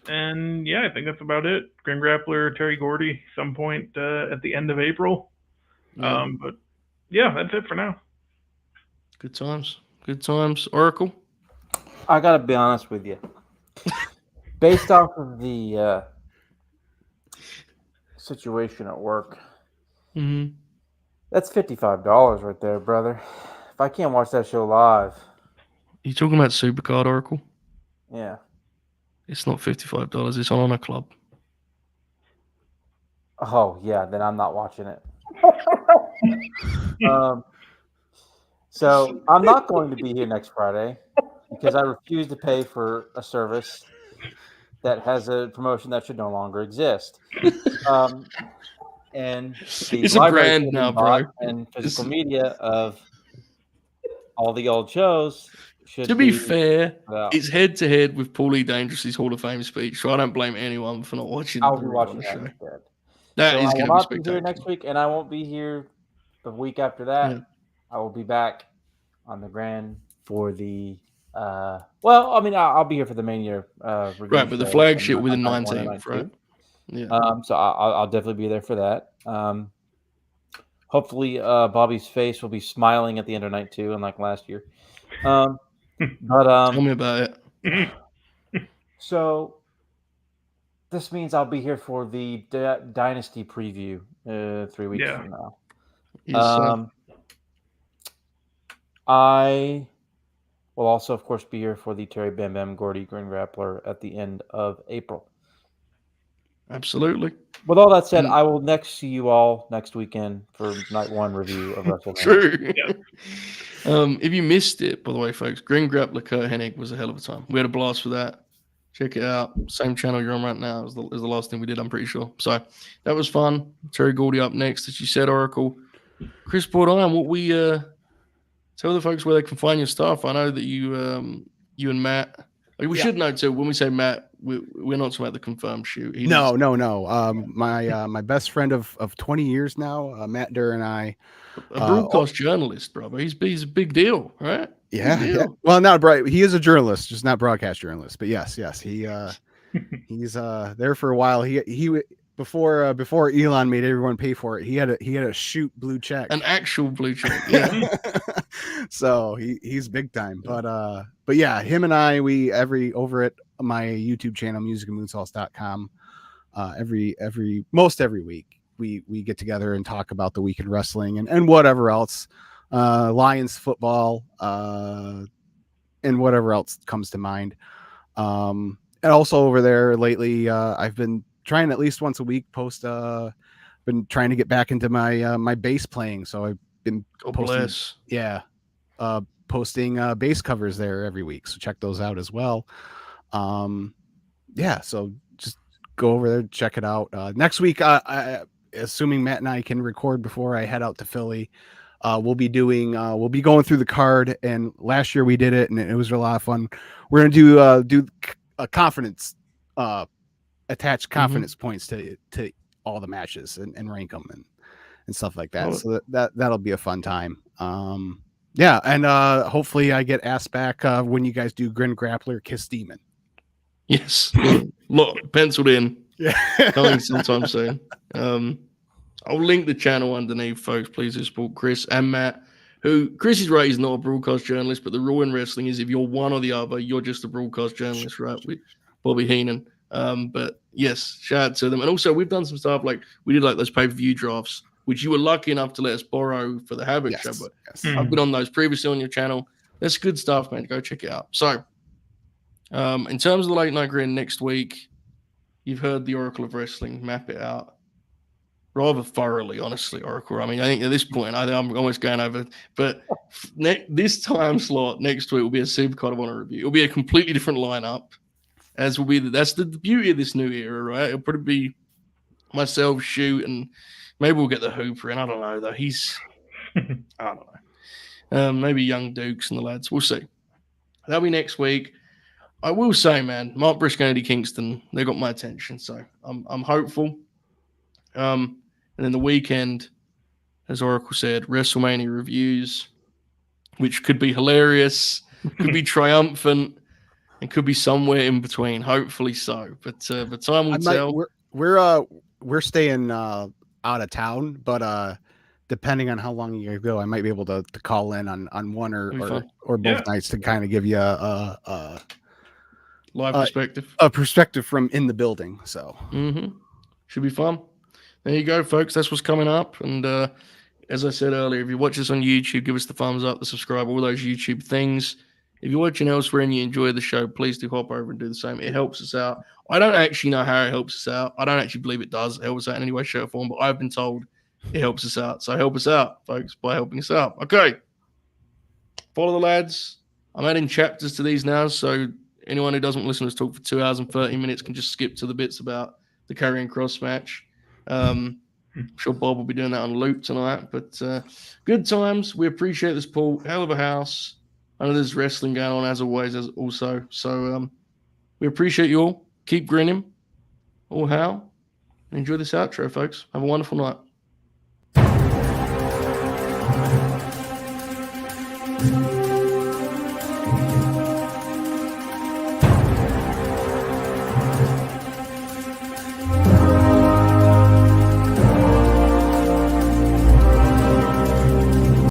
And I think that's about it. Grin Grappler, Terry Gordy, some point at the end of April. But that's it for now. Good times. Oracle? I got to be honest with you. Based off of the situation at work, that's $55 right there, brother. If I can't watch that show live. You talking about Supercard, Oracle? Yeah. It's not $55. It's on Honor Club. Oh, yeah. Then I'm not watching it. So I'm not going to be here next Friday because I refuse to pay for a service that has a promotion that should no longer exist. And it's a brand now, bro. And physical media of all the old shows. To be fair, it's head to head with Paulie Dangerous's Hall of Fame speech, so I don't blame anyone for not watching. I'll be watching that instead. That is going to be spectacular. I will not be here next week, and I won't be here the week after that. Yeah. I will be back on the Grand for the. I'll be here for the Mania. Right, but the flagship with the 19th, right? Yeah. So I'll definitely be there for that. Hopefully, Bobby's face will be smiling at the end of night 2, unlike last year. Tell me about it. So this means I'll be here for the Dynasty preview 3 weeks from now. Yes, I will also, of course, be here for the Terry Bam Bam Gordy Grin Grappler at the end of April. Absolutely. With all that said, I will see you all next weekend for night 1 review of WrestleMania. True. If you missed it, by the way, folks, Grin Grappler Kurt Hennig was a hell of a time. We had a blast with that. Check it out. Same channel you're on right now as the last thing we did, I'm pretty sure. So that was fun. Terry Gordy up next, as you said, Oracle. Chris Bourdon, what we tell the folks where they can find your stuff. I know that you and Matt. We should know too. When we say Matt, we're not talking about the confirmed shoot. No. My best friend of 20 years now, Matt Durr, and I. A broadcast journalist, brother. He's a big deal, right? Yeah. Well, not bright. He is a journalist, just not broadcast journalist. But yes, he he's there for a while. He before Elon made everyone pay for it. He had a shoot blue check, an actual blue check. Yeah. So he's big time. But yeah, him and I, over at my YouTube channel, musicandmoonsauce.com, most every week we get together and talk about the week in wrestling and whatever else, Lions football, and whatever else comes to mind. And also over there lately, I've been trying at least once a week post. Been trying to get back into my bass playing, so I've been posting bass covers there every week. So check those out as well. So just go over there, check it out. Next week, assuming Matt and I can record before I head out to Philly, we'll be going through the card. And last year we did it, and it was a lot of fun. We're gonna do a confidence, attach confidence points to all the matches and rank them and stuff like that. So that'll be a fun time. And hopefully I get asked back when you guys do Grin Grappler Kiss Demon. Yes, look, penciled in. Yeah, coming sometime soon. I'll link the channel underneath, folks. Please do support Chris and Matt. Chris is right, he's not a broadcast journalist, but the rule in wrestling is if you're one or the other, you're just a broadcast journalist, right? With Bobby Heenan. But yes, shout out to them. And also, we've done some stuff like we did like those pay-per-view drafts, which you were lucky enough to let us borrow for the Havoc show. But I've been on those previously on your channel. That's good stuff, man. Go check it out. So, in terms of the late night grin next week, you've heard the Oracle of Wrestling map it out rather thoroughly, honestly, Oracle. I mean, I think at this point, I'm almost going over. But this time slot next week will be a Supercard of Honor review. It'll be a completely different lineup. That's the beauty of this new era, right? It'll probably be myself, Shoot, and maybe we'll get the Hooper in. I don't know, though. I don't know. Maybe Young Dukes and the lads. We'll see. That'll be next week. I will say, man, Mark Briscoe and Eddie Kingston, they got my attention, so I'm hopeful. And then the weekend, as Oracle said, WrestleMania reviews, which could be hilarious, could be triumphant, and could be somewhere in between. Hopefully so, but time will tell. We're staying out of town, but depending on how long you go, I might be able to call in on one or both nights to kind of give you a live perspective, a perspective from in the building. So should be fun. There you go, folks. That's what's coming up. And as I said earlier, if you watch us on YouTube, give us the thumbs up, the subscribe, all those YouTube things. If you're watching elsewhere and you enjoy the show, please do hop over and do the same. It helps us out. I don't actually know how it helps us out. I don't actually believe it does. It helps us out in any way, shape, or form, but I've been told it helps us out. So help us out, folks, by helping us out. Okay. Follow the lads. I'm adding chapters to these now, so anyone who doesn't listen to us talk for 2 hours and 30 minutes can just skip to the bits about the Karrion Kross match. I'm sure Bob will be doing that on loop tonight, but good times. We appreciate this, Paul. Hell of a house. I know there's wrestling going on as always, also. So we appreciate you all. Keep grinning. All how. Enjoy this outro, folks. Have a wonderful night.